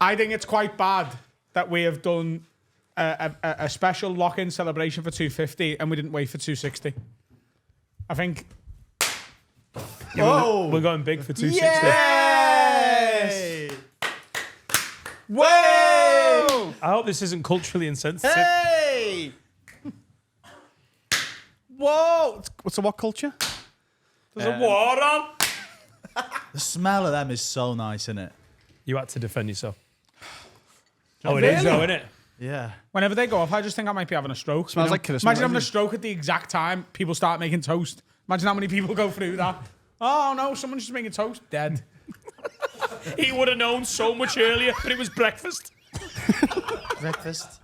I think it's quite bad that we have done a special lock-in celebration for 250 and we didn't wait for 260. I think. We're going big for 260. Yes! Whoa! I hope this isn't culturally insensitive. Hey! Whoa! So what culture? There's a war on. The smell of them is so nice, isn't it? You had to defend yourself. Oh, it is, though, isn't it? Yeah. Whenever they go off, I just think I might be having a stroke. Smells like Christmas. Imagine having a stroke at the exact time people start making toast. Imagine how many people go through that. Oh no, someone's just making toast. Dead. He would have known so much earlier, but it was breakfast. Breakfast.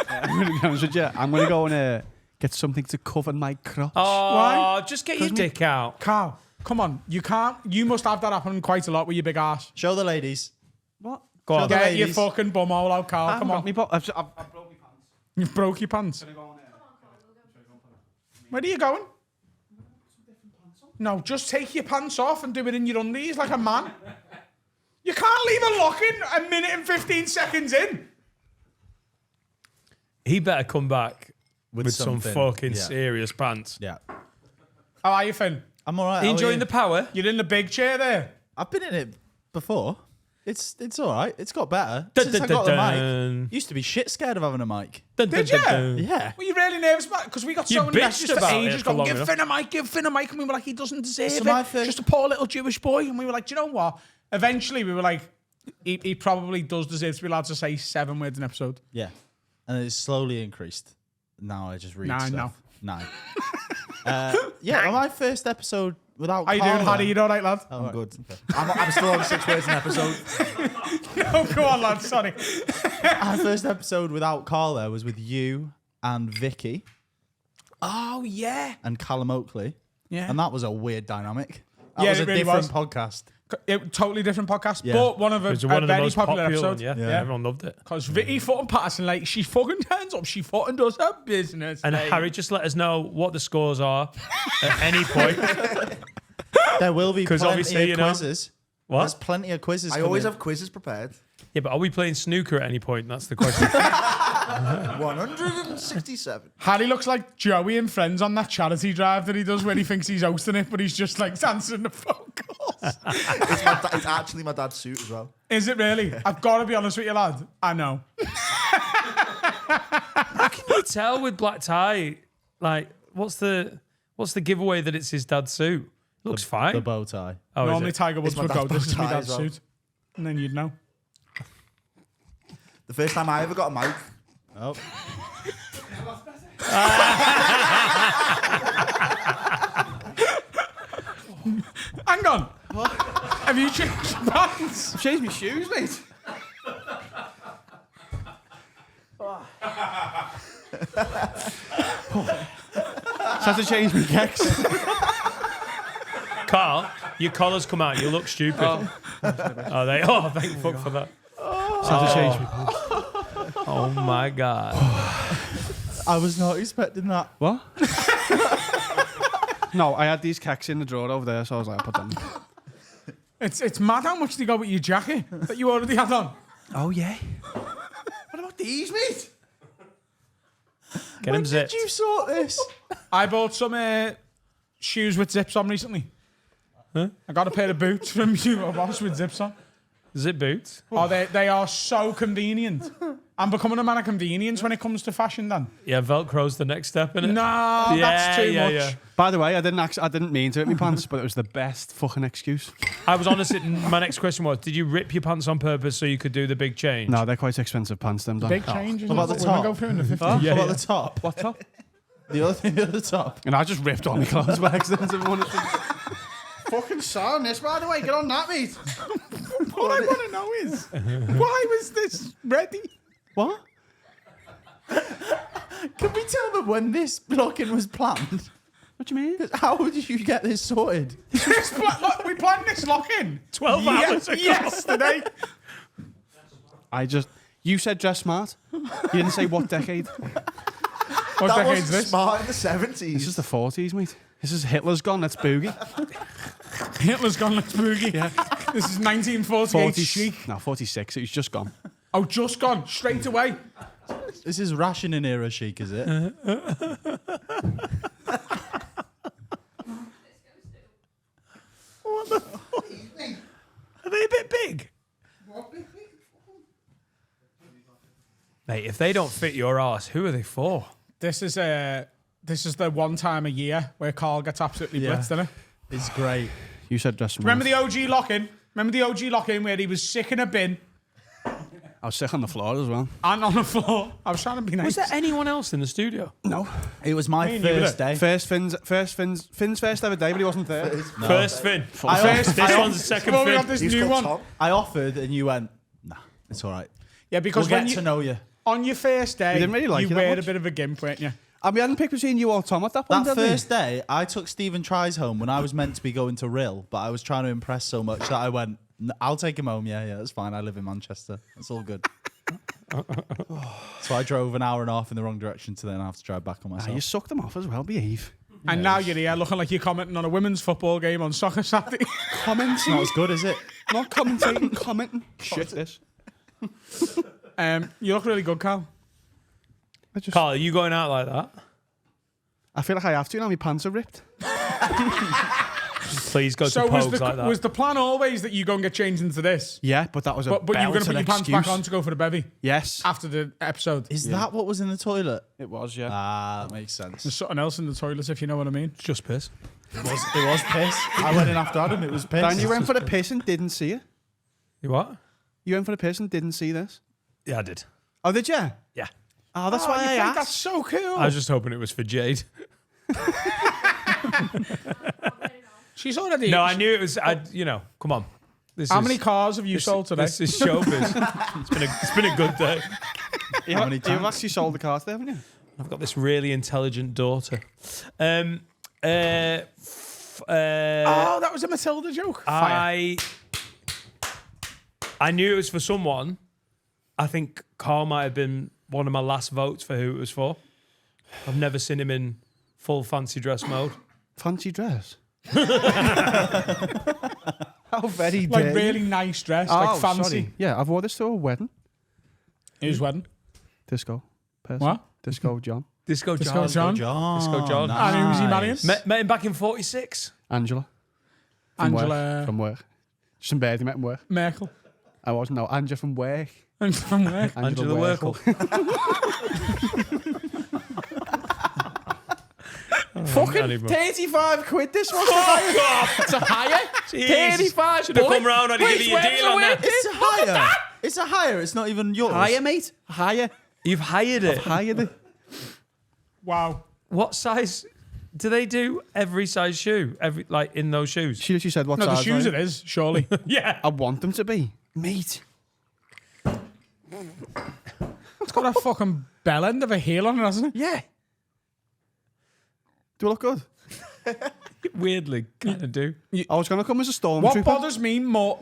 I'm going to be honest with you. I'm going to go and get something to cover my crotch. Oh, Why? just get your dick out. Carl, come on. You can't. You must have that happen quite a lot with your big ass. Show the ladies. What? Go on. the Get your ladies. fucking bumhole out, Carl. I've Come got on. me I've broke my pants. You've broke your pants. Where are you going? No, just take your pants off and do it in your undies like a man. You can't leave a lock-in a minute and 15 seconds in. He better come back with some something. fucking Yeah. serious pants. Yeah. How are you, Finn? I'm all right. Are you enjoying the power? You're in the big chair there. I've been in it before. It's all right. It's got better Dun, since I dun, got dun, the dun. mic. Used to be shit scared of having a mic. Dun, Did dun, you? dun, dun. Yeah. Were you really nervous about it? Because we got You so many bitched messages for about it ages for going, long give enough. Finn a mic, give Finn a mic. And we were like, he doesn't deserve So it. my first- Just a poor little Jewish boy. And we were like, do you know what? Eventually we were like, he probably does deserve to be allowed to say 7 words an episode. Yeah. And it's slowly increased. Now I just read 9 stuff. 9. Yeah, on my first episode without How you doing, Carla- Harry? You all right, lad? I'm good. I'm still on 6 words an episode. Oh, go on, lad. Sorry. Our first episode without Carla was with you and Vicky Oh, yeah. and Callum Oakley. Yeah. And that was a weird dynamic. That Yeah, was it a really different was. podcast. Totally different podcast, Yeah. but one of It was a one of the very most popular popular episodes. ones, yeah. Yeah. Everyone loved it. Because Vicky fucking Patterson, like, she fucking turns up, she fucking does her business. And mate. Harry, just let us know what the scores are at any point. There will be 'Cause plenty obviously, of you know- quizzes. What? There's plenty of quizzes. I always coming. have quizzes prepared. Yeah, but are we playing snooker at any point? That's the question. 167. Harry looks like Joey in Friends on that charity drive that he does when he thinks he's hosting it, but he's just like answering the phone calls. It's actually my dad's suit as well. Is it really? I've got to be honest with you, lad. I know. How can you tell with black tie? Like, what's the giveaway that it's his dad's suit? Looks fine. The bow tie. Oh, is Normally it? Tiger Woods my would go, dad's this is my bow tie dad's as well. suit. And then you'd know. The first time I ever got a mic. Oh. Hang on. Have you changed your pants? I've changed my shoes, mate. I had to change my kicks. Carl, your collar's come out. You look stupid. Oh, thank fuck for that. I had to change my Oh my god. I was not expecting that. What? No, I had these kicks in the drawer over there, so I was like, I put them. It's mad how much they go with your jacket that you already had on. Oh, yeah. What about these, mate? Get When him did zipped. you sort this? I bought some shoes with zips on recently. Huh? I got a pair of boots from you, a boss with zips on. Zip boots. Oh, they are so convenient. I'm becoming a man of convenience when it comes to fashion, Dan. Yeah, Velcro's the next step in it. Nah, that's too much. Yeah. By the way, I didn't mean to rip my pants, but it was the best fucking excuse. I was honest. My next question was: did you rip your pants on purpose so you could do the big change? No, they're quite expensive pants, them, Dan. Big change. Isn't What about it? the Women top? go through in the 50s. Yeah, What about yeah. the top? What top? The other top. And I just ripped all my clothes by accident. Fucking son, this, by the way, get on that, mate. What I want to know is, why was this ready? What? Can we tell them when this lock-in was planned? What do you mean? How did you get this sorted? Look, we planned this lock-in 12 hours ago. yesterday. You said dress smart. You didn't say what decade. What That decade's was this? smart in the This 70s. is the 40s, mate. This is Hitler's gone. Let's boogie. Hitler's gone, let's boogie. Yeah. This is 1948 40, chic. no, 46. It was just gone. Oh, just gone, straight away. This is rationing era chic, is it? Are they a bit big? Mate, if they don't fit your arse, who are they for? This is the one time a year where Carl gets absolutely Yeah. blitzed, isn't it? It's great. You said dressing Remember room. the OG lock-in? Remember the OG lock-in where he was sick in a bin I was sick on the floor as well. and on the floor? I was trying to be nice. Was there anyone else in the studio? No. It was my Me and you first day. Finn's first ever day, but he wasn't there. First Finn. I, This one's the second Well, we Finn. got this He's new called one. Tom. I offered and you went, nah, it's all right. Yeah, because We'll when get you, to know you. on your first day, We didn't really like you you that were a much. bit of a gimp, weren't you? And we hadn't picked between you or Tom at that point, That did we? first day, I took Stephen Tries home when I was meant to be going to Rill, but I was trying to impress so much that I went, I'll take him home. Yeah, that's fine. I live in Manchester. That's all good. So I drove an hour and a half in the wrong direction to then have to drive back on Ah, myself. you sucked them off as well, behave. And now you're here looking like you're commenting on a women's football game on Soccer Saturday. It's not as good, is it? Not commentating, commenting. Shit, this. You look really good, Carl. Carl, are you going out like that? I feel like I have to now. My pants are ripped. Please go So to was Pogues like that. was the plan always that you go and get changed into this? Yeah, but that was a But you were going to put your pants excuse. back on to go for the bevy Yes, after the episode. Is that what was in the toilet? it was. Yeah. Ah, that makes sense. There's something else in the toilet, if you know what I mean. It's just piss. It was piss. I went in after Adam. It was piss. Dan, you went for the piss and didn't see it. You what? You went for the piss and didn't see this. Yeah, I did. Oh, did you? Yeah. Oh, that's Oh, why you I think asked. that's so cool. I was just hoping it was for Jade. She's already. No, I knew it was. Come on. This How is, many cars have you sold today? This is showbiz. it's been a good day. How many You've times? actually sold the car today, haven't you? I've got this really intelligent daughter. Oh, that was a Matilda joke. I knew it was for someone. I think Carl might have been one of my last votes for who it was for. I've never seen him in full fancy dress mode. Fancy dress. How very Like dare really you. nice dress, Oh, like fancy. sorry. Yeah, I've wore this to a wedding. Whose wedding? Disco. Person. What? Disco John. Disco Disco John. John. Disco John. And who was he marrying? Met him back in 46. Angela. From Angela Work. From work. Just some bird he met in work. Merkel. I wasn't. No, Angela from work. And from where? Angela Werkel. Fucking 35 quid this was. It's a higher. 35 Should have come round and give you a deal on that. It's a hire. It's a hire. It's not even yours. Higher, mate. Higher. You've hired it. Higher. Wow. What size do they do? Every size shoe, like in those shoes. She literally said, what No, the size shoes are it you? is, surely. Yeah. I want them to be. Mate. It's got a fucking bell end of a heel on it, hasn't it? Yeah. Do I look good? Weirdly, kind of do. I was going to come as a What stormtrooper. bothers me more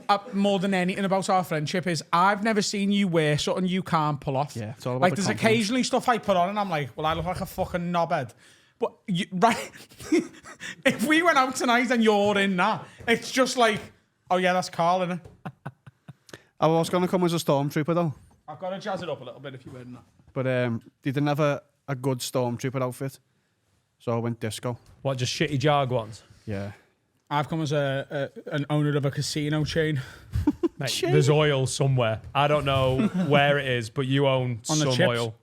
than anything about our friendship is I've never seen you wear something you can't pull off. Yeah, it's all about like the there's confidence. occasionally stuff I put on and I'm like, well, I look like a fucking knobhead. But right, if we went out tonight and you're in that, it's just like, oh yeah, that's Carl, innit? I was going to come as a stormtrooper though. I've got to jazz it up a little bit if you wearing that. But they didn't have a good stormtrooper outfit. So I went disco. What, just shitty Jag ones? Yeah. I've come as an owner of a casino chain Mate, there's oil somewhere. I don't know where it is, but you own On the some chips. oil.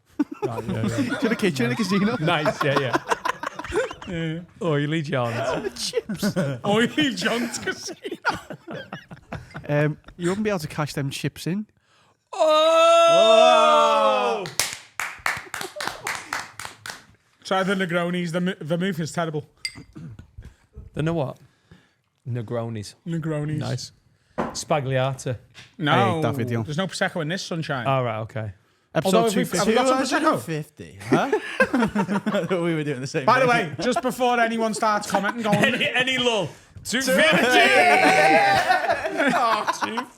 Right, yeah. To the kitchen in the casino. Nice, yeah. Oily Johns. Oily John's Casino. You wouldn't be able to cash them chips in. Oh! Try the Negronis. The vermouth is terrible. The know what? Negronis. Negronis. Nice. Spagliata. No, I ate that video. there's no Prosecco in this sunshine. All right, okay. Although Episode if we've- 250. have we got some Prosecco? 250. Huh? We were doing the same By the thing. way, just before anyone starts commenting, going, Any lull. 250.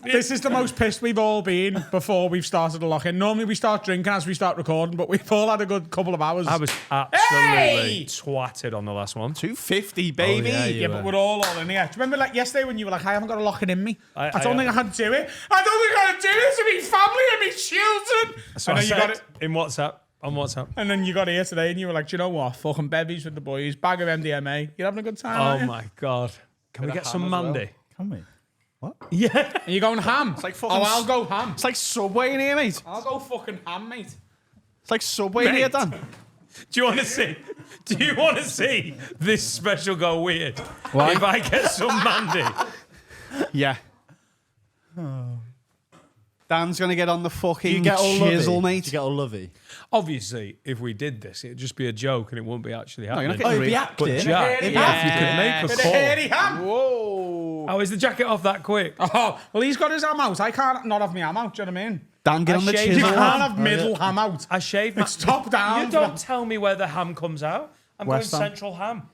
This is the most pissed we've all been before we've started to lock in. Normally we start drinking as we start recording, but we've all had a good couple of hours. I was absolutely Hey! twatted on the last one. 250, baby. Yeah, but we're all in here. Do you remember like yesterday when you were like, I haven't got a lock it in me? I don't I- think I can do it. I don't think I can do this to me family and me children. So And I then you said got it. in WhatsApp. On WhatsApp. And then you got here today and you were like, do you know what? Fucking bevies with the boys, bag of MDMA. You're having a good time, Oh aren't you? my god. Can we get some ham as well. Mandy? Can we? Yeah. And you're going ham. It's like fucking I'll go ham. It's like Subway in here, mate. I'll go fucking ham, mate. It's like Subway in here, Dan. Do you want to see? Do you want to see this special go weird? Why? If I get some Mandy. Yeah. Dan's going to get on the fucking You get all chisel, lovey. mate. You get all lovey. Obviously, if we did this, it'd just be a joke and it wouldn't be actually you're happening. not getting it'd be real. acting. But Jack, Hairy if ham. you could make a Bit of call. hairy ham. Whoa. Oh, is the jacket off that quick? Oh, well, he's got his ham out. I can't not have my ham out. Do you know what I mean? Dan, get on the shaved You chisel. can't have middle ham out. I shaved my... It's top down. You don't tell me where the ham comes out. I'm West going Ham. Central Ham.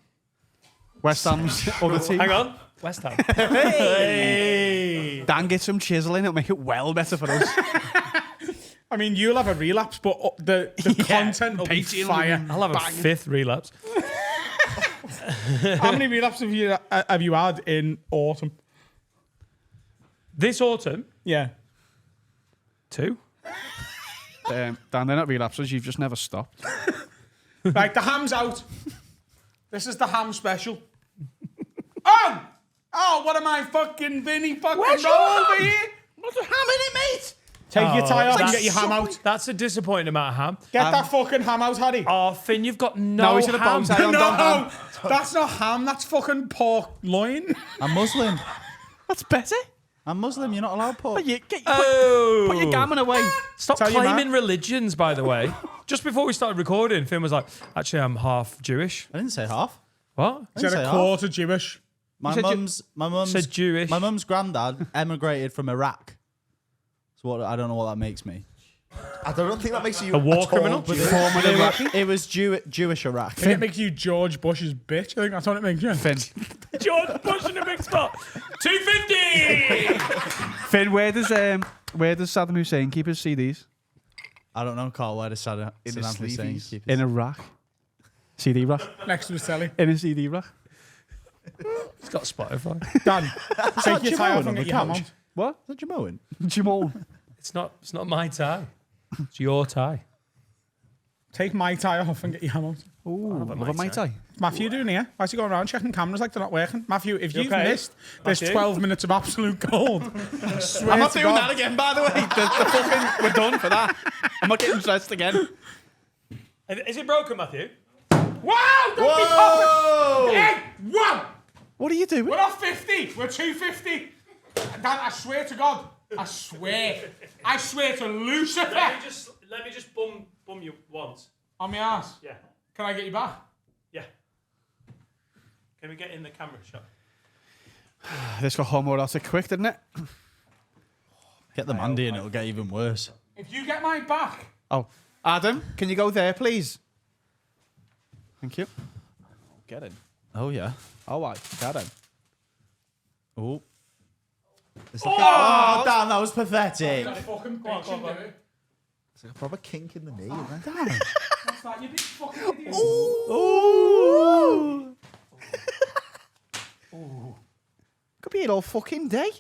West Ham's other team. Hang on. West Ham. Hey. Dan, get some chisel in. It'll make it well better for us. I mean, you'll have a relapse, but the content will be Patreon will fire. I'll have a fifth relapse. How many relapses have you had in autumn? This autumn, Yeah. 2. Dan, they're not relapses. You've just never stopped. Right, the ham's out. This is the ham special. Oh! Oh, what am I fucking Vinny fucking roll over here? What's the ham in it, mate? Take your tie off and that's get your ham out. That's a disappointing amount of ham. Get that fucking ham out, Harry. Oh, Finn, you've got no, No, he's got a bow ham. tie on. No, that's not ham. That's fucking pork loin. I'm Muslim. That's better. I'm Muslim. You're not allowed pork. Put your, Oh. put your gammon away. Stop Tell your claiming man. religions, by the way. Just before we started recording, Finn was like, actually, I'm half Jewish. I didn't say half. What? Is that say a half. quarter Jewish? My said mum's said Jewish. My mum's granddad emigrated from Iraq. So what? I don't know what that makes me. I don't think that makes you A war at all criminal? Jewish. Former Iraqi. It was Jewish Iraq. I think it makes you George Bush's bitch. I think that's what it makes you. Finn. George Bush in a big spot. 250! Finn, where does Saddam Hussein keep his CDs? I don't know, Carl. Where does Saddam In his Hussein sleeveys. keep his- In Iraq. CD rack. Next to his telly. In a CD rack. He's got Spotify. Dan, take your tie Jamoan off on and the get your ham couch? out. What? Is that Jamoan? Jamal. It's not my tie. It's your tie. Take my tie off and get your ham out. Ooh, a love a Mai Mai Tai. Matthew doing here? Why's he going around checking cameras like they're not working? Matthew, if you've okay? missed this Matthew? 12 minutes of absolute gold, I swear I'm not to doing God, that again, by the way. The fucking, we're done for that. I'm not getting stressed again. Is it broken, Matthew? Wow! Don't be popping! Hey! Whoa! What are you doing? We're not 50. We're 250. Dan, I swear to God. I swear to Lucifer Let me just bum you once. on my ass. Yeah. Can I get you back? Yeah. Can we get in the camera shot? This got homoerotic quick, didn't it? Get the Mandy and it'll get even worse. If you get my back, Oh, Adam, can you go there, please? Thank you. Get in. Oh yeah. All right, get in. Oh. Oh, damn, that was pathetic. fucking bitch and do it. It's like a proper kink in the knee, isn't it? What's that, you big fucking idiot? Ooh. Could be here all fucking day.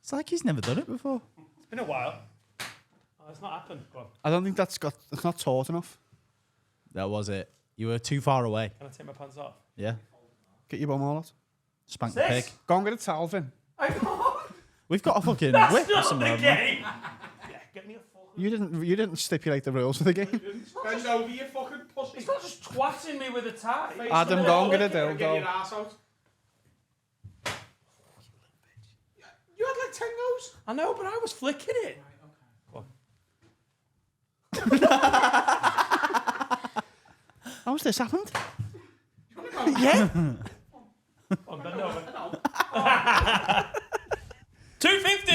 It's like he's never done it before. It's been a while. Oh, it's not happened. Go on. I don't think it's not taut enough. That was it. You were too far away. Can I take my pants off? Yeah. Get your bum all out. Spank the pig. Go and get a towel, Finn. We've got a fucking That's whip or not something. the haven't we? game. Yeah, get me a fucking... You didn't stipulate the rules of the game. Bend over, you fucking pussy. It's not just twatting me with a tie. Adam, go and get a Get your dildo. ass out. You had like 10 goes. I know, but I was flicking it. How's this happened? Yeah. On, bend over. 250!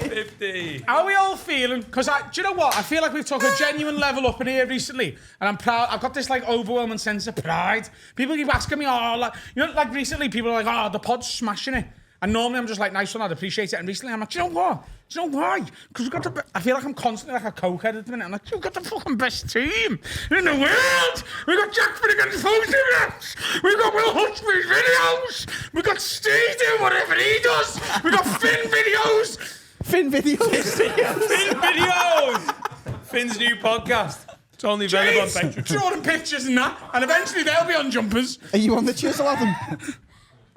250! How are we all feeling? Because do you know what? I feel like we've took a genuine level up in here recently, and I'm proud. I've got this like overwhelming sense of pride. People keep asking me, like like recently, people are like, the pod's smashing it. And normally I'm just like, nice one, I'd appreciate it. And recently I'm like, do you know what? Do you know why? Because we've got I feel like I'm constantly like a cokehead at the minute. I'm like, you've got the fucking best team in the world. We've got Jack Finnegan's photographs. We've got Will Hutchby's videos. We've got Steve doing whatever he does. We've got Finn videos. Finn videos. Finn videos. Finn's new podcast. It's only available on Patreon. Drawing pictures and that. And eventually they'll be on jumpers. Are you on the chisel, Adam?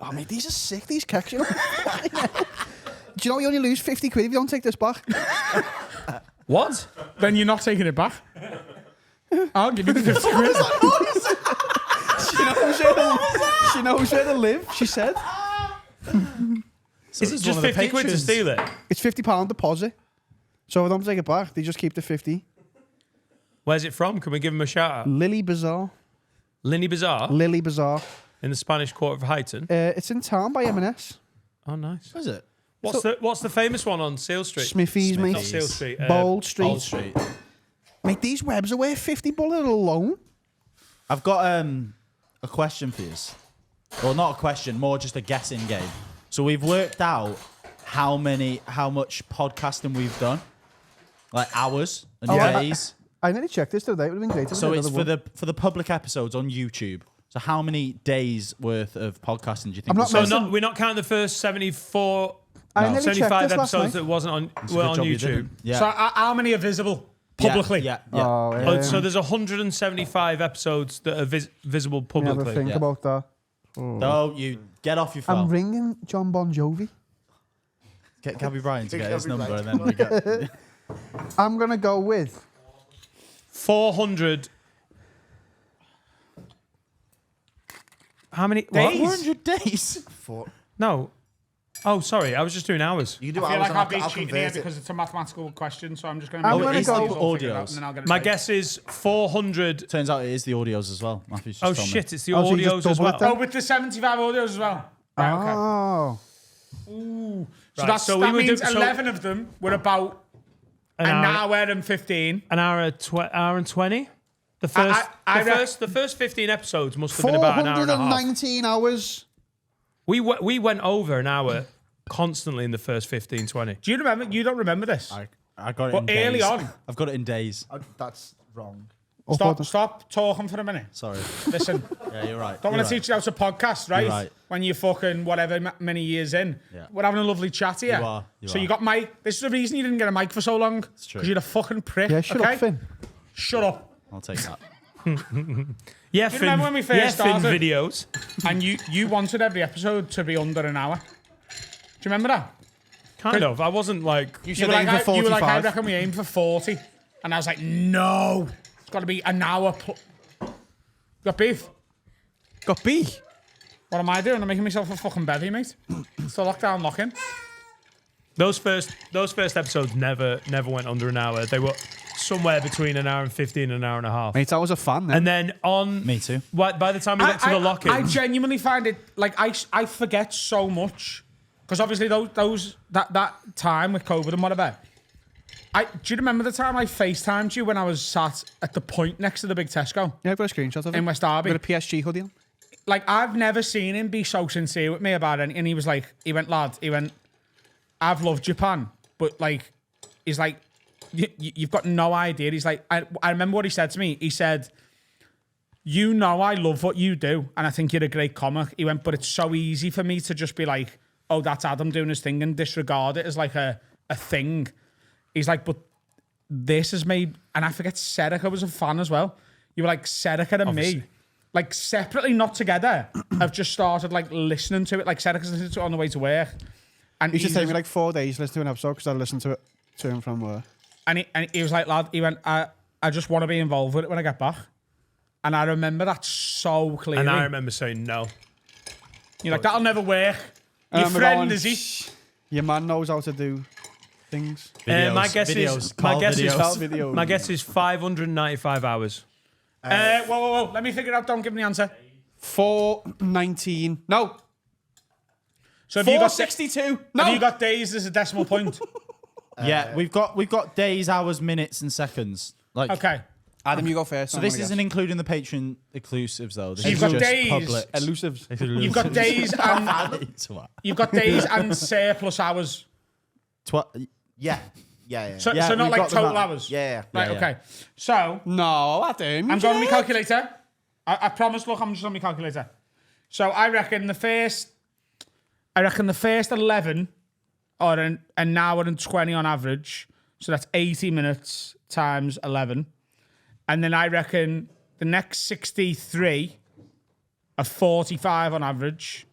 Oh, mate, these are sick, these kicks, you know. Do you know you only lose 50 quid if you don't take this back? What? Then you're not taking it back. I'll give you the 50 quid. She knows where to live, she said. Is it just 50 quid to steal it? It's £50 deposit. So if I don't take it back, they just keep the 50. Where's it from? Can we give him a shout out? Lily Bazaar. Lily Bazaar Lily Bazaar. in the Spanish Quarter of Highton. It's in town by M&S. Oh, nice. What is it? What's the famous one on Seal Street? Smithy's, mate. Not Seal Street. Bold Street. Old Street. Mate, these webs are worth 50 bullet alone. I've got a question for you. Well, not a question, more just a guessing game. So we've worked out how much podcasting we've done, like hours and days. I nearly checked this today. It would have been great. So it's for the public episodes on YouTube. So how many days worth of podcasting do you think? I'm not So messing- we're not counting the first 74, I nearly checked 75 this last episodes night. that wasn't on It's a were good on job you YouTube. didn't. Yeah. So how many are visible publicly? Yeah. Oh, yeah. Oh, so there's 175 episodes that are visible Never publicly. think Yeah. about that. No, you get off your I'm phone. ringing John Bon Jovi. Get Gabby Bryan to get his Gabby number, Bryan. and then we get. I'm going to go with 400. How many Days? 400 days. No. Oh, sorry. I was just doing hours. You do I feel hours like and I'll be I'll cheating convert here it. because it's a mathematical question, so I'm just going I'm to... gonna it's go- the audios. My guess is 400. Turns out it is the audios as well. Matthew's just Oh, told me. shit. It's the Oh, so you just audios as double it well. then? Oh, with the 75 audios as well? Right, okay. Oh. So, Right, that's, so that we were means so 11 of them were about an hour and 15. An hour and 20. The first, I the first 15 episodes must have been about an hour and a half. 419 hours. We went over an hour constantly in the first 15, 20. Do you remember? You don't remember this? I got it But in days. early on. I've got it in days. That's wrong. Stop talking for a minute. Sorry. Listen, Yeah, you're right. don't want to teach you how to podcast, right? You're right. When you're fucking whatever many years in. Yeah. We're having a lovely chat here. You are, so are. you got mic. This is the reason you didn't get a mic for so long. It's true. Because you're a fucking prick. Yeah, shut okay? up, Finn. Shut up. I'll take that. Yeah, Do you remember when we first Finn started? videos. And you wanted every episode to be under an hour. Do you remember that? Kind of. I wasn't like. You You should were, aim like, for you were 45. like, I reckon we aim for 40. And I was like, no. It's got to be an hour. Got beef? Got B. What am I doing? I'm making myself a fucking bevy, mate. It's the lockdown lock-in. Those first episodes never went under an hour. They were somewhere between an hour and 15 and an hour and a half. Mate, I was a fan then. And then on Me too. by the time we got to the lock-in, I genuinely find it like I forget so much because obviously that time with COVID and whatever. Do you remember the time I FaceTimed you when I was sat at the point next to the big Tesco Yeah, I've got a screenshot of it. in West Derby? With a PSG hoodie on. Like I've never seen him be so sincere with me about it, and he went, I've loved Japan, but like, he's like, you've got no idea. He's like, I remember what he said to me. He said, you know, I love what you do, and I think you're a great comic. He went, but it's so easy for me to just be like, oh, that's Adam doing his thing and disregard it as like a thing. He's like, but this has made, and I forget Serica was a fan as well. You were like, Serica and me, like separately, not together, have just started like listening to it. Like Serica's listening to it on the way to work. And It should he take was- me like 4 days to listen to an episode because I listened to it to him from work. And he was like, lad, he went, I just want to be involved with it when I get back. And I remember that so clearly. and I remember saying no. You're like, that'll never work. And Your I'm friend, going, is he? "Shh, your man knows how to do things. My guess is Carl videos. Videos. my guess is 595 hours. Whoa. Let me figure it out. Don't give me the answer. 419. No. So have you got 462. No. Have you got days as a decimal point? Yeah, we've got days, hours, minutes, and seconds. Like, Okay. Adam, you go first. so this isn't including the Patreon exclusives though. This So is you've got just days. public. elusives. You've got days and you've got days and surplus hours. Yeah. So, Yeah, so not we've like got them total out. hours. Yeah. Right. Yeah, yeah. Okay. So No, Adam. I'm going to my calculator. I promise. Look, I'm just on my calculator. So I reckon the first 11 are an hour and 20 on average. So that's 80 minutes times 11. And then I reckon the next 63 are 45 on average.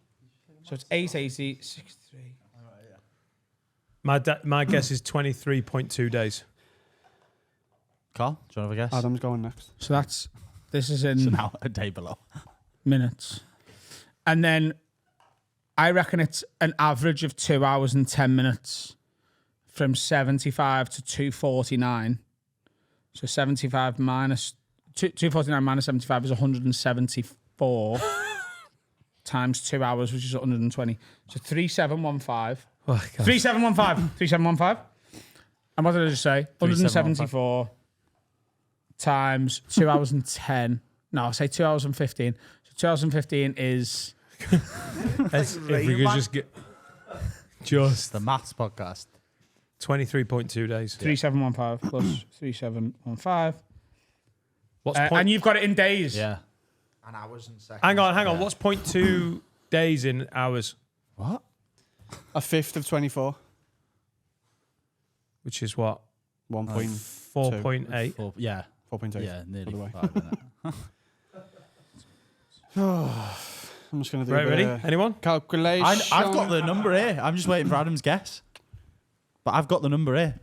So it's 880, 63. My guess is 23.2 days. Carl, do you want to have a guess? Adam's going next. So this is in Now a day below. minutes. And then I reckon it's an average of 2 hours and 10 minutes from 75 to 249. So 75 minus 249 minus 75 is 174 times 2 hours, which is 120. So 3715. Oh, God. 3715. 3715. And what did I just say? 174 times 2 hours and 10. No, I'll say 2 hours and 15. So 2 hours and 15 is... If we could just get just The maths podcast. 23.2 days. 3715 plus 3715. What's And point? you've got it in days. Yeah. And hours and seconds. Hang on. What's 0.2 days in hours? What? A fifth of 24. Which is what? 1.4. 4.8. Yeah. 4.2. Yeah, nearly By the way. 5 minutes. I'm just going to do Right, a ready? bit of Anyone? calculation. I've got the number here. I'm just waiting for Adam's guess. But I've got the number here.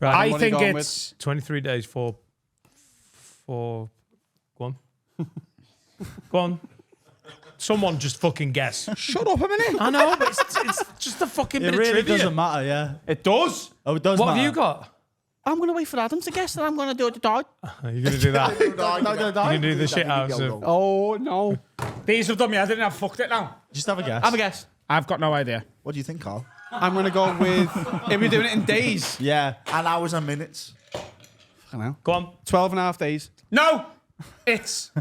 Right. I What are you think going it's... 23 days for. Go on. Go on. Someone just fucking guess. Shut up a minute. I know, but it's just a fucking It bit of really trivia. doesn't matter, yeah. It does. Oh, it does What matter. have you got? I'm going to wait for Adam to guess, and I'm going to do it to dog. Are you going to do that? You're going to do the shit house of. Oh, no. These have done me. I didn't have fucked it now. Just have a guess. Have a guess. I've got no idea. What do you think, Carl? I'm going to go with... if we're doing it in days. Yeah. And hours and minutes. I know. Go on. 12 and a half days. No, it's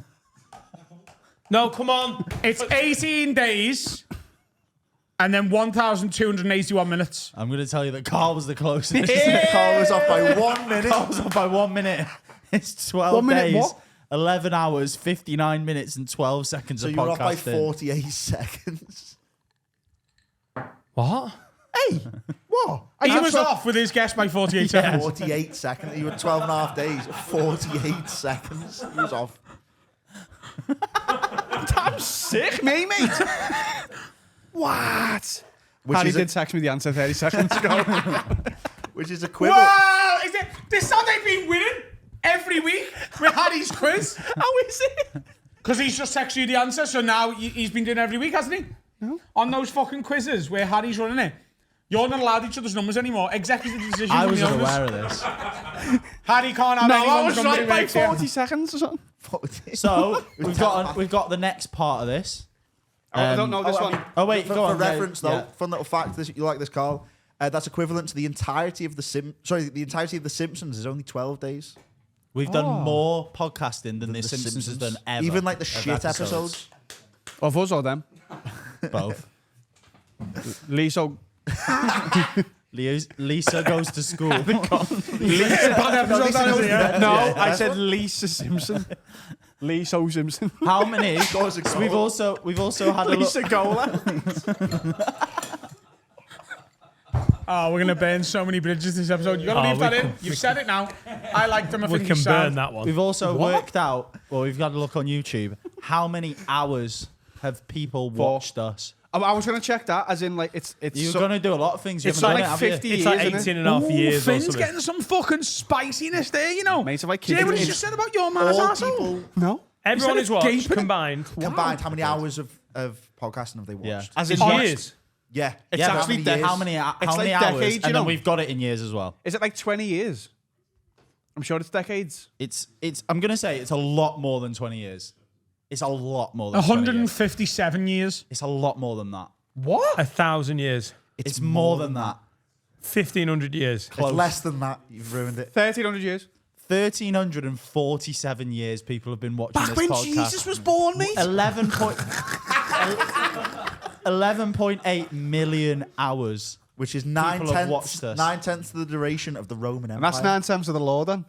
No, come on. 18 days and then 1,281 minutes. I'm going to tell you that Carl was the closest. Carl was off by 1 minute. Carl was up by 1 minute. It's 12 1 minute days. what? 11 hours, 59 minutes, and 12 seconds So of you're off by podcasting. 48 seconds. What? Hey, what? He was off with his guess by 48 seconds. 48 seconds. You were 12 and a half days. 48 seconds. He was off. I'm sick, mate. What? Which Harry is, did text me the answer 30 seconds ago. which is equivalent. Wow! Is it? This Sunday been winning every week with Harry's quiz? How is it? Because he's just texted you the answer, so now he's been doing it every week, hasn't he? No. On those fucking quizzes where Harry's running it. You're not allowed each other's numbers anymore. Executive decision I from was the owners. unaware of this. Harry can't have No, anyone's I was number right he by makes, yeah. 40 seconds or something. So we've got the next part of this. I don't know this one. Oh wait, For, go for on. reference, yeah, though, yeah. fun little fact. You like this, Carl? That's equivalent to the entirety of the entirety of the Simpsons is only 12 days. We've done more podcasting than The Simpsons has done ever. Even like the of shit episodes. Of us or them? Both. Lisa. Lisa goes to school. No, I said Lisa Simpson. Lisa Simpson. How many? Scores a So we've also had a look. Lisa Gola. Oh, we're going to burn so many bridges this episode. You got to leave that in. You've said it now. I like them. I We think can you burn sound. that one. We've also worked out. Well, we've got to look on YouTube. How many hours have people watched us? I was going to check that, as in, like, it's You're so, going to do a lot of things. You it's haven't like done it, have you? 50 It's years, like isn't 18 it? and a half years or Finn's something. getting some fucking spiciness there, you know. Mate, if I Do you hear what he keep just said about your man's All arsehole? people No. Everyone He who's said watched it's gaping. combined. combined, how many hours of podcasting have they watched? Yeah. As In in years. Yeah. It's Yeah, but actually how many hours? It's like hours? decades, you And know. then we've got it in years as well. Is it like 20 years? I'm sure it's decades. It's. I'm going to say it's a lot more than 20 years. It's a lot more than 20 years. 157 years. It's a lot more than that. What? 1,000 years. It's more than that. 1,500 years. It's less than that. You've ruined it. 1,300 years. 1,347 years people have been watching Back this when podcast. Jesus was born, mate. 11.8 million hours. Which is People have watched us. 9/10 of the duration of the Roman And Empire. that's 9 times of the law then.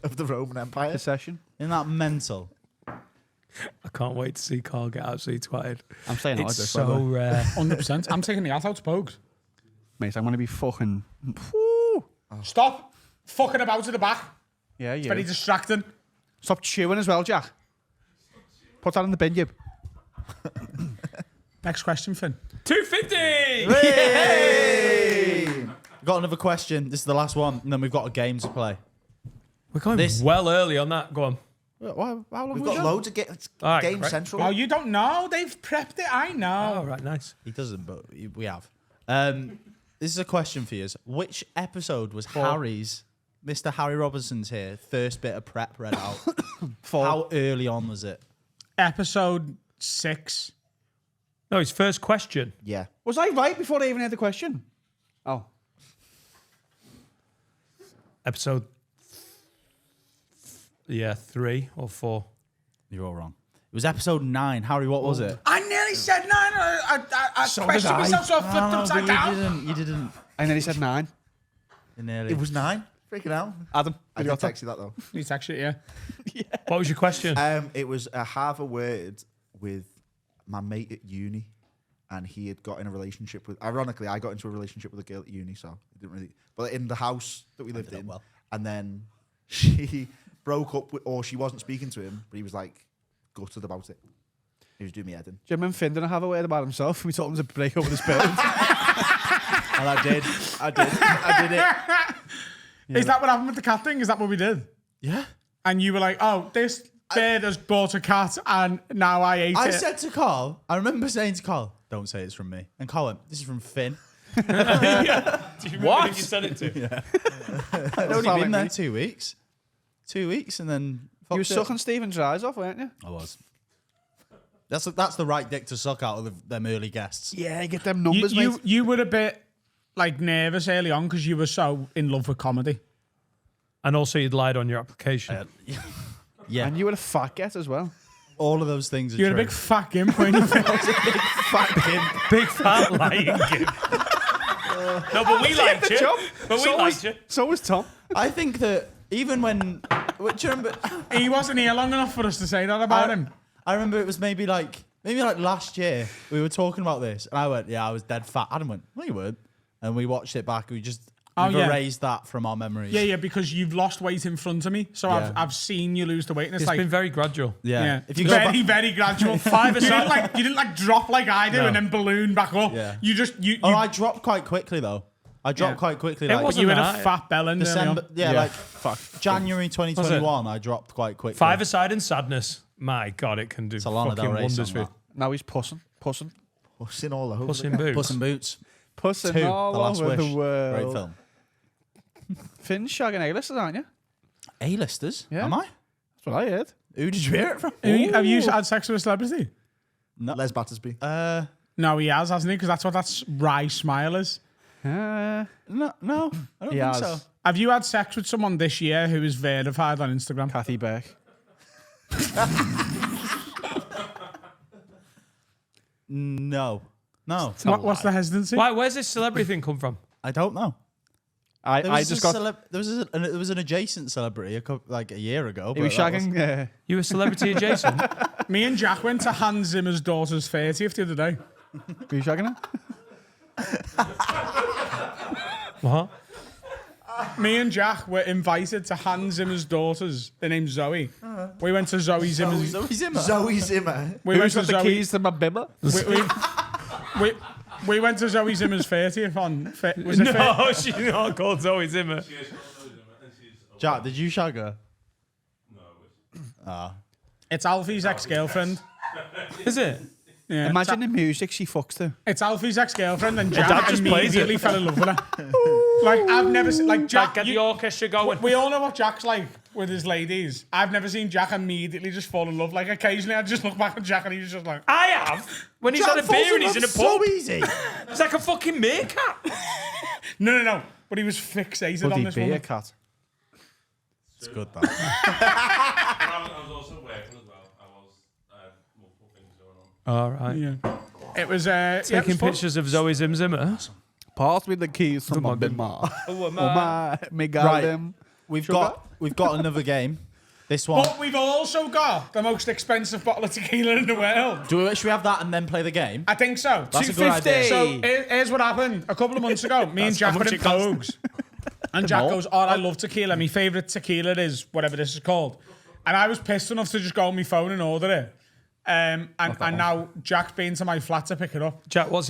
Of the Roman Empire. The session. Isn't that mental? I can't wait to see Carl get absolutely twatted. I'm staying out of It's this, so rare. 100%. I'm taking the out Pogues. mate. I'm going to be fucking... Stop fucking about at the back. Yeah, Very yeah. distracting. Stop chewing as well, Jack. Put that in the bin, you. Next question, Finn. 250! Hey! Got another question. This is the last one, and then we've got a game to play. We're going This- well early on that. Go on. How long We've have we got done? loads of All right, Game great. Central. Oh, you don't know? They've prepped it. I know. Oh, right, nice. He doesn't, but we have. This is a question for you. Which episode was Harry's, Mr. Harry Robinson's here, first bit of prep read out? How early on was it? Episode 6. No, his first question. Yeah. Was I right before I even had the question? Oh. Episode 3 or 4. You're all wrong. It was episode 9. Harry, what was it? I nearly said 9. I So questioned did I. myself, so I flipped upside down. You didn't. And then he said 9. You nearly. It was 9. Freaking hell. Adam, I did you did got that? text you that though. It's actually, yeah. What was your question? It was a have a word with my mate at uni, and he had got in a relationship with. Ironically, I got into a relationship with a girl at uni, so it didn't really. But in the house that we lived in, well. and then she broke up with, or she wasn't speaking to him, but he was like gutted about it. He was doing me head in. Jim and Finn didn't have a word about himself. We told him to break up with his parents. And I did. I did it. Is that what happened with the cat thing? Is that what we did? Yeah. And you were like, oh, this bird has bought a cat and now I ate I it. said to Carl, I remember saying to Carl, don't say it's from me. And Carl went, this is from Finn. Do you remember who you said it to? I'd only been there 2 weeks. 2 weeks and then... You were fucked it. sucking Stephen's eyes off, weren't you? I was. That's the right dick to suck out of them early guests. Yeah, get them you, numbers, you, mate. you were a bit like nervous early on because you were so in love with comedy. And also, you'd lied on your application. Yeah. And you were a fat get as well. All of those things are You're true. a big fat gimp when you felt Big fat lying gimp. No, but we liked you. But we liked you. So was Tom. I think that even when... Do you remember... he wasn't here long enough for us to say that about him. I remember it was maybe like last year we were talking about this and I went, yeah, I was dead fat. Adam went, no, you weren't. And we watched it back. We've yeah. erased that from our memories. Yeah, because you've lost weight in front of me, so Yeah. I've seen you lose the weight, and it's It's like been very gradual. Yeah. yeah, If you go very back, very gradual. You didn't like drop like I do No. and then balloon back up. Yeah. You just you I dropped quite quickly though. I dropped Yeah. quite quickly. It Like wasn't you had a that. fat bell in December. Yeah, Yeah. like January 2021. I dropped quite quickly. Five-a-side and sadness. My God, it can do It's a Lana fucking Del Rey wonders song, for you. that. Now he's pussing. Pussing all over. Puss the in place. Boots. Puss in Boots. Pussing 2, all The Last over Wish. the world. Great film. Finn's shagging A-listers, aren't you? A-listers? Yeah. Am I? That's what I heard. Who did you hear it from? Have you had sex with a celebrity? Les Battersby. No, he hasn't he? Because that's what that wry smile is. No, I don't He think has. so. Have you had sex with someone this year who is verified on Instagram? Kathy Beck. No. What's the hesitancy? Why? Where's this celebrity thing come from? I don't know. I was just a got... there was an adjacent celebrity like a year ago. He was but that shagging... You were celebrity adjacent. Me and Jack went to Hans Zimmer's daughter's 30th the other day. Were you shagging her? What? Me and Jack were invited to Hans Zimmer's daughter's. Their name's Zoe. We went to Zoe Zimmer's. Zoe Zimmer. Zoe Zimmer. We went Who's to got the Zoe. keys to my bimmer? We went to Zoe Zimmer's 30th on. Was it No, she's not called Zoe Zimmer. Jack, did you shag her? It's Alfie's ex-girlfriend. Is it? Yeah, Imagine the music she fucks to. it's Alfie's ex-girlfriend, and Dad Jack just plays immediately it. fell in love with her. Like I've never seen like Jack. Get the orchestra going. We all know what Jack's like with his ladies. I've never seen Jack immediately just fall in love. Like occasionally, I just look back at Jack and he's just like, I have. When he's had a beer and he's in a pub. So easy. It's like a fucking meerkat. No. But he was fixated on Bloody this beer woman. cat. It's good, that. I was also working as well. I had multiple things going on. All right. Yeah. It was yeah, it Taking was fun. pictures of Zoe Zimmer. Pass me the keys from my big ma. Oh my, me got Right. them. We've got another game. This one. But we've also got the most expensive bottle of tequila in the world. Should we have that and then play the game? I think so. That's a good idea. So here's what happened. A couple of months ago, me and Jack were in Pogues. And Jack goes, oh, I love tequila. My favourite tequila is whatever this is called. And I was pissed enough to just go on my phone and order it. And now Jack's been to my flat to pick it up. Jack, what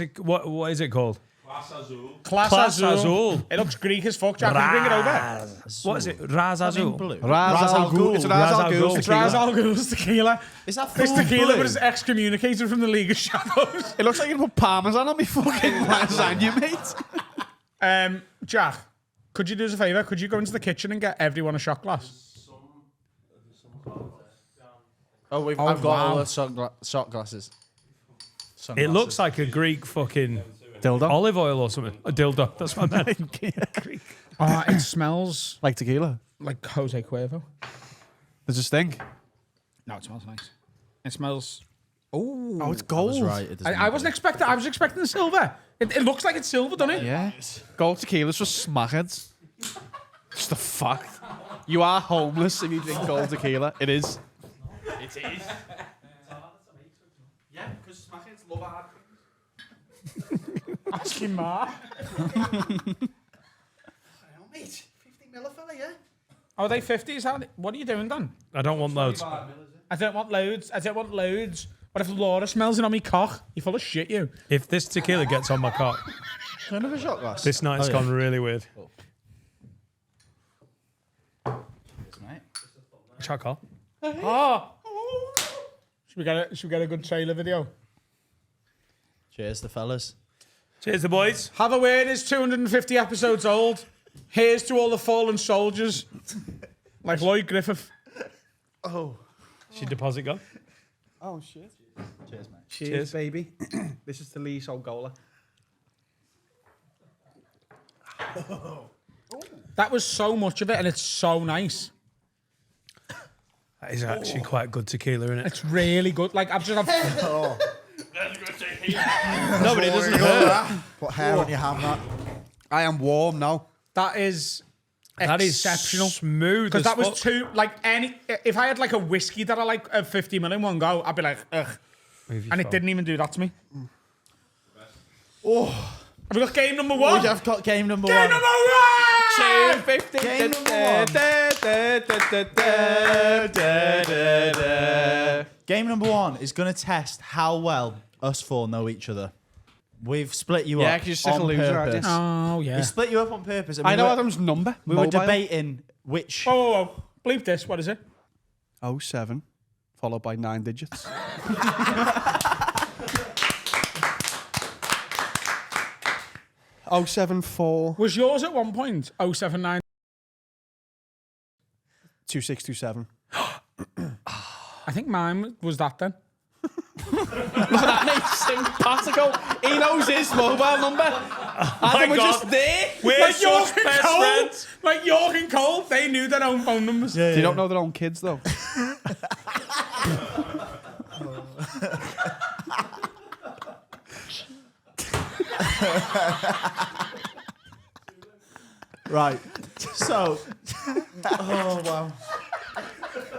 is it called? Class Azul. Class Azul. Azul. It looks Greek as fuck. Jack, can you bring it over? What is it? Raz Azul. Blue. Raz Al Ghul. It's Raz Al Ghul. It's Raz Al Ghul's tequila. Is that This full tequila blue? was excommunicated from the League of Shadows. It looks like you put parmesan on me fucking lasagna, mate. Jack, could you do us a favour? Could you go into the kitchen and get everyone a shot glass? Oh, I've got all the shot glasses. It looks like a Greek fucking Dildo. olive oil or something. A dildo. That's what I meant. Greek. It smells Like tequila. like Jose Cuervo. Does it stink? No, it smells nice. It smells. Oh, it's I gold. was right. It doesn't I wasn't expecting. I was expecting the silver. It looks like it's silver, doesn't it? Yeah. Gold tequila's for smackheads. Just a fact. You are homeless if you drink gold tequila. It is. It is. Yeah, because smackheads love hard things. Asking Ma. Mate, 50 mil a fella, yeah? Are they 50s? What are you doing, Dan? I don't want loads. I don't want loads. What if Laura smells it on me cock? You full of shit, you. If this tequila gets on my cock, Another shot glass. this night's gone really weird. Right. Choco. Oh. Should we get a good trailer video? Cheers, the fellas. Cheers, the boys. Have a word is 250 episodes old. Here's to all the fallen soldiers. Like Lloyd Griffith. She deposit gone. Oh, shit. Cheers, mate. Cheers, baby. This is to Lee Solgola. That was so much of it, and it's so nice. That is actually quite good tequila, isn't it? It's really good. Like I've just had. No, but it doesn't hurt. Put hair on your hand, that. I am warm now. That is That is exceptional. smooth. Because as that was fuck. too like any. If I had like a whiskey that I like 50 mil in one go, I'd be like, ugh. Move your And it phone. didn't even do that to me. Oh, have we got game number one? We have got game number Game one. number one. 250. Game number one. Game number one is going to test how well us four know each other. We've split you Yeah, up 'cause you're such a on loser, aren't you? purpose. Oh yeah. We split you up on purpose. And I we know were- Adam's number. We were Mobile. debating which. Whoa. Bleep this. What is it? 07, followed by 9 digits. Oh 07 Was yours at one point 079? 2627. I think mine was that then. Simpatico. He knows his mobile number. Adam was God. just there. We're Like such York and best Cole. friends. Like York and Cole, they knew their own phone numbers. They don't know their own kids though. Right. So. Oh, wow.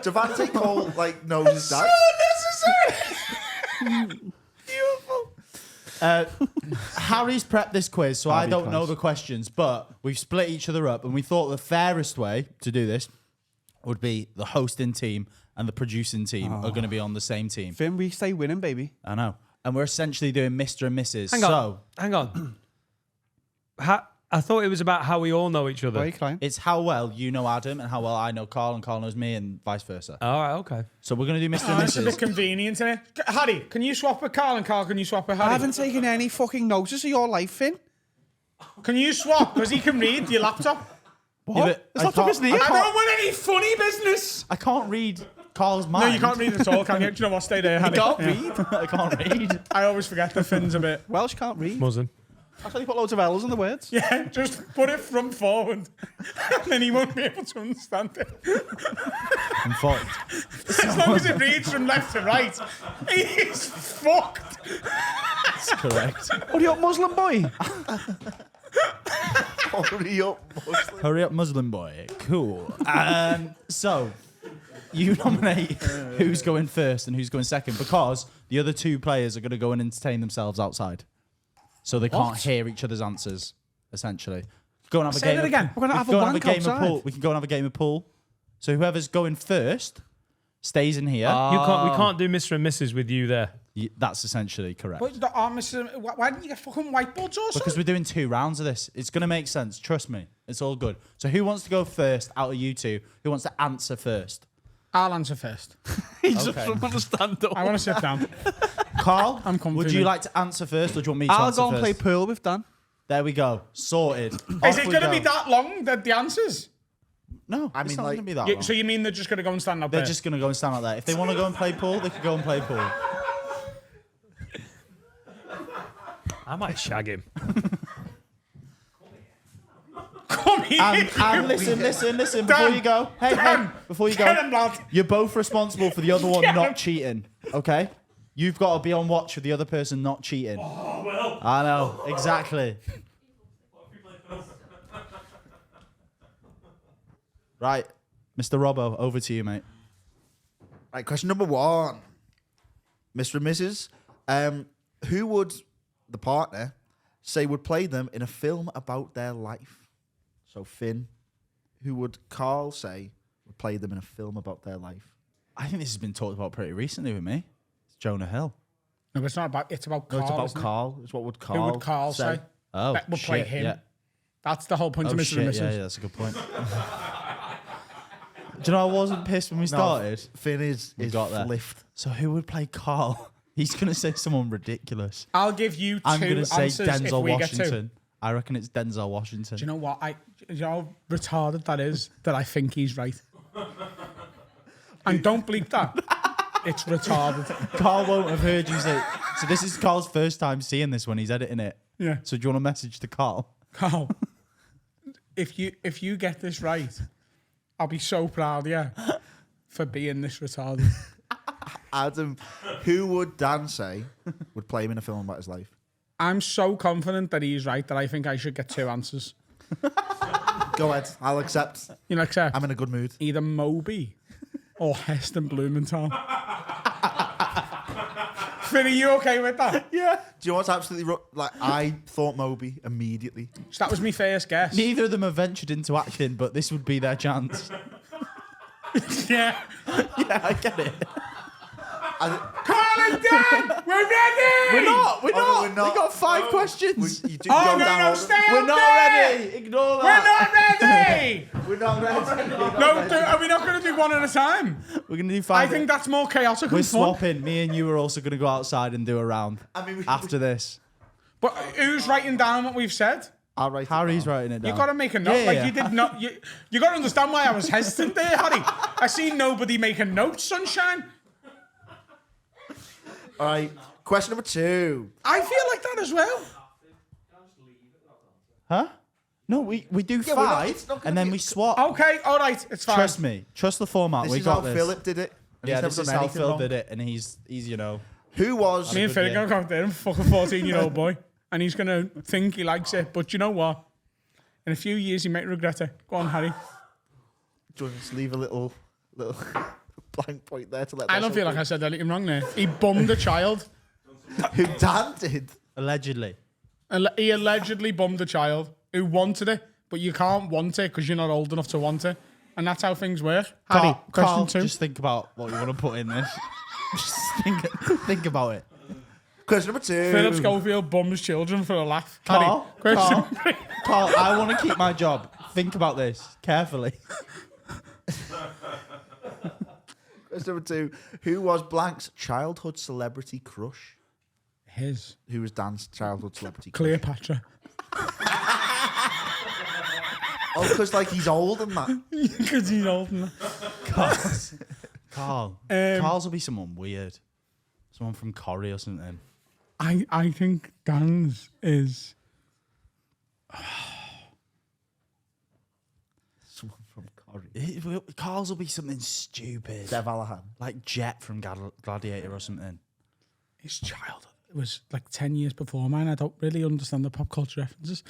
Devante Cole, like, knows his dad. Harry's prepped this quiz, so I Harvey don't know quiz. the questions, but we've split each other up, and we thought the fairest way to do this would be the hosting team and the producing team are going to be on the same team. Finn, we stay winning, baby. I know. And we're essentially doing Mr. and Mrs. Hang on. Hang on. I thought it was about how we all know each Why are other. you crying? It's how well you know Adam and how well I know Carl and Carl knows me and vice versa. All right, okay. So we're going to do Mr. Oh, and it's a bit Mrs. convenient, isn't it? Harry, can you swap with Carl? And Carl, can you swap with I Harry? haven't taken any fucking notice of your life, Finn. Can you swap? Because he can read your laptop. What? Yeah, but It's I not can't- his name. I don't want any funny business. I can't read Carl's mind. No, you can't read at all, can you? Do you know what? Stay there, Harry. can't Yeah. read. I can't read. I always forget the Finn's a bit. Welsh can't read. Muzzin. That's why you put loads of L's in the words. Yeah, just put it from forward, and then he won't be able to understand it. I'm fucked. As long as it reads from left to right, he's fucked. That's correct. What are you up, Muslim boy? Hurry up, Muslim. Hurry up, Muslim boy. Cool. So, you nominate who's going first and who's going second because the other two players are going to go and entertain themselves outside. So they can't hear each other's answers, essentially. Go and have a Say game. that again. We're gonna We have can a go and wank game of outside. pool. We can go and have a game of pool. So whoever's going first stays in here. You can't. We can't do Mr. and Mrs. with you there. That's essentially correct. But the why didn't you get fucking whiteboards or Because something? we're doing 2 rounds of this. It's going to make sense. Trust me. It's all good. So who wants to go first out of you two? Who wants to answer first? I'll answer first. He just Okay. doesn't want to stand up. I want to sit down. Carl, I'm comfy would you now. like to answer first or do you want me to I'll answer go and play first? pool with Dan. There we go. Sorted. Is Off it we going to go. be that long, the answers? No, I it's mean, not like- going to be that long. So you mean they're just going to go and stand up They're there? just going to go and stand out there. If they want to go and play pool, they can go and play pool. I might shag him. Come here. And listen, before Dan, you go. Hey, Dan, before you get go. him, lad. You're both responsible for the other one Get not him. cheating, okay? You've got to be on watch for the other person not cheating. Oh, well. I know, exactly. Right, Mr. Robbo, over to you, mate. Right, question number 1. Mr. and Mrs. Who would the partner say would play them in a film about their life? So Finn, who would Carl say would play them in a film about their life? I think this has been talked about pretty recently with me. It's Jonah Hill. No, it's not about. It's about No, Carl. it's about isn't it? Carl. It's what would Carl Who would Carl say? Oh, That would shit, play him. Yeah. That's the whole point Oh, of Mr. shit, and yeah, Mrs. yeah, that's a good point. Do you know I wasn't pissed when we started? Finn is got that. flipped. So who would play Carl? He's going to say someone ridiculous. I'll give you 2 I'm going to say answers if Denzel we get 2. Washington. I reckon it's Denzel Washington. Do you know what? You know how retarded that is that I think he's right. And don't bleep that. It's retarded. Carl won't have heard you say. So this is Carl's first time seeing this when he's editing it. Yeah. So do you want a message to Carl? Carl, if you get this right, I'll be so proud of you for being this retarded. Adam, who would Dan say would play him in a film about his life? I'm so confident that he's right that I think I should get 2 answers. Go ahead. I'll accept. You know, except I'm in a good mood. either Moby or Heston Blumenthal. Finn, are you okay with that? Yeah. Do you know what's absolutely like? I thought Moby immediately. So that was my first guess. Neither of them have ventured into acting, but this would be their chance. Yeah. Yeah, I get it. Carl and Dan, we're ready. We're not. Oh, no, we're not. We got 5 questions. You do Oh, go no, down no, all the- stay We're up not there. ready. Ignore We're that. not ready. We're not ready. No, are we not going to do one at a time? We're going to do 5. I think that's more chaotic we're and fun. swapping. Me and you are also going to go outside and do a round I mean, after this. But who's writing down what we've said? I'll write it Harry's down. writing it down. You got to make a note. Yeah, like yeah. you did not. You got to understand why I was hesitant there, Harry. I see nobody making notes, sunshine. All right. Question number 2. I feel like that as well. Huh? No, we do Yeah, we're not- 5 it's not gonna and then be- we swap. Okay, all right, it's fine. Trust me. Trust the format. This we is got how this. Philip did it. and Yeah, he's never this is done how anything Phil wrong. did it, and he's you know. Who was? Me and Phil are going to go out there and fuck a 14-year-old boy, and he's going to think he likes it. But you know what? In a few years, he might regret it. Go on, Harry. Do you want to just leave a little blank point there to let? I don't feel like I said anything wrong there. He bummed a child. Who Dan did? Allegedly. He allegedly bummed a child who wanted it, but you can't want it because you're not old enough to want it. And that's how things work. Harry, question Carl, 2. just think about what you want to put in this. Just think about it. Question number 2. Philip Schofield bums children for a laugh. Carl, Harry, question Carl. 3. Carl, I want to keep my job. Think about this carefully. Question number 2. Who was Blank's childhood celebrity crush? His Who was Dan's childhood celebrity crush? Cleopatra. Oh, because like he's old and that. Because he's old enough. Carl. Um, Carl's will be someone weird. Someone from Corrie or something. I think Dan's is Someone from Corrie. Carl's will be something stupid. Dev Allahan. Like Jet from Gladiator or something. His childhood was like 10 years before mine. I don't really understand the pop culture references.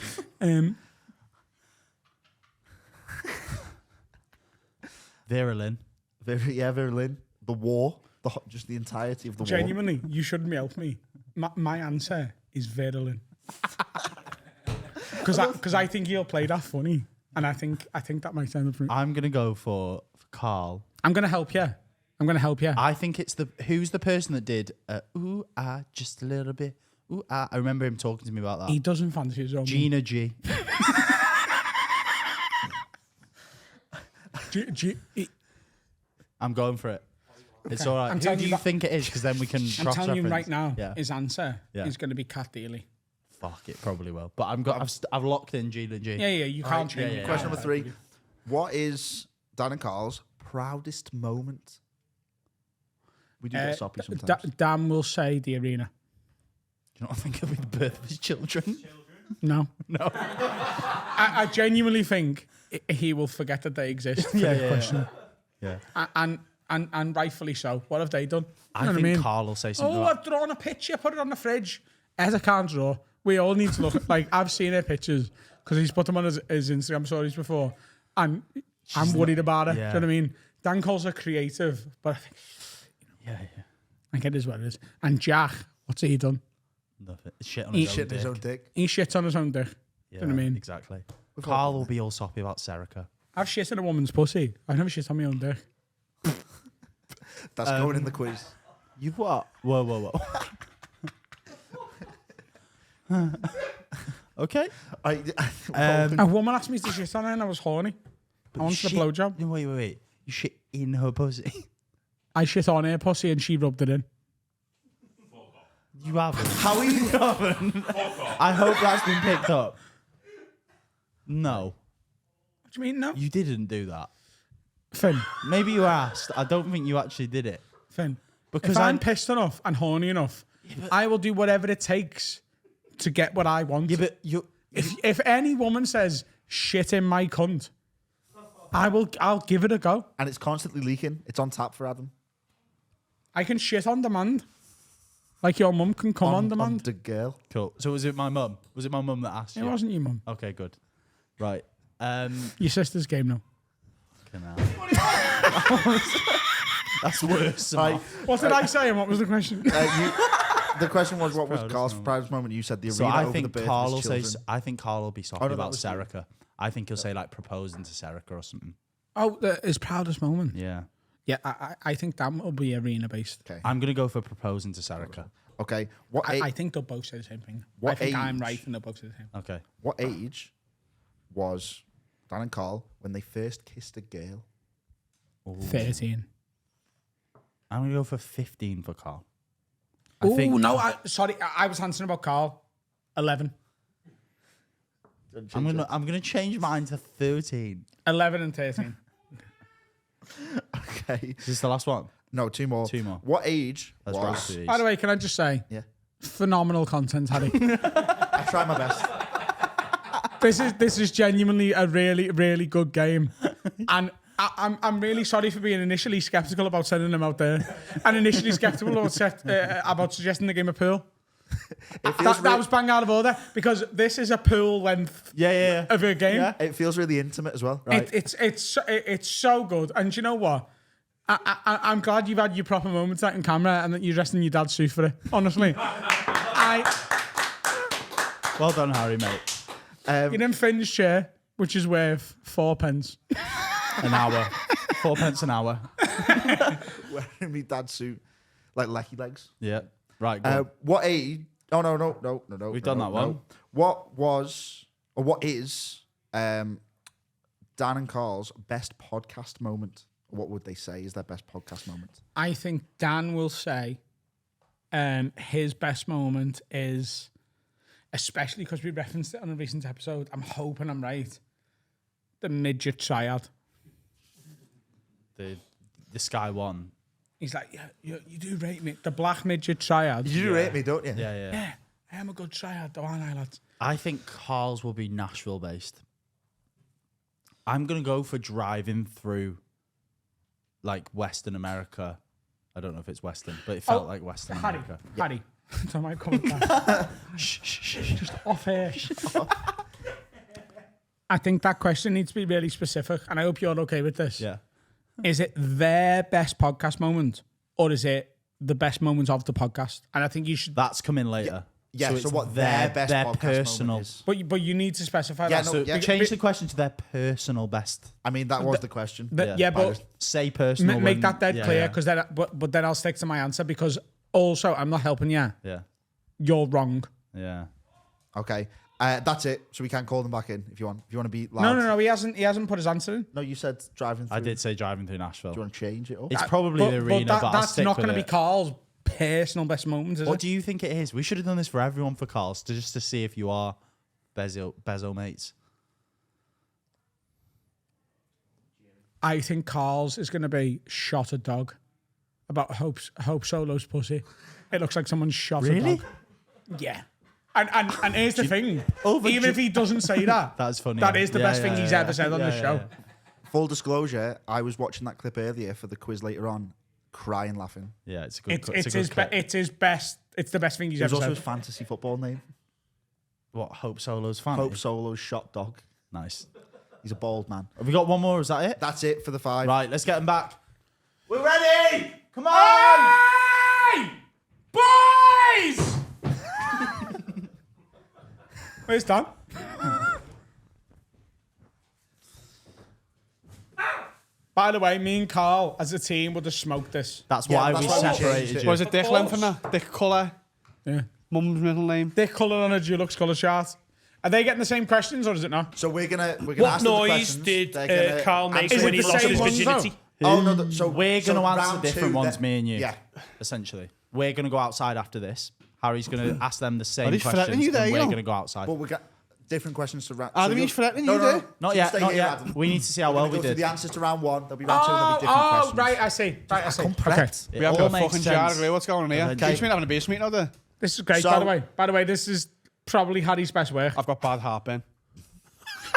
Vera Lynn. Vera Lynn. The war. Just the entirety of the war. Genuinely, you shouldn't help me. My answer is Vera Lynn. Because I think he'll play that funny. And I think that might sound up for me. I'm going to go for Carl. I'm going to help you. I think it's who's the person that did ooh ah just a little bit ooh ah. I remember him talking to me about that. He doesn't fancy his own. Gina G. I'm going for it. It's all right. I'm Who telling do you you that- think it is? Because then we can. I'm telling you right now, Yeah. his answer Yeah. is going to be Cat Daly. Fuck it, probably will. But I've locked in Gina G. Yeah, you can't change it. Question number 3. What is Dan and Carl's proudest moment? We do get soppy sometimes. Dan will say the arena. Do you not think it'll be the birth of his children? No. No. I genuinely think he will forget that they exist for the question. Yeah. And rightfully so. What have they done? I You know think what I mean? Carl will say something. Oh, about, I've drawn a picture, put it on the fridge. As I can't draw. We all need to look. Like, I've seen her pictures because he's put them on his Instagram stories before. And I'm worried about it. yeah. Do you know what I mean? Dan calls her creative, but I think, yeah. I think it is what it is. And Jack, what's he done? Nothing. Shit on He his own Shit in dick. his own dick. He shits on his own dick. Yeah, Do you know what I mean? Exactly. Carl will be all soppy about Serica. I've shit in a woman's pussy. I've never shit on my own dick. That's going in the quiz. You what? Whoa. Okay. A woman asked me to shit on her and I was horny. I wanted a blowjob. No, wait. You shit in her pussy. I shit on her pussy and she rubbed it in. You haven't. How are you haven't? I hope that's been picked up. No, What do you mean, no? you didn't do that. Finn, Maybe you asked. I don't think you actually did it. Finn. Because if I'm pissed enough and horny enough, I will do whatever it takes to get what I want. Yeah, but you. If any woman says shit in my cunt, I'll give it a go. And it's constantly leaking. It's on tap for Adam. I can shit on demand. Like your mum can come on demand. the girl. Cool. So was it my mum? Was it my mum that asked It you? wasn't your mum. Okay, good. Right. Your sister's game now. That's worse. Right. What did I say and what was the question? The question was, what was Proudest Carl's moment. proudest moment? You said the arena So I over the think birth Carl of will his say. children. I think Carl will be soppy no, that about was you. Serica. I think he'll say like proposing to Serica or something. Oh, his proudest moment. Yeah. Yeah, I think that will be arena based. Okay. I'm gonna go for proposing to Serica. Okay. What I think they'll both say the same thing. What I think I'm age? right and they'll both say the same. Okay. what age was Dan and Carl when they first kissed a girl? 13. I'm gonna go for 15 for Carl. Oh, no, sorry, I was answering about Carl. 11. I'm gonna change mine to 13. 11 and 13. Okay. Is this the last one? No, two more. Two more. What age Let's was? wrap these. By the way, can I just say, Yeah. phenomenal content, Harry. I try my best. This is genuinely a really, really good game. And I'm really sorry for being initially skeptical about sending them out there and initially skeptical about suggesting the game of pool. That was bang out of order because this is a pool length Yeah. of a game. Yeah. It feels really intimate as well. It's so good. And do you know what? I'm glad you've had your proper moments out in camera and that you're dressed in your dad's suit for it. Honestly. Well done, Harry, mate. You're in Finn's chair, which is worth 4 pence. An hour. 4 pence an hour. Wearing my dad's suit, like lecky legs. Yeah. Right. Go on. What age? Oh no. We've done that one. What is Dan and Carl's best podcast moment? What would they say is their best podcast moment? I think Dan will say his best moment is, especially because we referenced it on a recent episode, I'm hoping I'm right, the midget triad. The Sky One. He's like, yeah, you do rate me. The black midget triad. You rate me, don't you? Yeah. I am a good triad, though, aren't I, lads? I think Carl's will be Nashville based. I'm gonna go for driving through like Western America. I don't know if it's Western, but it felt like Western Harry, America. Harry. Don't mind coming back. Just off air. I think that question needs to be really specific, and I hope you're okay with this. Yeah. Is it their best podcast moment, or is it the best moments of the podcast? And I think you should. That's coming later. Yeah, so it's what their best podcast personal. moment is. But you need to specify Yeah, that. no, So yeah. change the question to their personal best. I mean, that was the question. Yeah, but Say personal. make when- that dead yeah, clear, yeah. because then, but then I'll stick to my answer, because also I'm not helping you. Yeah. You're wrong. Yeah. Okay, that's it. So we can call them back in if you want. If you want to be loud. No. He hasn't put his answer in. No, you said driving through. I did say driving through Nashville. Do you want to change it up? It's probably the arena, but I'll that's stick not with going to be it. Carl's personal best moments, is What it? do you think it is? We should have done this for everyone for Carl's, just to see if you are Bezo mates. I think Carl's is going to be shot a dog about Hope Solo's pussy. It looks like someone shot a Really? dog. Yeah. And here's the thing. Over Even if he doesn't say that, That's funny. that is the Yeah, best thing yeah, he's yeah. ever said on Yeah, the yeah, show. yeah. Full disclosure, I was watching that clip earlier for the quiz later on, crying, laughing. Yeah, it's a good. It's a his good clip. it's his best. It's the best thing he's It was ever also said. his fantasy football name. What Hope Solo's fan? Hope Solo's shot dog. Nice. He's a bald man. Have we got one more? Is that it? That's it for the 5. Right, let's get him back. We're ready. Come on. Hey! Boys! Where's Dan? By the way, me and Carl, as a team, would have smoked this. That's Yeah, why that's we why we changed separated it. you. Was it Dick length and that? Dick colour, Yeah. mum's middle name. Dick colour on a Dulux colour chart. Are they getting the same questions, or is it not? So we're gonna What ask them the noise questions. did They're gonna Carl make Is when it he the lost same his ones, virginity? Oh no! So We're going to answer round different 2, ones, me and you. Yeah. Essentially, we're going to go outside after this. Harry's going to ask them the same he's questions, threatening you there, and you we're know. going to go outside. Well, we got different questions to round. Adam, you'll- he's threatening no, you no, there. no. Not So yet, stay not here, yet. Adam. We need to see how We're well gonna we go through did. the answers to round 1. There'll be round 2. There'll be different questions. Right, I see. Right, I see. Come Okay. prepped. It We have all got a makes fucking jar sense. of what's going on here. Okay. Teach me having a beer meeting out there. This is great, So- by the way. By the way, this is probably Harry's best work. I've got bad heartburn.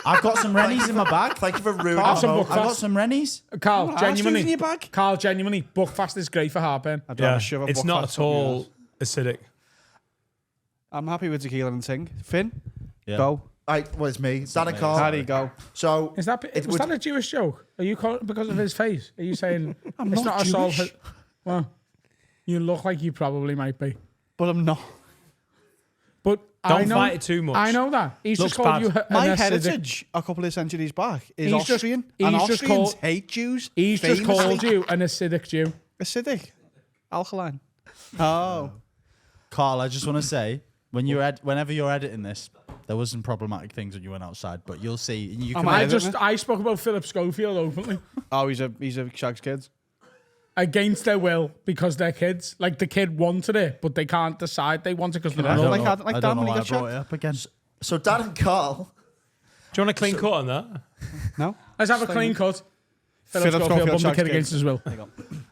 I've got some Rennies in my bag. Thank you for ruining Have the some moment. I've got some Rennies. Carl, Arse's genuinely. in your bag. Carl, genuinely, Buckfast is great for heartburn. I'd rather Yeah, shove a it's buck not fast at up your all ass. acidic. I'm happy with tequila and ting. Finn, Yeah. go. Right, well, it's me. Dan and Carl. Harry, go. So Is that it was that a Jewish joke? Are you calling it because of his face? Are you saying it's not not a soul? Jewish. Well, you look like you probably might be. But I'm not. But Don't I know, fight it too much. I know that. He's Looks just called bad. you My an acidic- heritage a couple of centuries back is He's just- Austrian. he's and just Austrians called- hate Jews. He's just famously. called you an acidic Jew. Acidic. Alkaline. Oh. Carl, I just want to say, whenever you're editing this, there was some problematic things when you went outside, but you'll see. You Oh can my- edit. I spoke about Philip Schofield openly Oh, he's a Shag's kids. against their will because they're kids. Like the kid wanted it, but they can't decide they want it because I they're don't not. Like know- Adam- like I Dan don't know when he why I got brought shot. it up again. So Dan and Carl. Do you want a clean cut on that? No? Let's have a clean cut. Philip Philip Schofield Schofield won the Shag's kid kids. against his will.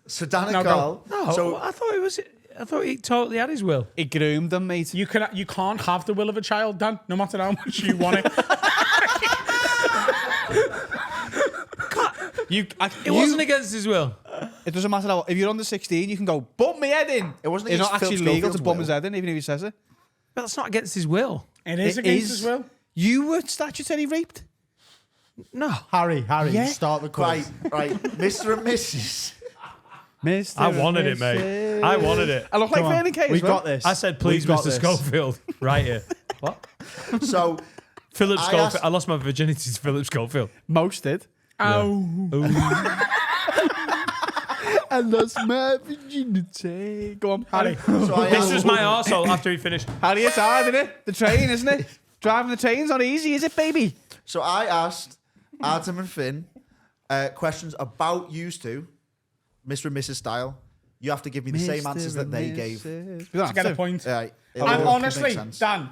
So Dan and Now go. Carl. No, So I thought he totally had his will. He groomed them, mate. You can't have the will of a child, Dan, no matter how much you want it. It wasn't against his will. It doesn't matter how. If you're under 16, you can go bump me head in. It wasn't It's against not actually Phil legal to Schofield's bump will. his head in, even if he says it. But that's not against his will. It is It against is. his will. You were statutory raped. No. Harry, Yeah. start the quiz. right, Mr. and Mrs. Mr. I wanted it, mate. I wanted it. I look like Come on. Vernon Kay. We've got this. I said, please, We've got Mr. this. Schofield. Right here. What? So Philip I Schofield. asked- I lost my virginity to Philip Schofield. Most did. Oh, I lost my virginity. Go on, Harry. so I This asked, was my arsehole after he finished. Harry, it's hard, isn't it? The train, isn't it? Driving the train's not easy, is it, baby? so I asked Adam and Finn questions about used to Mr. and Mrs. style. You have to give me the same answers that they gave. We don't To have get to. a point. Right, And it'll make honestly, sense. Dan,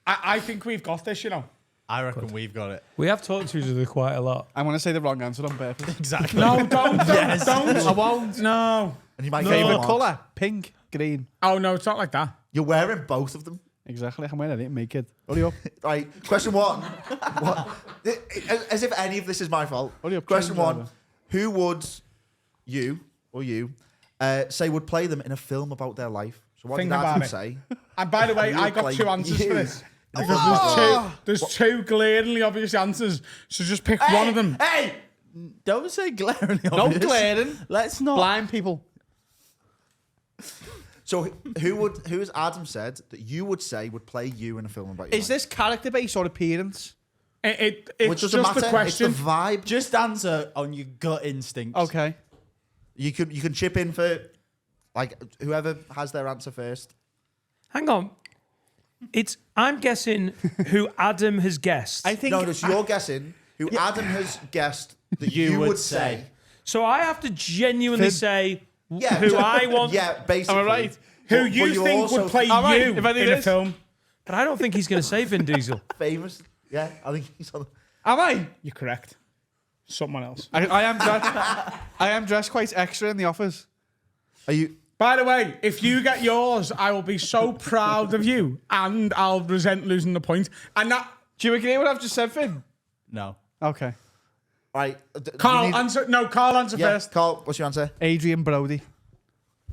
I think we've got this, you know. I reckon we've got it. We have talked to each other quite a lot. I want to say the wrong answer on purpose. Exactly. No, don't. I won't. No. And you might get Favorite one. colour? Pink, green. Oh, no, it's not like that. You're wearing both of them. Exactly. I'm wearing it, make it. Hurry up. Right, question one. What? As if any of this is my fault. Hurry up, Question change one. driver. Who would you say would play them in a film about their life? So what Think did about Adam it. say? And by the way, You I would got play 2 answers you. for this. Because there's two glaringly obvious answers. So just pick one of them. Hey, don't say glaringly No obvious. glaring. Let's not. Blind people. So who has Adam said that you would say would play you in a film about your Is life? this character based or appearance? It's Which just doesn't the matter. question. It's the vibe. Just answer on your gut instinct. Okay. You can chip in for like whoever has their answer first. Hang on. I'm guessing who Adam has guessed. I think. No, it's you're guessing who Adam has guessed that You you would would say. So I have to genuinely Finn. say Yeah, who I want. Yeah, basically. Am I right? Who But you you're think also would play All right, you if I do in a this. film? But I don't think he's going to say Vin Diesel. famous? Yeah, I think he's on. Am I? You're correct. Someone else. I am dressed. I am dressed quite extra in the office. Are you? By the way, if you get yours, I will be so proud of you, and I'll resent losing the point. And that Do you agree with what I've just said, Finn? No. Okay. Right. Carl you need- answer. No, Carl answer Yeah, first. Carl, what's your answer? Adrian Brody.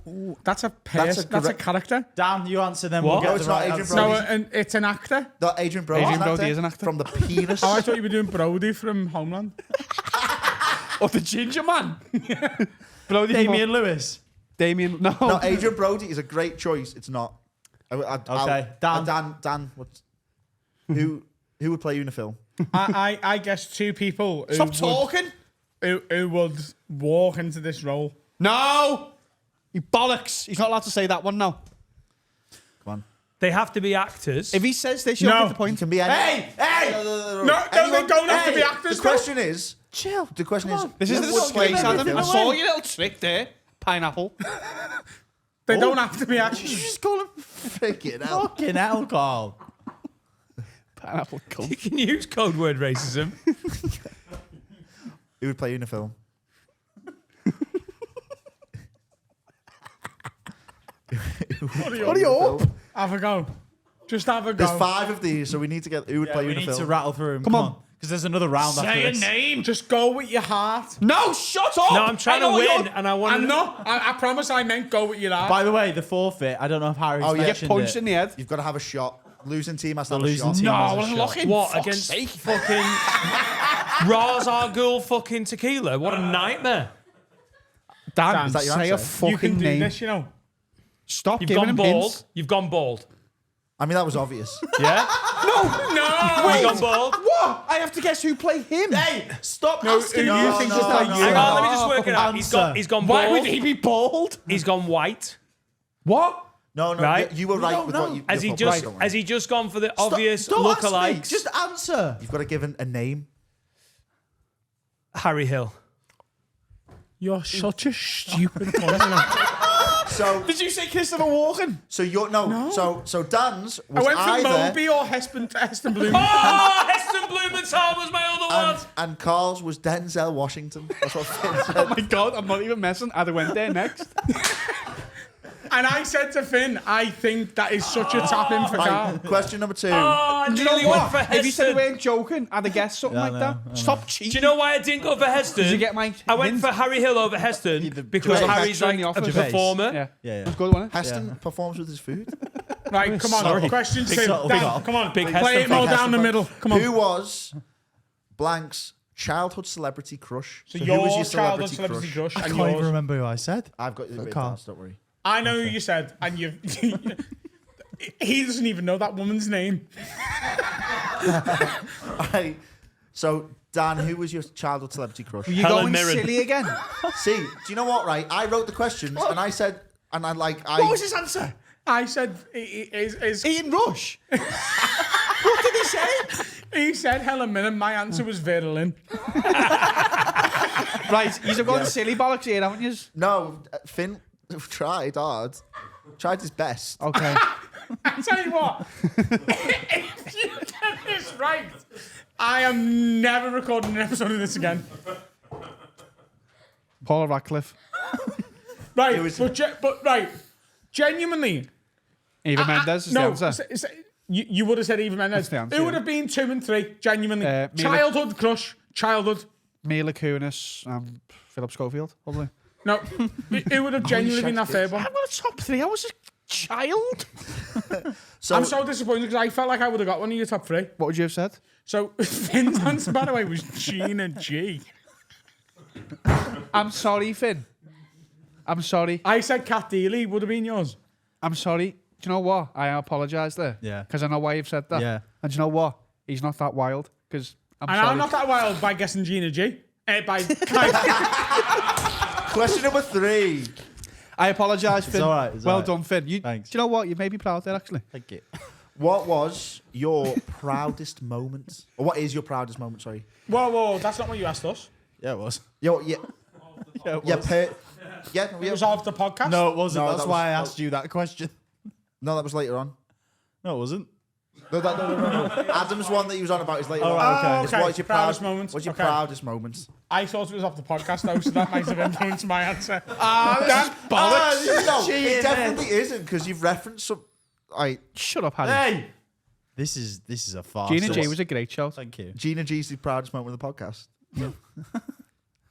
That's a That's a person. That's a correct- character. Dan, you answer them. What? We'll No, get it's the not right Adrian answer. Brody. No, and it's an actor. Not Adrian Brody. Adrian Brody is an actor. From the penis. Oh, I thought you were doing Brody from Homeland. Oh, the ginger man. Brody. Damian Lewis. Damien. No. No, Adrian Brody is a great choice. It's not. Okay, Dan. Dan. Who would play you in a film? I guess 2 people who Stop would, talking. who would walk into this role. No. You bollocks. He's not allowed to say that one now. Come on. They have to be actors. If he says this, you'll No. get the It point. can be any. Hey! No, they don't have to be actors. The question is. Chill. The question is. This is who the would play disgrace, you in a Adam. film? I saw your little trick there. Pineapple. They don't have to be actors. Just call him Freaking hell. fucking hell, Carl. Pineapple You cunt. can use code word racism. Who would play you in a film? What are you up? Have a go. Just have a go. There's 5 of these, so we need to get who would play you We in a need film. to rattle through them. Come on. Because there's another round after this. name. Just go with your heart. No, shut up. No, I'm trying to win, and I want I'm to. not. I promise I meant go with your heart. By the way, the forfeit, I don't know if Harry's Oh, yeah. Get mentioned punched it. in the head. You've got to have a shot. Losing team has to have a losing shot. team. No, has a I was shot. looking. What Fuck's against sake. fucking Ra's al Ghul fucking tequila? What a nightmare! Dan, Is that your say a answer? you can fucking do name. this, you know. Stop You've giving gone him bald. hints. You've gone bald. I mean, that was obvious. Yeah. No. You've gone bald. What? I have to guess who played him. Hey, stop No, asking who me do you things think just would like play you. you? Hang on, let me just work it out. Answer. He's gone Why bald. would he be bald? He's gone white. What? No, Right. you were right don't with know. what you. Has he you're just right, don't has worry. he just gone for the Stop- obvious don't ask me, lookalikes? Just answer. You've got to give him a name. Harry Hill. You're such a stupid person. So, Did you say Christopher Walken? so you're no. So Dan's I was went for either Moby or Heston Bloom. Oh, Heston Blumenthal was my other one. and Carl's was Denzel Washington. That's what Finn said. Oh my god, I'm not even messing. I'd have went there next. And I said to Finn, I think that is such a tap in for Carl. Right, question number 2. Oh, I Do you know nearly went what? for If you said you Heston. weren't joking, I'd have guessed something Yeah, I like know, that. Stop cheating. Do you know why I didn't go for Heston? Did you get my I went hint? for Harry Hill over Heston because Dwayne Harry's Heston in like the a office. performer. Yeah. Yeah, It was good, wasn't it? Heston performs with his food. Right, come on. Sorry. Question 2. subtle Dan, Carl. come on. Big Play Heston it more fan. down the middle. Come on. Who was blank's childhood celebrity crush? So who your was your childhood celebrity celebrity crush? crush I and can't even yours. remember who I said. I've got the Carl. don't worry. I know who you said, and you. He doesn't even know that woman's name. Right. So Dan, who was your childhood celebrity crush? You Helen going Mirren. silly again? See, do you know what? Right, I wrote the questions and I said, and I like I. What was his answer? I said, is Ian Rush. What did he say? he said Helen Mirren. My answer was Vera Lynn. Right, you've gone silly bollocks here, haven't you? No, Finn tried hard, tried his best. Okay. I tell you what, if you get this right, I am never recording an episode of this again. Paula Radcliffe. Right, was- but right, genuinely, Eva Mendes is no, the answer. You would have said Eva Mendes. the answer, Who yeah. would have been 2 and 3? Genuinely, Mila- childhood crush, childhood. Mila Kunis and Philip Schofield, probably. No, who would have genuinely been that third one? I'm not top 3. I was a child. So, I'm so disappointed because I felt like I would have got one of your top 3. What would you have said? So Finn's answer, by the way, was Gina G. I'm sorry, Finn. I'm sorry. I said Kat Deely would have been yours. I'm sorry. Do you know what? I apologise there. Yeah. Because I know why you've said that. Yeah. And do you know what? He's not that wild. Because I'm And sorry. I'm not that wild by guessing Gina G. By question number 3. I apologise, Finn. all right, it's well all right. done, Finn. Do Thanks. you know what? You made me proud there, actually. Thank you. What was your proudest moment? Or what is your proudest moment, sorry? whoa, that's not what you asked us. Yeah, it was. Yeah, yeah. Yeah, it Yeah, was. It was off the podcast. No, it wasn't. No, That's that why I was- asked you that question. No, that was later on. No, it wasn't. No. Adam's one that he was on about is later on. right, okay. It's Okay, what is your proudest moment. What's your Okay. proudest moment? I thought it was off the podcast though, so that might have influenced my answer. No, it definitely isn't because you've referenced some. Shut up, Harry. Hey, this is a farce. Gina G was a great show. Thank you. Gina G's the proudest moment of the podcast.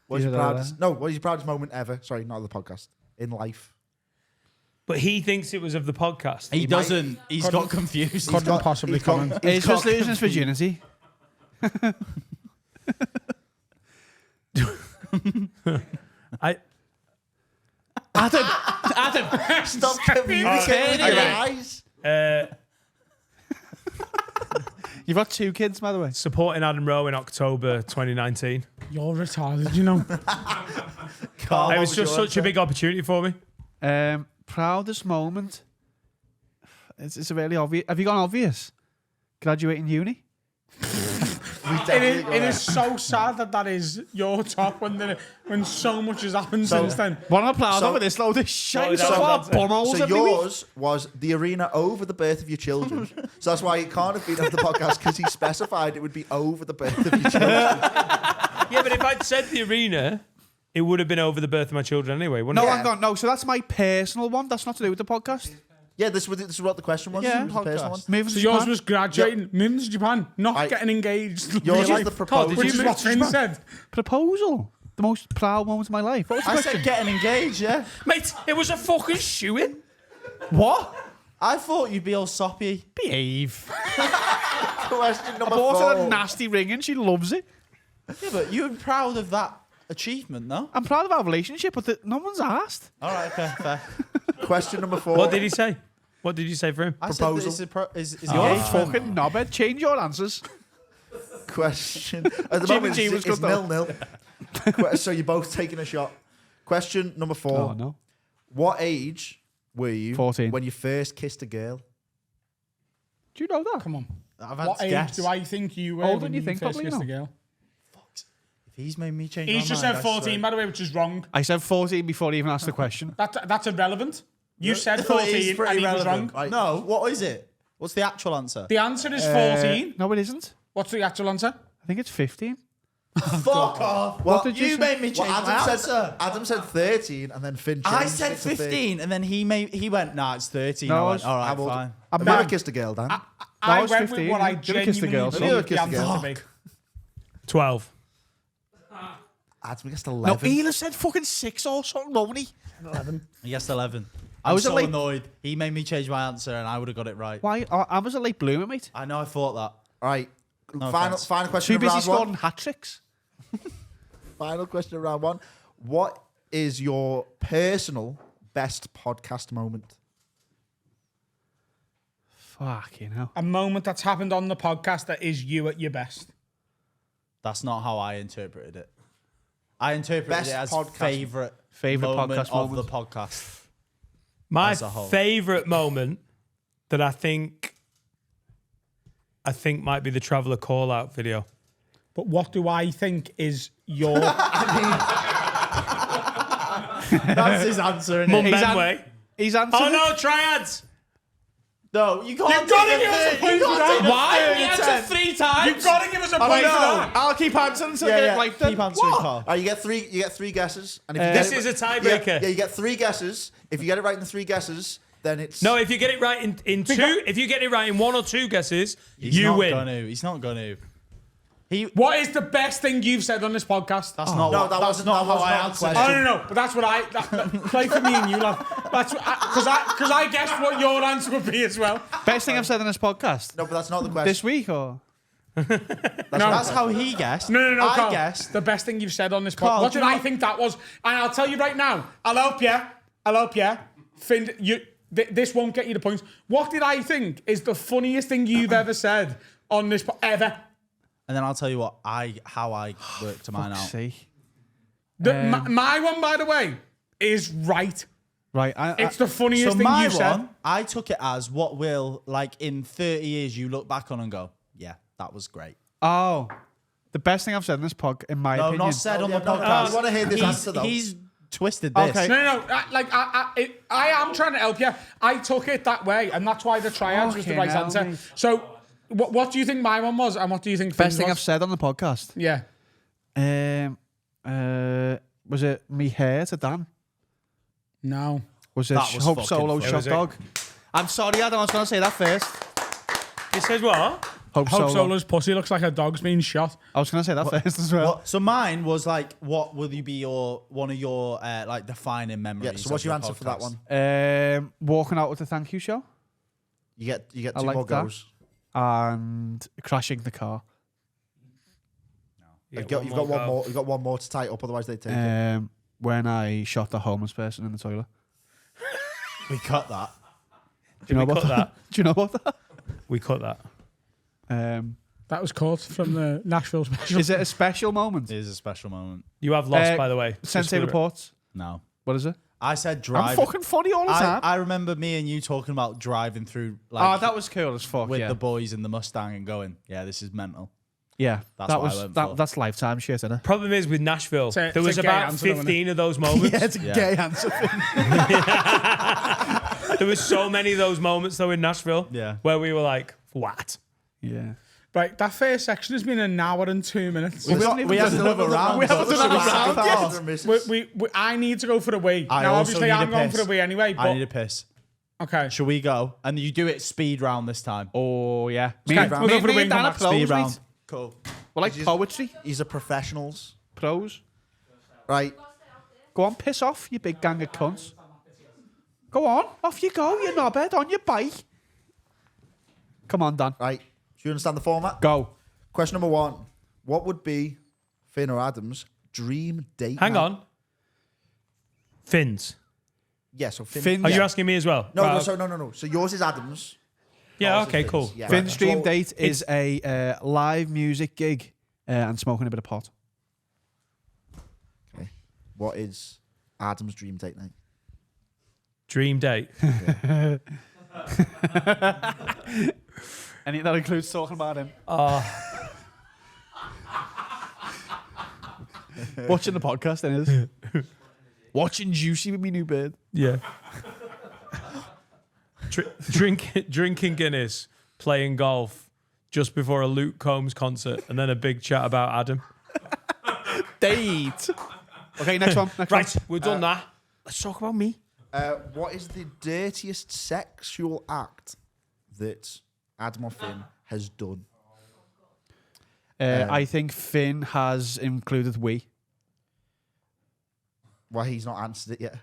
What's Gina your da- proudest? No, what is your proudest moment ever? Sorry, not of the podcast. In life. But he thinks it was of the podcast. He doesn't. He's got confused. Couldn't possibly comment. It's just losing his virginity. I Adam. Stop communicating with your eyes. You've got 2 kids, by the way. supporting Adam Rowe in October 2019. You're retarded, you know. Carl, It what was just your such a big opportunity for me. Proudest moment. It's a really obvious. Have you gone obvious? Graduating uni? It is so sad that is your top when so much has happened since then. What am I proud So- of with this load of shit? Well, So that's- far, that's- bumholes So every week. yours was the arena over the birth of your children. So that's why it can't have been on the podcast because he specified it would be over the birth of your children. Yeah, but if I'd said the arena, it would have been over the birth of my children anyway, wouldn't No, it? hang on. No, so that's my personal one. That's not to do with the podcast. Yeah, this is what the question was. Yeah. It was a personal one. Moving So to yours Japan. was graduating, moving to Japan, not getting engaged. Yours real is the life. proposal. Which is what Finn said. proposal. The most proud moment of my life. What was the I question? said getting engaged. Yeah. Mate, it was a fucking shoe-in. What? I thought you'd be all soppy. Behave. Question number Bought her a 4. nasty ring and she loves it. Yeah, but you're proud of that achievement, no? I'm proud of our relationship, but no one's asked. All right, okay, fair. Question number 4. What did he say? What did you say for him? I Proposal. said is You're a engagement. fucking knobhead. Change your answers. Question. At the Jim moment, and G it's was good, though. 0-0. So you're both taking a shot. Question number 4. Oh, no. What age were you 14. when you first kissed a girl? Do you know that? Come on. I've had What to age guess. do I think you were Older when than you think, first probably, kissed a no? girl? If he's made me change He's my just mind, said I 14, swear. by the way, which is wrong. I said 14 before he even asked the question. That's irrelevant. You said No, it 14 is and pretty he was relevant. wrong. Right. No, what is it? What's the actual answer? The answer is 14. No, it isn't. What's the actual answer? I think it's 15. Fuck off. Well, did you You say? made me change Well, my answer. Adam said 13, and then Finn changed I said it to 13. 15, and then he went, nah, it's 13. No, I I went, was- all right, How old- fine. Have you ever kissed a girl, Dan? I was went 15. with what I Never kissed a genuinely girl. believe Never the kissed a girl. answer to be. 12. Adam guessed No, 11. Ela said fucking 6 or something, won't he? He guessed 11. I I was was so late- annoyed. He made me change my answer, and I would have got it right. Why? I was a late bloomer, mate. I know I thought that. All right. No final offense. question Too of busy round one. scoring hat tricks. Final question of round 1. What is your personal best podcast moment? Fucking hell. A moment that's happened on the podcast that is you at your best. That's not how I interpreted it. I interpreted Best it as podcast- Favourite moment podcast of moment. the podcast. My As a whole. favourite moment that I think might be the Traveller call out video. But what do I think is your... That's his answer, isn't Mum it? Benway. He's answered. Oh it. no, triads! No, you can't. You've got to give us a point for that. Why? We answered 3 times. You've got to give us a point Oh, for no. that. I'll keep answering until I Yeah, get yeah. it right. then. Keep answering, What? Carl. You get three guesses, and if you This get is it, a tiebreaker. Yeah, you get 3 guesses. If you get it right in the 3 guesses, then it's No, if you get it right in two, if you get it right in one or two guesses, He's you not win. He's not gonna. What is the best thing you've said on this podcast? That's not. No, what, that that's wasn't- not that how was I not the answered. question. Oh no, but that's what play for me and you, lad. That's because I guessed what your answer would be as well. Best thing I've said on this podcast No, but that's not the question. this week, or That's how he guessed. No, I Carl. guessed. The best thing you've said on this podcast. Carl, What do did you I know- think that was? And I'll tell you right now. I'll help you. Finn, this won't get you the points. What did I think is the funniest thing you've ever said on this ever? And then I'll tell you how I worked mine out. see. My one, by the way, is right. Right, It's the funniest So thing my you've one, said. I took it as what will, like, in 30 years you look back on and go, yeah, that was great. the best thing I've said on this podcast, in my No, opinion. not said on the yeah, no, podcast. I wanna hear this answer, though. He's twisted this. Okay. No. I am trying to help you. I took it that way, and that's why the triads was the Fucking right hell, answer. mate. So, what do you think my one was, and what do you think Best Finn's thing was? I've said on the podcast. Yeah. Was it me hair to Dan? No. Was it That was Hope fucking Solo funny. Shot Was it? Dog? I'm sorry, Adam. I was going to say that first. He says what? Hope Hope Solo. Solo's pussy looks like a dog's being shot. I was going to say that first as well. So mine was like, what will you be one of your like defining memories? Yeah. So what's of your the answer for that podcast? one? Walking out with the thank you show You get I two like more that. goes. and crashing the car. You've got one more. You've got one more to tie it up. Otherwise, they take it. When I shot a homeless person in the toilet. We cut that. Do you know we about cut that? Do you know about that? We cut that. That was caught from the Nashville special. Is it a special moment? It is a special moment. You have lost, Uh, by the way. Sensei Just for the- reports. No. What is it? I said I'm drive. fucking funny all the time. I remember me and you talking about driving through like That was cool as fuck. with Yeah, the boys in the Mustang and going, yeah, this is mental. yeah. That's that what I was went for. that's lifetime shit, isn't it? Problem is with Nashville, It's a- there it's was a gay about answer, though, isn't it? 15 of those moments. a Yeah. gay answer. There was so many of those moments though in Nashville Yeah. where we were like, what? Yeah. Right, that first section has been an hour and 2 minutes. We have another round. We haven't done another round yet. I need to go for the wee. I Now, also obviously, need a I'm going for piss. the wee anyway. I need a But piss. okay. Shall we go? And you do it speed round this time. Oh yeah. Okay, we'll go for the wing and Dan come are back. pros, Speed mate. round. Cool. We're like poetry These are professionals, pros. right? Go on, piss off, you big gang of cunts. Go on, off you go, you knobhead, on your bike. Come on, Dan. Right. Do you understand the format? Go. Question number one: what would be Finn or Adam's dream date? Hang night? on. Fins. Yeah. So Finn. Finn- Are yeah. you asking me as well? No, Right, no. So yours is Adam's. Yeah, Ours is okay, Finn's. cool. Yeah. Finn's dream So- date is a live music gig and smoking a bit of pot. Okay. What is Adam's dream date night? Dream date. And that includes talking about him. Watching the podcast, then it is. Watching Juicy with me new bed. Yeah. Drinking Guinness, playing golf just before a Luke Combs concert, and then a big chat about Adam. Date. Okay, next one. Next Right, one. we've done that. Let's talk about me. What is the dirtiest sexual act that Adam or Finn has done? I think Finn has included we. Well, he's not answered it yet.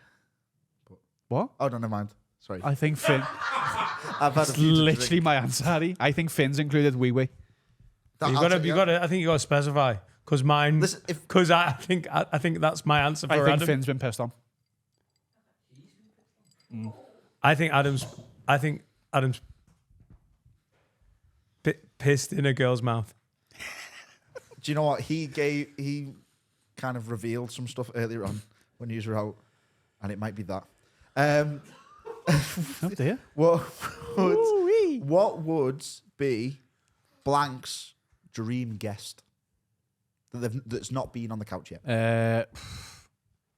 What? Oh, no, never mind. Sorry. I think Finn. I've had a few to Literally drink. my answer, Harry. I think Finn's included wee wee. That- You I'll gotta, take- you yeah. gotta. I think you gotta specify because mine. Listen, if- Because I think that's my answer for I think Adam. Finn's been pissed on. I think Adam's pissed in a girl's mouth. Do you know what? He kind of revealed some stuff earlier on when you were out, and it might be that. Oh dear. What would be Blank's dream guest that's not been on the couch yet?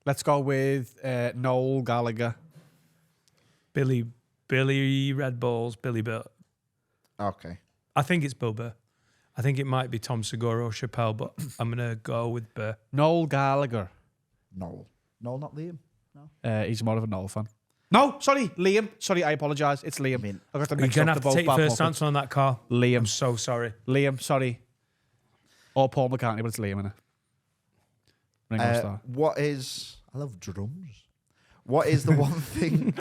Let's go with Noel Gallagher. Billy Red Balls, Billy Burr. Okay. I think it's Bill Burr. I think it might be Tom Segura or Chappelle, but I'm gonna go with Burr. Noel Gallagher. Noel, not Liam. He's more of a Noel fan. No, sorry, Liam. Sorry, I apologise. It's Liam. mean, I got them You're mixed going to up. have They're to both take your bad first muppets. answer on that, Carl. I'm Liam. so sorry. Liam, sorry. Or Paul McCartney, but it's Liam, innit? Ringo Starr. What is? I love drums. What is the one thing?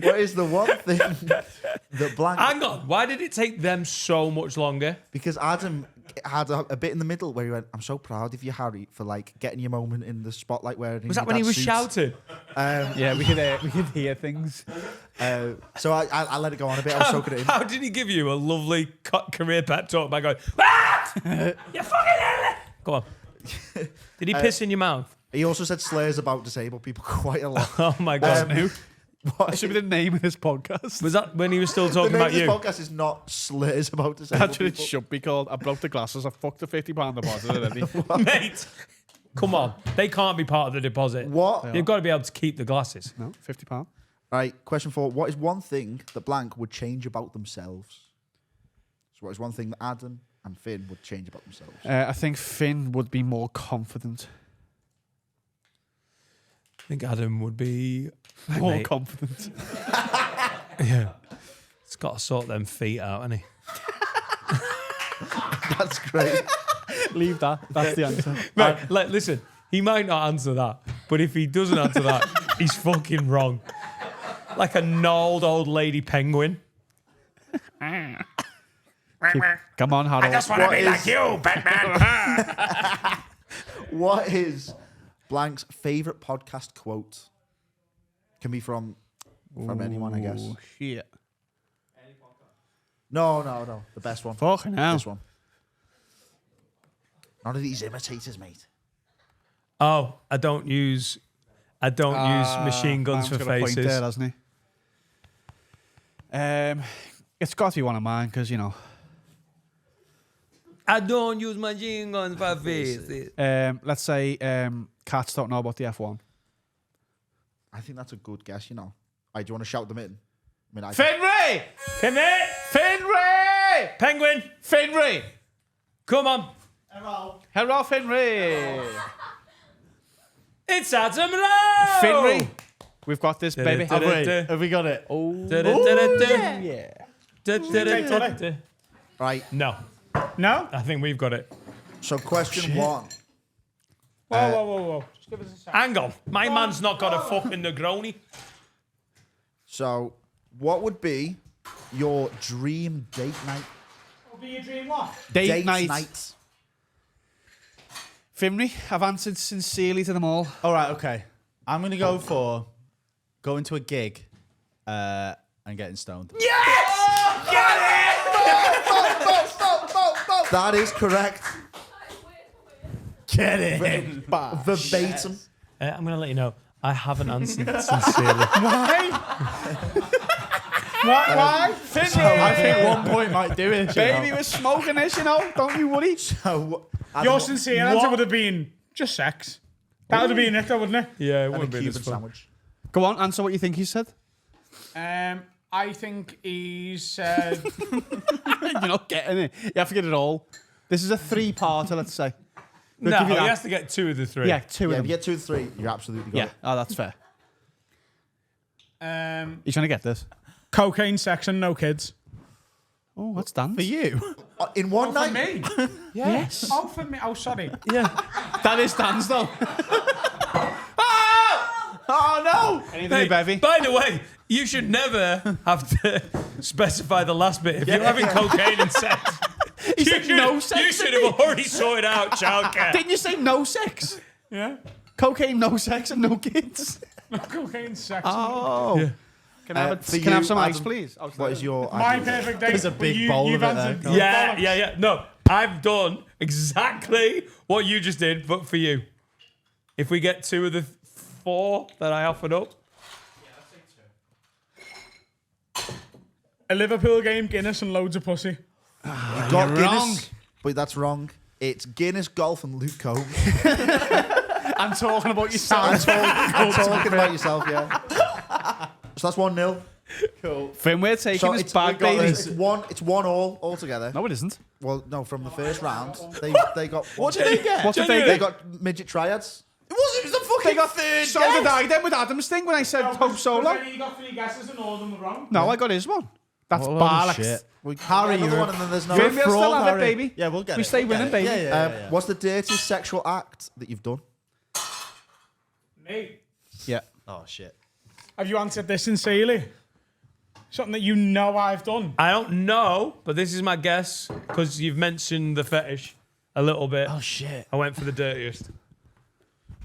What is the one thing that Blank? Hang on. Why did it take them so much longer? Because Adam had a bit in the middle where he went, "I'm so proud of you, Harry, for like getting your moment in the spotlight." Wearing Was that when he was shouting? Yeah, we could hear things. So I let it go on a bit. I was soaking it in. How did he give you a lovely career pep talk by going, "Ah! You fucking idiot!" Go on. Did he piss in your mouth? He also said slurs about disabled people quite a lot. Oh my god. That should be the name of this podcast. Was that when he was still The talking name about of this you? podcast is not slurs about disabled That's what it people. should be called. I broke the glasses. I fucked a £50 deposit already. Mate, come on. They can't be part of the deposit. What? You've got to be able to keep the glasses. No, £50. Right, question 4. What is one thing that Blank would change about themselves? So what is one thing that Adam and Finn would change about themselves? I think Finn would be more confident. I think Adam would be More mate. confident. Yeah. He's got to sort them feet out, hasn't he? That's great. Leave that. That's the answer. Right, like, listen, he might not answer that, but if he doesn't answer that, he's fucking wrong. Like a gnarled old lady penguin. Come on, Harold. want to be like you, Batman. What is Blank's favourite podcast quote? Can be from anyone, I guess. Oh, shit. No. The best one. Fucking hell. This one. None of these imitators, mate. Oh, I don't use machine guns for Man's got a point faces. there, hasn't he? It's got to be one of mine because, you know. I don't use machine guns for faces. Let's say cats don't know about the F1. I think that's a good guess, you know. Right, do you want to shout them in? I mean, Finray! Finray! Finray! Penguin! Finray! Come on. Hello, Finray! It's Adam Rowe! Finray! We've got this, baby. Have we? Have we got it? Oh, Yeah. right, No? I think we've got it. so question 1. Whoa. Just give us a second. Hang on. My man's not got a fucking Negroni. So, what would be your dream date night? What will be your dream what? Date night. Finray, I've answered sincerely to them all. All right, okay. I'm going to go for going to a gig and getting stoned. That is correct. Get in. Verbatim. I'm going to let you know, I haven't answered sincerely. Why? I think 1 point might do it. Baby was smoking this, you know. Don't you worry. So, Your sincere answer would have been just sex. That would have been it, though, wouldn't Yeah, it and a wouldn't be Cuban this fun. sandwich. Go on, answer what you think he said. it? I think he said... You're not getting it. You have to get it all. This is a 3-parter, let's say. No, give you he that. has to get 2 of the 3. Yeah, 2 Yeah, of if them. you get 2 of 3, you're absolutely got Yeah, it. oh, that's fair. He's trying to get this. Cocaine, sex, and no kids. Oh, that's dance. For you? In one night? Me? Yes. Oh, for me. Oh, sorry. That is dance, though. Oh, no. Anything, Hey, Bevy? by the way, you should never have to specify the last bit. If you're having cocaine and sex, He said no sex. you should have already sorted out childcare. Didn't you say no sex? Yeah? Cocaine, no sex, and no kids. Cocaine, sex. Oh. Can I have, for can I have you, some ice, Adam, please? What is your My ideal date? perfect date. There's a big you, bowl you've of it there. answered. Yeah. No, I've done exactly what you just did, but for you. If we get 2 of the 4 that I offered up, A Liverpool game, Guinness, and loads of pussy. Got You're Guinness, wrong. but that's wrong. It's Guinness, golf, and Luke Combs. I'm talking about I'm yourself. talking about yourself, yeah. So that's 1-0. Finn, we're taking So this it's, bag, baby. it's 1-1 altogether. No, it isn't. Well, no, from the first round, they got. What did they get? What's the Genuinely. They figure? got midget triads. It was the They got so did I then with Adam's thing when I said Hope Solo. You got 3 guesses and all of them were wrong. No, I got his one. That's Holy bollocks. shit. Harry, another you're one, and then there's no. We'll still fraud, have it, Harry. baby. Yeah, we'll get We it. stay We'll get winning, it. baby. Yeah. What's the dirtiest sexual act that you've done? Me. Yeah. Oh shit. Have you answered this sincerely? Something that you know I've done. I don't know, but this is my guess because you've mentioned the fetish a little bit. Oh shit. I went for the dirtiest.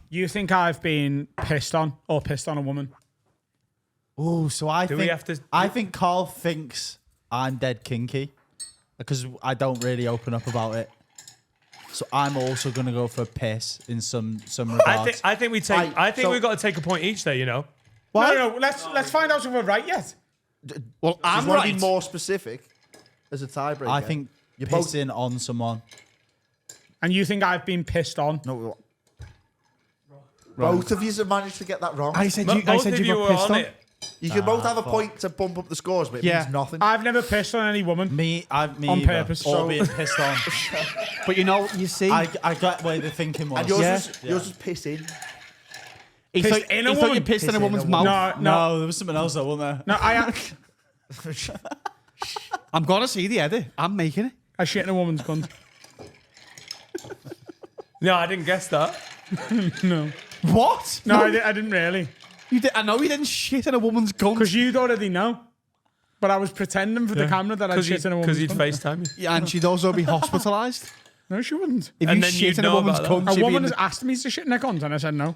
You think I've been pissed on or pissed on a woman? Oh, so I Do think we have to- I think Carl thinks I'm dead kinky because I don't really open up about it. So I'm also gonna go for piss in some regards. I think we take. Right, I think so- we've got to take a point each there. You know. Why? No. Let's find out if we're right yet. Well, I I'm want to right. be more specific as a tiebreaker. I think you're both. pissing on someone. And you think I've been pissed on? No, both of you have managed to get that wrong. I said Both of you were on it. You can both have a point to bump up the scores, but it Yeah. means nothing. I've never pissed on any woman. Me On either. purpose. Or So- being pissed on. But you see, I got where the thinking was. and yours Yeah. was pissing. he pissed thought, in a he thought woman. you pissed in a Pissed in woman's a mouth. woman. No. there was something else though, wasn't there? No, I'm gonna see the edit. I'm making it. I shit in a woman's cunt. No, I didn't guess that. No. What? No, I didn't really. You did. I know you didn't shit in a woman's gun. Because you'd already know. But I was pretending for the camera that I'd shit in a woman's Because you'd cunt. FaceTime me. Yeah, and she'd also be hospitalised. No, she wouldn't. If And you then shit you'd in a know woman's about cunt, A she'd be woman in has asked me to shit in her cunt and I said no.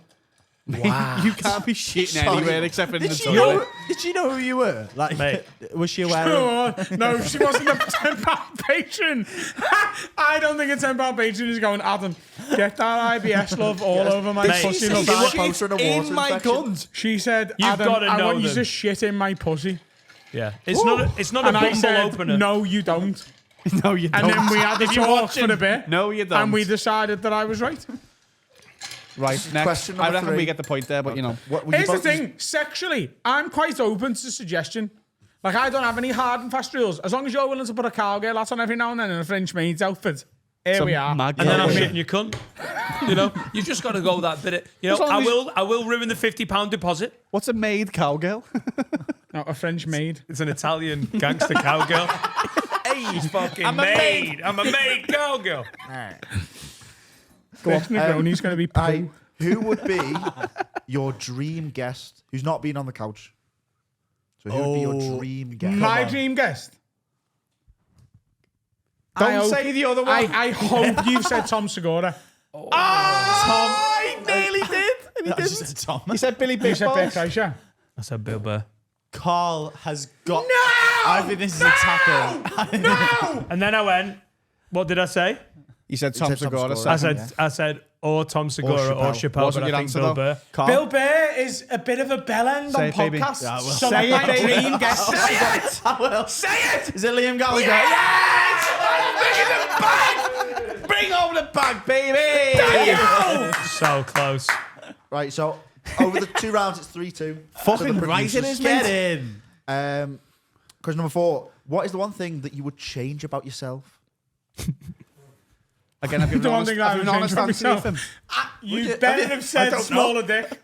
you can't be shitting anywhere except in the Did she toilet. know? Did she know who you were? Like, Mate. was she aware? of... No, she wasn't a £10 patron. I don't think a £10 patron is going, Adam, get that IBS love all over my Mate, pussy. she love. said- Shit poster and a in water my infection. guns. She said, You've Adam, gotta I know want you them. to shit in my pussy. Yeah. It's not. It's not And a I bumble said, opener. no, you don't. No, you don't. And then we had a If you're talk for watching, a bit. No, you don't. And we decided that I was right. right, next. Question I number reckon we 3. get the point there, but you know. What, were you Here's the both- thing, sexually, I'm quite open to suggestion. Like, I don't have any hard and fast rules. As long as you're willing to put a cowgirl hat on every now and then in a French maid's outfit. Here Some we are. mad And then girl. I'm shitting your cunt. You know, you just got to go that bit. You As know, long as- I will ruin the £50 deposit. What's a maid cowgirl? No, a French maid. It's an Italian gangster cowgirl. Hey, fucking I'm a maid. I'm a maid cowgirl. Chris Negroni's going to be I, poo. who would be your dream guest who's not been on the couch? So who would be your dream guest? My dream guest. Don't I hope- say the other one. I hope you've said Tom Segura. I nearly did. And he I just didn't. said Tom. He said Billy You Big said Big Balls. Kreischer. I said Bill Burr. Carl has got. No! I think this is a tackle. And then I went, what did I say? He said Tom said Tom Segura. Segura. I said, or Tom Segura or Chappelle. Chappelle, Wasn't but your I think answer, Bill though? Burr. Carl? Bill Burr is a bit of a bellend Say on it, baby. podcasts. Yeah, I will. Some Say of it, my baby. dream guests. Say it. I will. Say it. Is it Liam Gallagher? Bring over the bag, baby. So close. Right, so over the 2 rounds, it's 3-2. Fucking right it is, Get mate. in. Question number 4. What is the one thing that you would change about yourself? Again, I've given The an one honest, thing I I've would given an honest change answer about with him. You better have said smaller dick.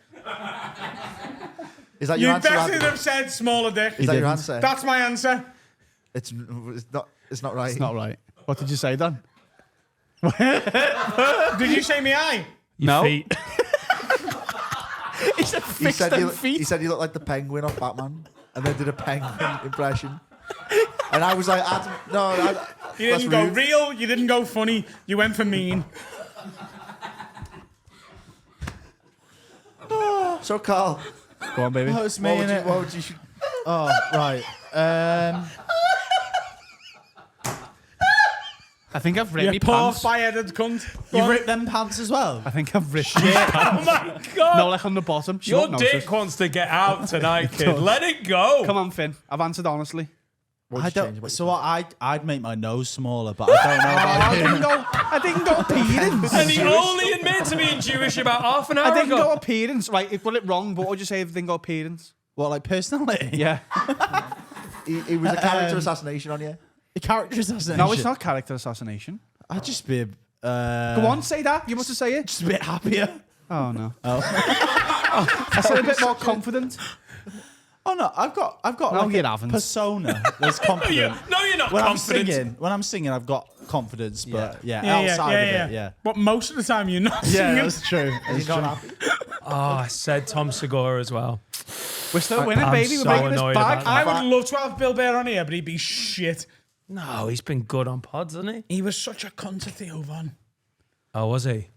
Is that your You answer? better Andy? have said smaller dick. Is that your answer? That's my answer. It's not. It's not right. It's not right. What did you say, Dan? Did you say me eye? Your No. feet. He said He fix said, them you, feet. he said you look like the penguin off Batman, and then did a penguin impression. And I was like, Adam, no, You that's didn't go rude. real. You didn't go funny. You went for mean. So, Carl, Go on, baby. Oh, it's me, innit? what would you? Oh, right. I think I've ripped You me poor pants. fire-headed cunt. Go You on. ripped them pants as well? I think I've ripped me pants. Oh my God. No, like on the bottom. She Your won't notice. dick wants to get out tonight, kid. Let it go. Come on, Finn. I've answered honestly. What I would you change don't. about So I'd make my nose smaller, but I don't know about I didn't go appearance. And he only admitted to being Jewish about half an hour I didn't ago. go appearance. Right, if got it wrong, but what would you say if I didn't go appearance? What, like personality? Yeah. It was a character assassination on you. The character assassination. No, it's not character assassination. I'd just be. Go on, say that. You must have say it. Just a bit happier. Oh no. I said a bit more confident. Oh no, I've got No, like you a haven't. persona that's confident. No, you're not when confident. I'm singing, I've got confidence, but Yeah, outside of it, yeah. But most of the time, you're not Yeah, singing. that's true. That's true. Oh, I said Tom Segura as well. We're still winning, I'm baby. We're so making this annoyed back. about that. I would love to have Bill Bear on here, but he'd be shit. No, he's been good on pods, hasn't he? He was such a cunt to Theo Von. Oh, was he?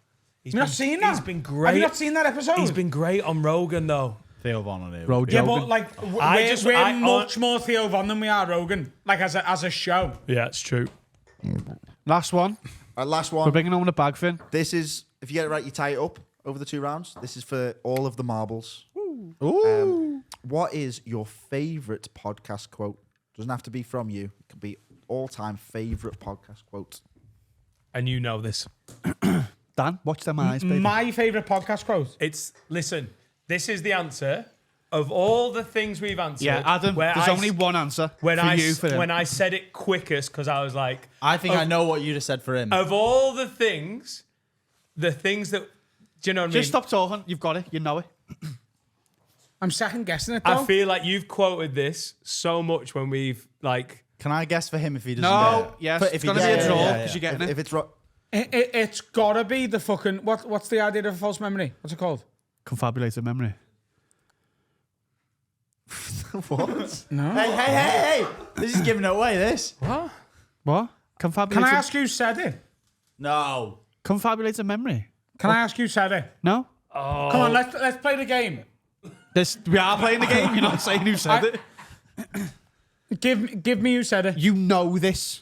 He's Have you not seen that? He's been great. Have you not seen that episode? He's been great on Rogan, though. Theo Von on here. Road Yeah, Jogan. but like I we're much more Theo Von than we are Rogan. Like as a show. Yeah, it's true. Last one. Last We're one. bringing home the bag, Finn. This is, if you get it right, you tie it up over the 2 rounds. This is for all of the marbles. Ooh. What is your favourite podcast quote? Doesn't have to be from you. It could be all-time favourite podcast quote. And you know this. Dan, watch them eyes, baby. My favourite podcast quote. Listen, this is the answer of all the things we've answered. Yeah, Adam, where there's I only s- one answer when for I you s- for him. when I said it quickest because I was like, I think I know what you'd have said for him. of all the things that do you know what I mean? Just stop talking. You've got it. You know it. I'm second guessing it though. I feel like you've quoted this so much when we've like. Can I guess for him if he doesn't No, get it? yes, But it's he gonna doesn't be a get it, draw yeah, because yeah. you're getting If it. it's right, It's gotta be the fucking what's the idea of a false memory? What's it called? Confabulated memory. what? No. Hey! This is giving it away, this. What? Confabulated. Can I ask who said it? No. Confabulated memory. Can I ask who said it? No. Come on, let's play the game. We are playing the game. You're not saying who said it. Give me who said it. You know this.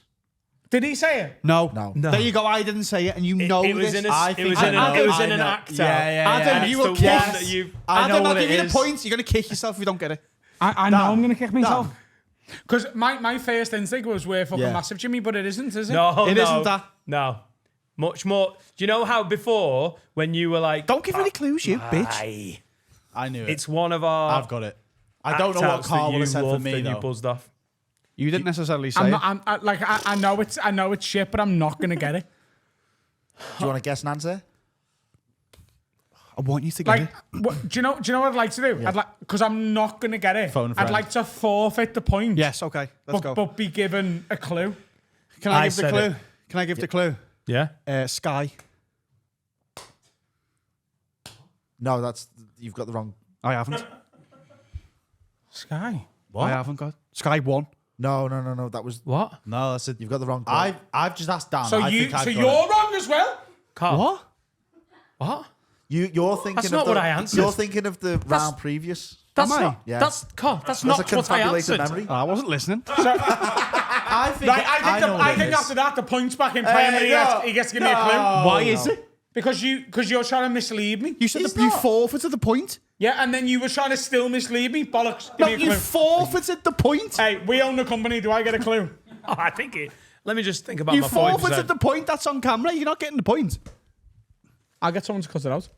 Did he say it? No. No. There you go. I didn't say it, and you know it was this. in a, I it think was I in, know. a, it was I in an know. act Yeah, out. yeah, Adam, And you it's will the kick. one that you. I know Adam, I'll what give it you the is. points. You're gonna kick yourself if you don't get it. I know I'm gonna kick myself. Because my first instinct was we're fucking Yeah. massive, Jimmy, but it isn't, is it? No, It no, isn't that. No, much more. Do you know how before when you were like, Don't give any clues, you bitch. "Aye." I knew it. It's one of our. I've got it. I don't know what act-outs Carl that would have said for loved me, and you though. buzzed off. You didn't necessarily say I'm it. not, I know it's shit, but I'm not gonna get it. Do you want to guess an answer? I want you to get Like, it. do you know what I'd like to do? I'd like because I'm not gonna get it. Phone a I'd friend. like to forfeit the point. Yes. Okay. Let's go. but be given a clue. Can I I give the said clue? it. Can I give the clue? Yeah. Sky. No, you've got the wrong. I haven't. Sky. I haven't got. Sky 1. No. That was. What? No, that's it. You've got the wrong. quote. I've just asked Dan. So I you think I've so got you're it. wrong as well. Carl. What? What? You're thinking. That's of not the, what I answered. You're thinking of the round previous. That's Am I? not. Yeah. That's Carl. That's That's not a what I confabulated answered. memory. I wasn't listening. I think Right, I know what think it is. after that the point's back in play, and then he gets to give me a clue. Why is it? Because you're trying to mislead me. You said He's you not. forfeited the point. Yeah, and then you were trying to still mislead me. Bollocks. Give No, me a you clue. forfeited the point. Hey, we own the company. Do I get a clue? Oh, I think it. Let me just think about You my point. forfeited the point. That's on camera. You're not getting the point. I'll get someone to cut it out.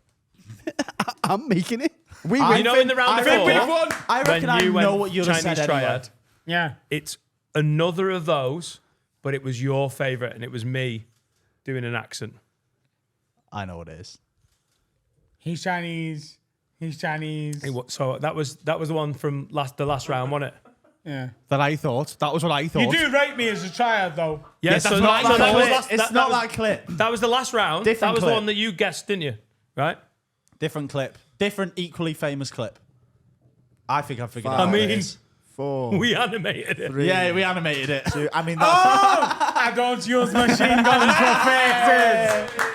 I'm making it. We I win. You know, in the round I before, think we've won. I reckon when I you know went what you'd have Chinese said anyway. triad, Yeah. it's another of those, but it was your favourite, and it was me doing an accent. I know what it is. He's Chinese. He's Chinese. So that was the one from the last round, wasn't it? Yeah. That I thought. That was what I thought. You do rate me as a triad, though. Yeah, Yes, that's what I that thought. was last- It's that not was- that clip. That was the last round. Different that was clip. the one that you guessed, didn't you? Right? Different clip. Different, equally famous clip. I think I figured out. Five, what it mean- is. 4, We animated it. 3, Yeah, we animated it. 2. I mean, that's, I don't use machine guns for faces.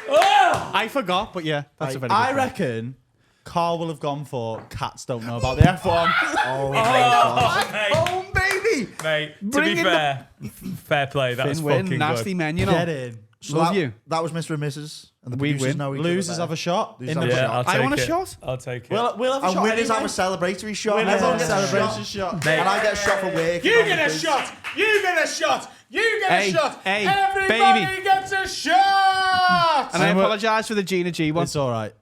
I forgot, but yeah, that's a very good I point. reckon Carl will have gone for cats don't know about the F1. oh my God. Home, baby. Mate, to Bring be in fair, fair play. That was Finn win. fucking Nasty good. men, you know. Get in. So Love that, you. That was Mr. and Mrs. And the We producers win. know each other Losers better. have a shot. Losers In have the a Yeah, shot. I'll I take want a it. shot. I'll take it. We'll have a And shot. winners anyway. have a celebratory shot. Winners Everyone have gets a a shot. shot. And I get a shot for work. You get a shot. You get a shot. You get Hey, a shot. hey, Everybody baby. gets a shot. And I And we're- apologise for the Gina G one. It's all right.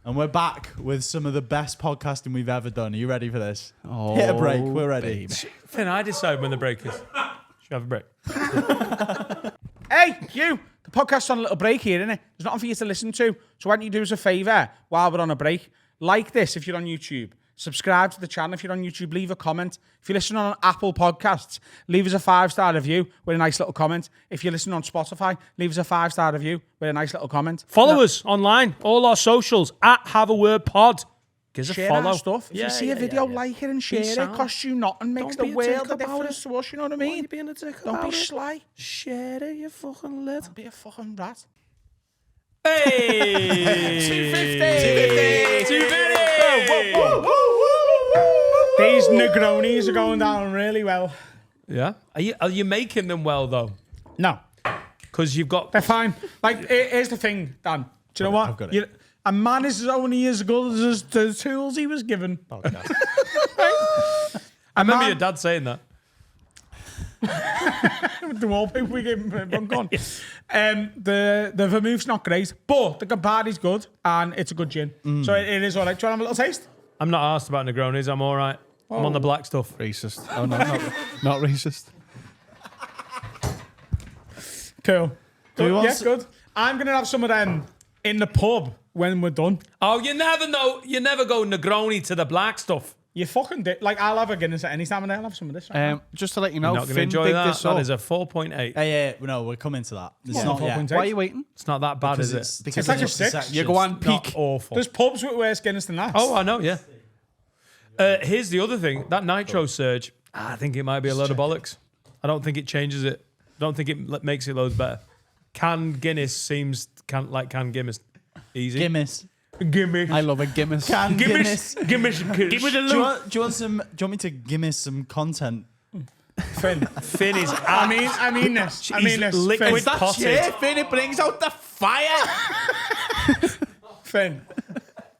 And we're back with some of the best podcasting we've ever done. Are you ready for this? Oh, Hit a break. We're ready. Finn, I decide when the break is. Should we have a break? Hey, you. The podcast's on a little break here, innit? There's nothing for you to listen to. So why don't you do us a favour while we're on a break? Like this if you're on YouTube. Subscribe to the channel if you're on YouTube. Leave a comment. If you're listening on Apple Podcasts, leave us a 5-star review with a nice little comment. If you're listening on Spotify, leave us a 5-star review with a nice little comment. Follow us online, all our socials, at Have a Word Pod. Give us a Share follow. our stuff. If you see a video, like it and share it. sound. Costs you nothing. Makes Don't the be a dick world of about difference it. to us. You know what I Why are mean? you being a dick Don't about be it? sly. Share it, you fucking lid. Be a fucking rat. Hey! 250! These Negronis are going down really well. Yeah. Are you making them well, though? No, Because you've got... they're fine. Like, here's the thing, Dan. Do you know what? I've got it. A man is only as good as the tools he was given. I remember your dad saying that. The wallpaper we gave him, gone. The vermouth's not great, but the Campari's good and it's a good gin. So it is all right. Do you want to have a little taste? I'm not asked about Negronis. I'm all right. I'm on the black stuff. Racist. Oh no, not racist. Cool. we Good. want Yeah, s- good. I'm going to have some of them in the pub when we're done. Oh, you never know. You never go Negroni to the black stuff. You fucking did. Like, I'll have a Guinness at any time and I'll have some of this. Right? Just to let you know, You're not going to Finn enjoy bigged that. this That up. is a 4.8. Hey, no, we're coming to that. It's not yet. 4.8. Why are you waiting? It's not that bad, is it? Because like a it's the 6. sections. You go on Not peak. awful. There's pubs with worse Guinness than that. Oh, I know, yeah. Here's the other thing. That nitro surge, I think it might be a load of bollocks. I don't think it changes it. I don't think it makes it loads better. Canned Guinness seems like canned Guinness. Easy. Guinness. Gimme. I love a Guinness. Can Guinness. Gimme the Do you want me to give me some content? Finn. Finn is I mean this. I mean this. liquid Finn. potted. Finn, it brings out the fire. Finn.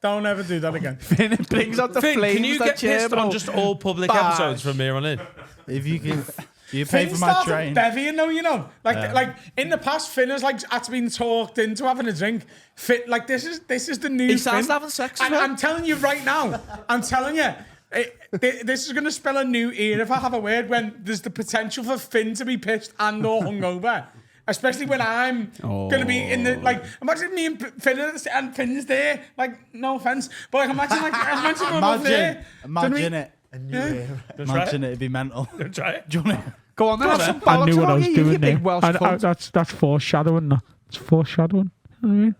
Don't ever do that again. Finn, it brings out the Finn, flames. can you that get pissed chair, on bro. just all public Bash. episodes from here on in? If you can, you pay Finn for my started train. bevying though, you know. Like in the past, Finn has like had been talked into having a drink. Finn, like this is the new He Finn. starts having sex as And well. I'm telling you right now. I'm telling you. This is going to spell a new era, if I have a word, when there's the potential for Finn to be pissed and or hungover. Especially when I'm going to be in the, like, imagine me and Finn and Finn's there. Like, no offense. But like, imagine going over there. Imagine it. Yeah. Imagine it. It'd be mental. Try it. Do you want to? Go on then. Have some I knew bollocks what I about was you, you doing big there. Welsh cunt. That's foreshadowing. It's foreshadowing. You know what I mean?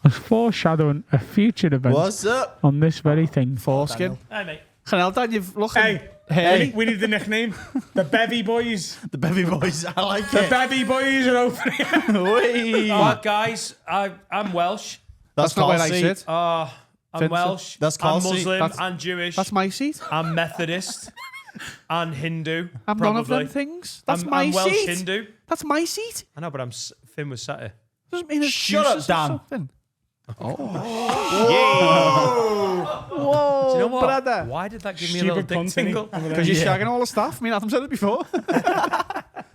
It's foreshadowing a future event What's up? on this very thing. Foreskin. Hey, mate. Chanel, Dan, you've looking Hey, hairy. we need the nickname. The Bevy Boys. The Bevy Boys. I like The it. Bevy Boys are opening. Whee! Right, guys, I'm Welsh. That's not where I Carl sit. I'm Vincent. Welsh. That's I'm Carl's seat. Muslim That's- and Jewish. That's my seat. I'm Methodist and Hindu. I'm probably. none of them things. That's I'm my Welsh seat. Hindu. That's my seat. I know, but Finn was sat here. Doesn't mean it's Shut up, juices or Dan. something. Do you know what? brother. Why did that give me a little Stupid dick cunt, innit? tingle? Because you're shagging all the staff. I mean, Adam said it before.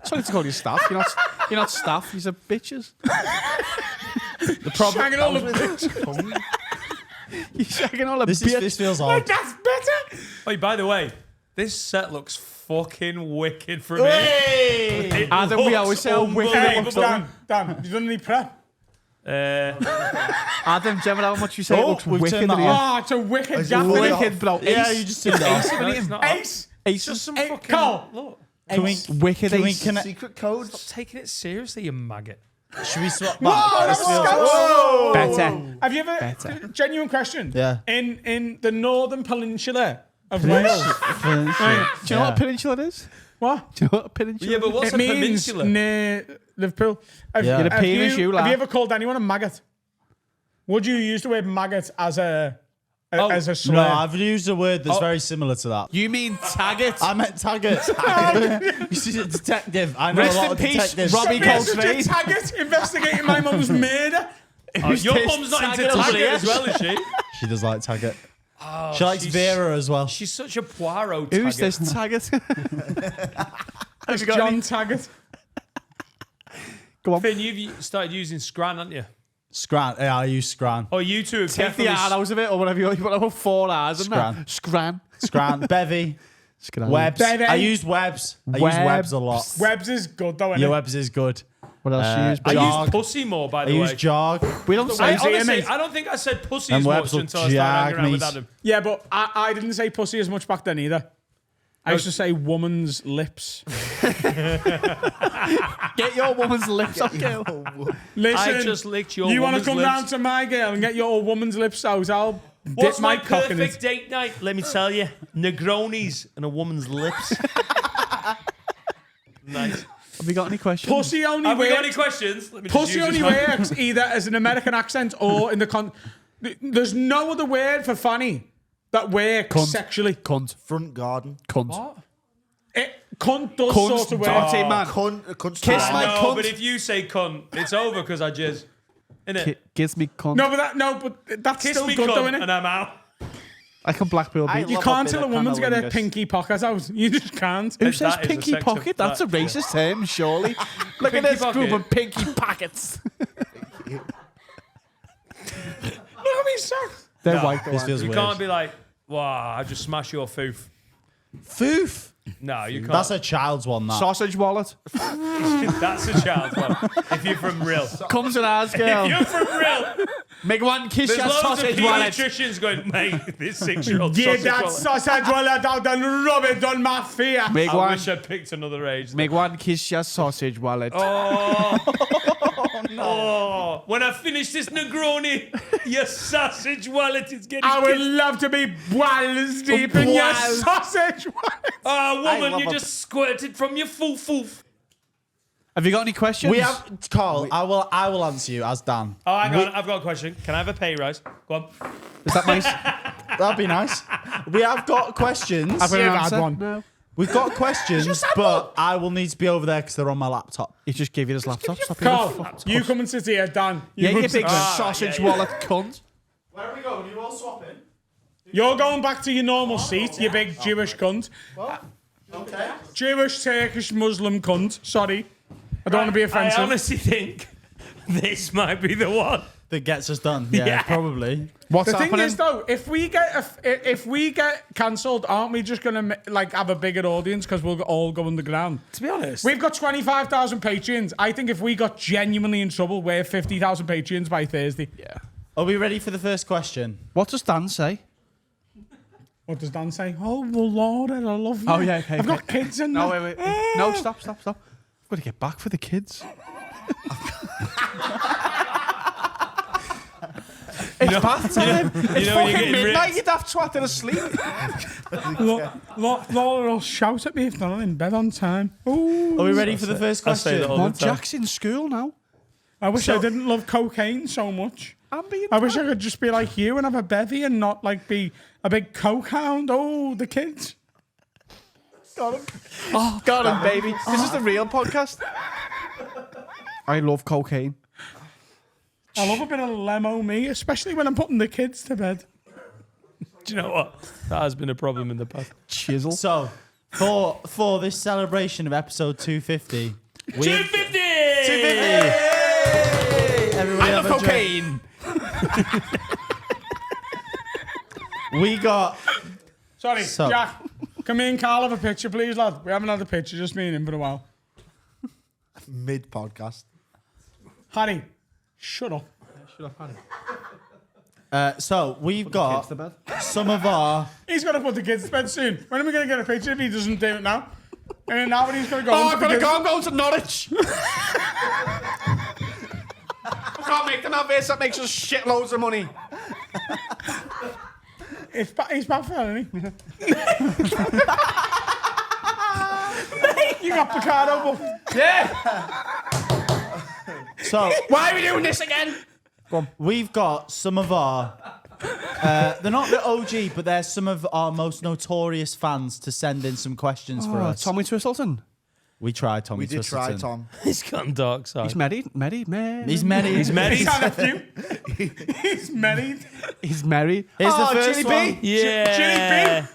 Sorry to call you staff. You're not staff. You're bitches. The problem. Hanging all the bitch. You're shagging all the This bitches. feels odd. That's better. Oh, by the way, this set looks fucking wicked for me. It Adam, we looks always say how wicked Hey, it looks, don't we? Dan, you done any prep? Adam, do you remember how much you say it Oh, looks we've wicked? turned that in here? Oh, it's a wicked It's gap. way innit? off. Wicked, bro. Yeah, Ace. you just did that. No, it's not. Ace. It's just some Hey, fucking... Carl. Look, Can we? Wicked Can we ace. connect? Secret codes. stop taking it seriously, you maggot. Should we swap Whoa, back? that This was feels- scouts. Better. Have you ever? Better. Genuine question. Yeah. In the northern peninsula of Wales. Do you know what a peninsula is? What? Do you know what a peninsula Yeah, but what's It a means peninsula? near Liverpool. Have, Yeah. You're a penis, you have lad. you ever called anyone a maggot? Would you use the word maggot as a as a slur? No, I've used a word that's very similar to that. You mean tag it? I meant taggart. You see, a detective. I know Rest a lot in of peace, detectives. Robbie Yes, Coltrane. Taggart investigating my mum's murder. Your this mum's not into Taggart Taggart here? as well, is she? She does like taggart. She likes Vera as well. She's such a Poirot Who's Taggart. this Taggart? That's you got John any- Taggart. Go on. Finn, you've started using Scran, haven't you? Scran. Yeah, I use Scran. Oh, you two have Take the definitely... R out of it, or whatever you want. You've got about 4 R's, isn't Scran. that? Scran. Scran. Bevy. Scran. Webs. Bevy. I use Webs. I use Webs a lot. Webbs is good though, Yeah, innit? Webs is good. What else do you use? I Jog. use pussy more, by I the use way. jog. We don't I, say Say it, honestly, mate. I don't think I said pussy And as Webs much will until I started hanging around with jag Adam. Yeah, but I didn't say pussy as much back then either. I used to say woman's lips. get your woman's lips up, girl. Listen, I just licked your you want to woman's come lips. down to my girl and get your woman's lips out? I'll What's dip my my cock in perfect it. date night? Let me tell you. Negronis and a woman's lips. Nice. Have you got any questions? Pussy only Have we got any works. questions? Let me just Pussy use only this one. works either as an American accent or in the There's no other word for fanny that works Cunt. sexually. Cunt. Front garden. Cunt. Cunt does Cunt, sort of work. dirty man. Cunt. Kiss I my know, cunt. but if you say cunt, it's over because I jizz. Innit? Gives me cunt. No, but that's Kiss still me good, though, cunt innit? and I'm out. I can Blackpool beat. You love can't a tell bit a of woman to get her cunnilingus. pinky pocket out. You just can't. Who That says is a pinky sexual- pocket? That's a that- racist term, surely. Look at Pinky this group pocket. of pinky pockets. Look at me, sir. They're No. white. This feels You weird. can't be like, wow, I just smash your foof. Foof. No, you can't. That's a child's one. That. Sausage wallet. That's a child's one. If you're from real. Comes an ass If girl. you're from real, Make one kiss there's your loads of sausage wallet. pediatricians going, mate, this 6-year-old Get sausage that wallet. sausage wallet out and rub it on my face. Make I one. wish I'd picked another age. Make one kiss your sausage wallet. Oh, when I finish this Negroni, your sausage wallet is getting I would kissed. love to be balls deep in your Balls. sausage wallet. Oh, woman, love you a- just squirted from your foof. Have you got any questions? We have Carl. I will answer you as Dan. Oh, hang on, I've got a question. Can I have a pay rise? Go on. Is that nice? That'd be nice. We have got questions. I've got an Yeah, I've answer. had one. No. We've got questions, but I will need to be over there because they're on my laptop. He just gave you his laptop. Stop being a Carl, fuck. you come and sit here, Dan. Yeah, come you and sit big there. sausage yeah. wallet cunt. Where are we going? You all swapping? You're going back to your normal seat, you big Jewish cunt. Okay. Jewish, Turkish, Muslim cunt. Sorry. I don't want to be I offensive. honestly think this might be the one. That gets us done. Yeah, Yeah. probably. What's The thing happening? is, though, if we get cancelled, aren't we just gonna like have a bigger audience because we'll all go underground? To be honest, We've got 25,000 Patreons. I think if we got genuinely in trouble, we're 50,000 Patreons by Thursday. Yeah. Are we ready for the first question? What does Dan say? What does Dan say? Oh, well, Lord, I love you. Oh, yeah, okay, I've got okay. kids in No, there. wait. No, stop. I've got to get back for the kids. It's bath time. It's when you're fucking getting midnight. ripped. You'd have twatted asleep. Laura will shout at me if they're not in bed on time. Ooh. Are we ready for the first I say question? that all Well, the time. Jack's in school now. I wish I didn't love cocaine so much. I'm being. I wish I could just be like you and have a bevy and not like be a big coke hound. Oh, the kids. Got him, baby. This is the real podcast. I love cocaine. I love a bit of lemo me, especially when I'm putting the kids to bed. Do you know what? That has been a problem in the past. Chisel. So, for this celebration of episode 250, we 250! everybody I have love a drink. cocaine. We got Sorry, So- Jack. Can me and Carl have a picture, please, lad? We haven't had a picture, just me and him for a while. Mid podcast. Harry, shut up. so we've got some of our He's going to put the kids to bed soon. When are we going to get a picture if he doesn't do it now? And then now when he's going to go. Oh, and I've put got to the go. I'm going to Norwich. I can't make them have this. That makes us shitloads of money. kids- He's bad for that, isn't he? You got Picardo booked. Yeah. so Why are we doing this again? we've got some of our they're not the OG, but they're some of our most notorious fans to send in some questions for us. Tommy Twistleton. We tried Tommy We did try, Twistleton. Tom. He's gone dark side. He's married. He's married. He's had a few. He's married. He's married. Here's the Oh, first Chili one. B. Yeah. Chili Bean.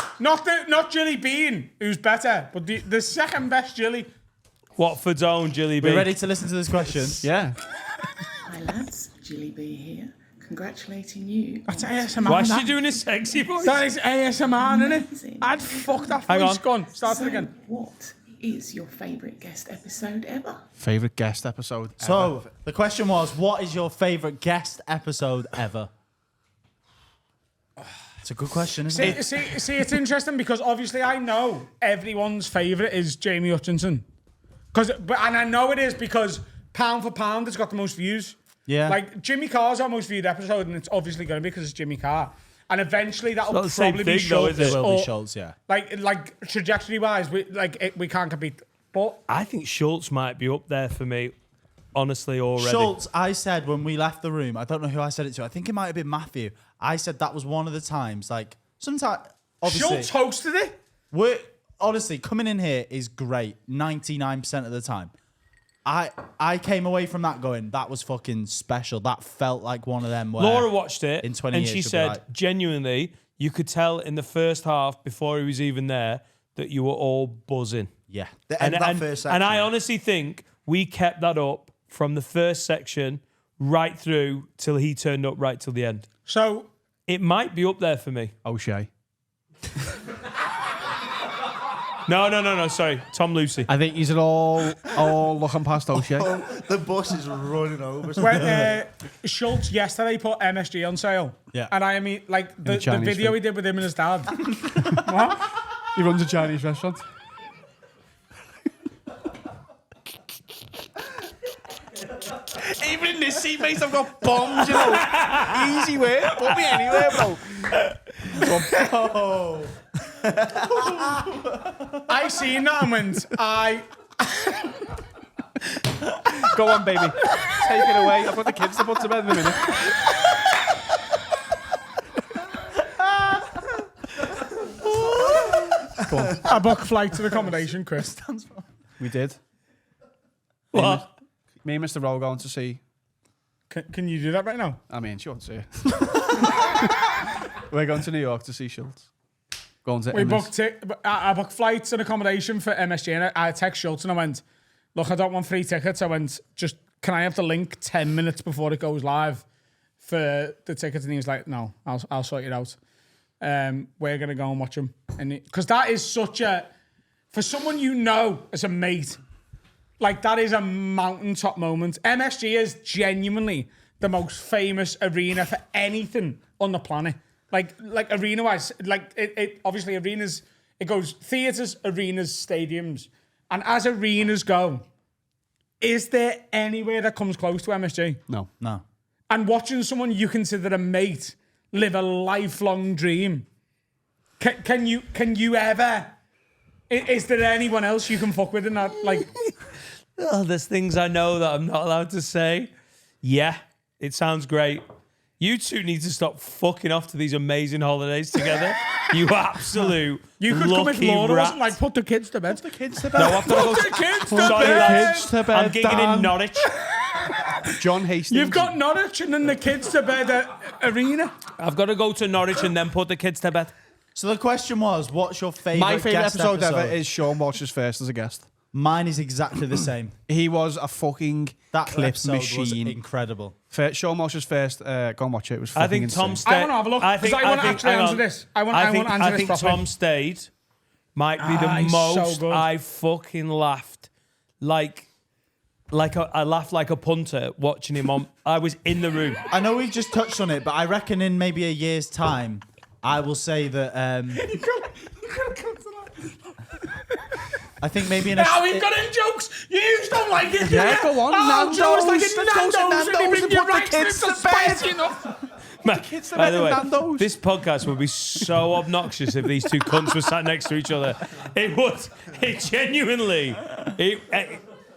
Not Chili Bean, who's better, but the second best Chili. Watford's own Jilly B. We're ready to listen to this question. Yeah. Hi lads, Julie B here. Congratulating you. That's ASMR. Why is that. she doing a sexy voice? That is ASMR, isn't it? Amazing. I'd fuck that Hang voice. on. Go on, start it So, again. what is your favourite guest episode ever? Favorite guest episode. So the question was, what is your favorite guest episode ever? It's a good question, isn't it? See, it's interesting because obviously I know everyone's favourite is Jamie Hutchinson. And I know it is because pound for pound, it's got the most views. Yeah. Like, Jimmy Carr's our most viewed episode, and it's obviously going to be because it's Jimmy Carr. And eventually that'll not the same probably be thing, though, Schultz. is it? It will be or- Schultz, yeah. Like trajectory-wise, we can't compete. But I think Schultz might be up there for me, honestly, already. Schultz, I said when we left the room, I don't know who I said it to. I think it might have been Matthew. I said that was one of the times, like, sometimes, obviously, Schultz hosted it. honestly, coming in here is great 99% of the time. I came away from that going, that was fucking special. That felt like one of them where Laura watched it, in 20 and years she she'll be said, like- genuinely, you could tell in the first half, before he was even there, that you were all buzzing. Yeah. The end of that first section. And I honestly think we kept that up from the first section right through till he turned up right till the end. So It might be up there for me. O'Shea. No, sorry. Tom Lucy. I think he's all looking past O'Shea. The bus is running over. when Schultz yesterday put MSG on sale. Yeah. And I mean, like, the Chinese video food. he did with him and his dad. What? He runs a Chinese restaurant. Even in this seat, mate, I've got bombs, you know. Easy way. Put me anywhere, bro. I seen that and went, Go on, baby. Take it away. I've got the kids to put to bed in a minute. Go on. I booked flights and accommodation, Chris. We did. What? Me and Mr. Rowe going to see. Can you do that right now? I mean, sure, see. We're going to New York to see Schultz. Going to We MS. booked it. I booked flights and accommodation for MSG, and I text Schultz and I went, "Look, I don't want free tickets." I went, "Just can I have the link 10 minutes before it goes live for the tickets?" And he was like, "No, I'll sort it out. We're gonna go and watch them." And because that is such a, for someone you know as a mate, like that is a mountaintop moment. MSG is genuinely the most famous arena for anything on the planet. Like arena wise, like it obviously arenas, it goes theaters, arenas, stadiums. And as arenas go, is there anywhere that comes close to MSG? No. No. And watching someone you consider a mate live a lifelong dream. Can you ever? Is there anyone else you can fuck with in that? Like, Oh, there's things I know that I'm not allowed to say. Yeah, it sounds great. You two need to stop fucking off to these amazing holidays together. You absolute you could come with lucky Laura, rat. wasn't like put the kids to bed. Kids to No, I've got to go. Put the kids to Sorry, bed. lads. Kids to bed, I'm gigging Dan. in Norwich. John Hastings. You've got Norwich and then the kids to bed arena. I've got to go to Norwich and then put the kids to bed. So the question was, what's your favorite My favourite guest episode ever is Sean Walsh's first as a guest. Mine is exactly the same. He was a fucking That clip episode was machine. incredible. Sean Walsh's first, go and watch it. It was I fucking think insane. Tom Stade. I want to have a look because I want to actually hang answer on. this. I want to answer this think properly. Tom Stade might be the He's so most good. I fucking laughed. I laughed like a punter watching him on. I was in the room. I know we've just touched on it, but I reckon in maybe a year's time, I will say that. I think maybe in a. Now we've got in jokes. You don't like it. do Yeah, you? go on, Oh, Joe, it's like Nando's. a Let's go to Nando's. And they Nando's bring and you put the right kids to to spicy bed. enough. Kids to By bed the in way, Nando's. this podcast would be so obnoxious if these two cunts were sat next to each other. It would. It genuinely. would be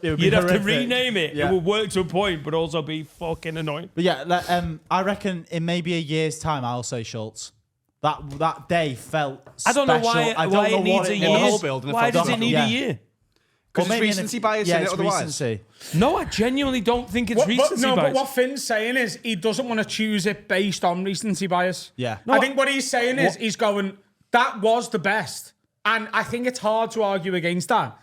You'd have to horrific. rename it. Yeah. It would work to a point, but also be fucking annoying. But yeah, I reckon in maybe a year's time, I'll say Schultz. That day felt. I don't know special. why. I don't Why know it needs what a it year. was. whole building, it Why felt does it need yeah. a year? Because Well, it's maybe in a- recency bias Yeah, in it it's otherwise. recency. No, I genuinely don't think it's recency but bias. what Finn's saying is he doesn't want to choose it based on recency bias. Yeah. I think what he's saying is he's going, that was the best. And I think it's hard to argue against that.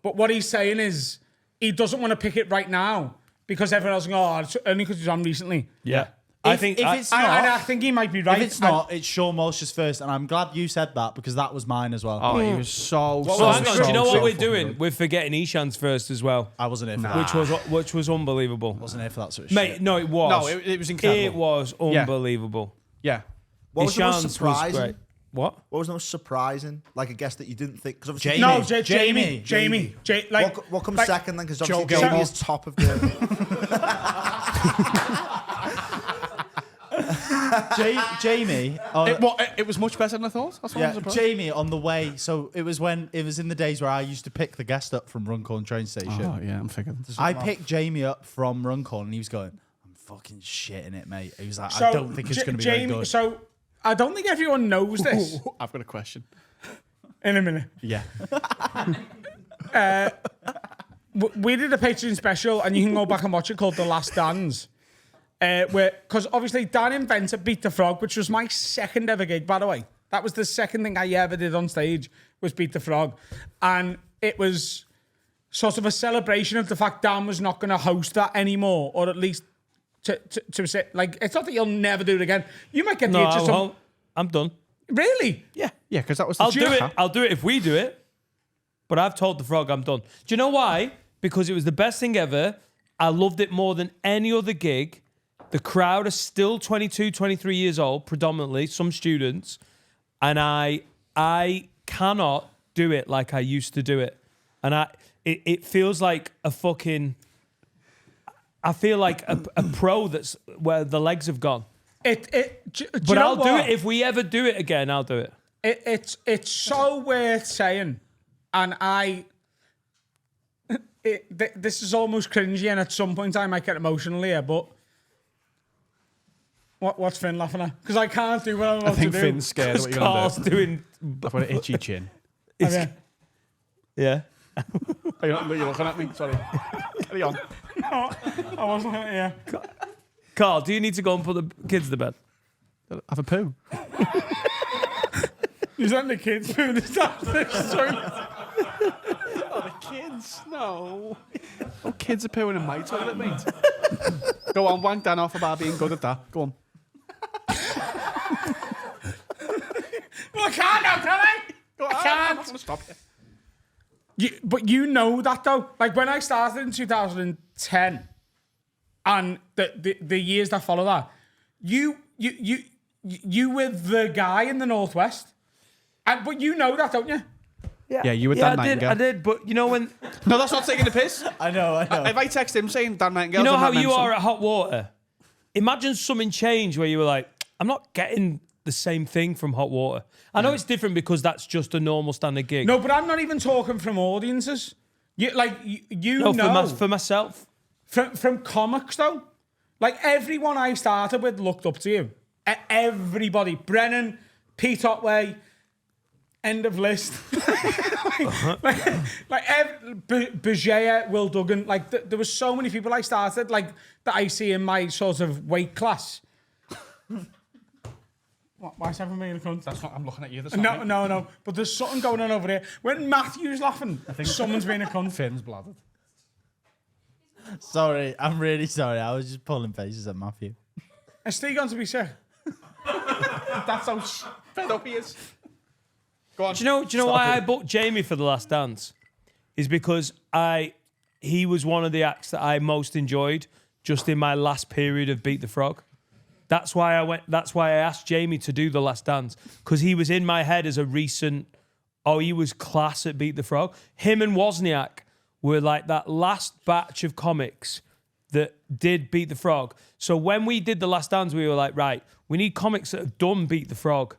But what he's saying is he doesn't want to pick it right now because everyone else is going, oh, it's only because it's on recently. Yeah. I think if I- it's And I not, think he might be right. if it's not, it's Sean Walsh's first, and I'm glad you said that because that was mine as well. Oh, he was so. What so, Well, hang on. so, Do you know what so we're fucking doing? good. We're forgetting Ishan's first as well, I wasn't here for that. which was unbelievable. Wasn't here for that sort of Mate, shit. no, it was. No, it was incredible. It was Yeah. unbelievable. Yeah. What was the most Ishan's surprising? great. What? What was the most surprising? Like a guest that you didn't think? Because obviously, Jamie. No, Jamie. what comes like- second then? Because Joe obviously Jamie Gilmore. is top of the. Jamie. It was much better than I thought. That's what I Yeah, was surprised. Jamie on the way. So it was in the days where I used to pick the guest up from Runcorn train station. Oh, yeah, I'm thinking. I picked Jamie up from Runcorn, and he was going, "I'm fucking shitting it, mate." He was like, So, "I don't think it's going to be very Jamie. good." So I don't think everyone knows this. I've got a question. In a minute. Yeah, We did a Patreon special, and you can go back and watch it, called The Last Dance. Because obviously Dan invented Beat the Frog, which was my second ever gig, by the way. That was the second thing I ever did on stage, was Beat the Frog. And it was sort of a celebration of the fact Dan was not going to host that anymore, or at least to say, like, it's not that you'll never do it again. You might get the No, itch of I some... won't. I'm done. Really? Yeah, because that was the I'll do it. Huh? I'll do it if we do it. But I've told the Frog I'm done. Do you know why? Because it was the best thing ever. I loved it more than any other gig. The crowd are still 22, 23 years old, predominantly, some students. And I cannot do it like I used to do it. And it feels like a fucking... I feel like a pro that's where the legs have gone. But I'll do it if we ever do it again. I'll do it. It's so worth saying, and this is almost cringy, and at some point I might get emotional here. But what's Finn laughing at? Because I can't do what I'm about I think to do. Finn's scared of what you're Carl's going to doing... do. I've got an itchy chin. Okay. Yeah. You're looking at me. Sorry. Carry on. No, I wasn't. Yeah. Carl, do you need to go and put the kids to bed? Have a poo. Is that the kids' food? Is that sorry? Kids, no. Oh, kids are pooing in my toilet, mate. Go on, wank Dan off about being good at that. Go on. Well, I can't now, can I? Go on. I can't. I'm not going to stop you. But you know that though. Like when I started in 2010, and the years that follow that, you were the guy in the Northwest, but you know that, don't you? Yeah, you were Yeah, Dan I did. Nightingale. I did. But you know when... No, that's not taking the piss. I know. If I text him saying Dan Nightingale, You know how you are at Hot Water? Imagine something changed where you were like, I'm not getting the same thing from Hot Water. I know it's different because that's just a normal standard gig. No, but I'm not even talking from audiences. You No, know for myself. from comics though. Like everyone I started with looked up to you. Everybody, Brennan, Pete Otway, end of list. Bajea, Will Duggan. Like there was so many people I started like that I see in my sort of weight class. Why is everyone being a cunt? That's not, I'm looking at you. That's No. But there's something going on over there. When Matthew's laughing, I think someone's being a cunt. Finn's blooded. Sorry, I'm really sorry. I was just pulling faces at Matthew. Is Steve going to be sick? That's how fed up he is. Go on. Do you know why I booked Jamie for The Last Dance? Is because he was one of the acts that I most enjoyed just in my last period of Beat the Frog. That's why I asked Jamie to do The Last Dance, because he was in my head as a recent. Oh, he was class at Beat the Frog. Him and Wozniak were like that last batch of comics that did Beat the Frog. So when we did The Last Dance, we were like, right, we need comics that have done Beat the Frog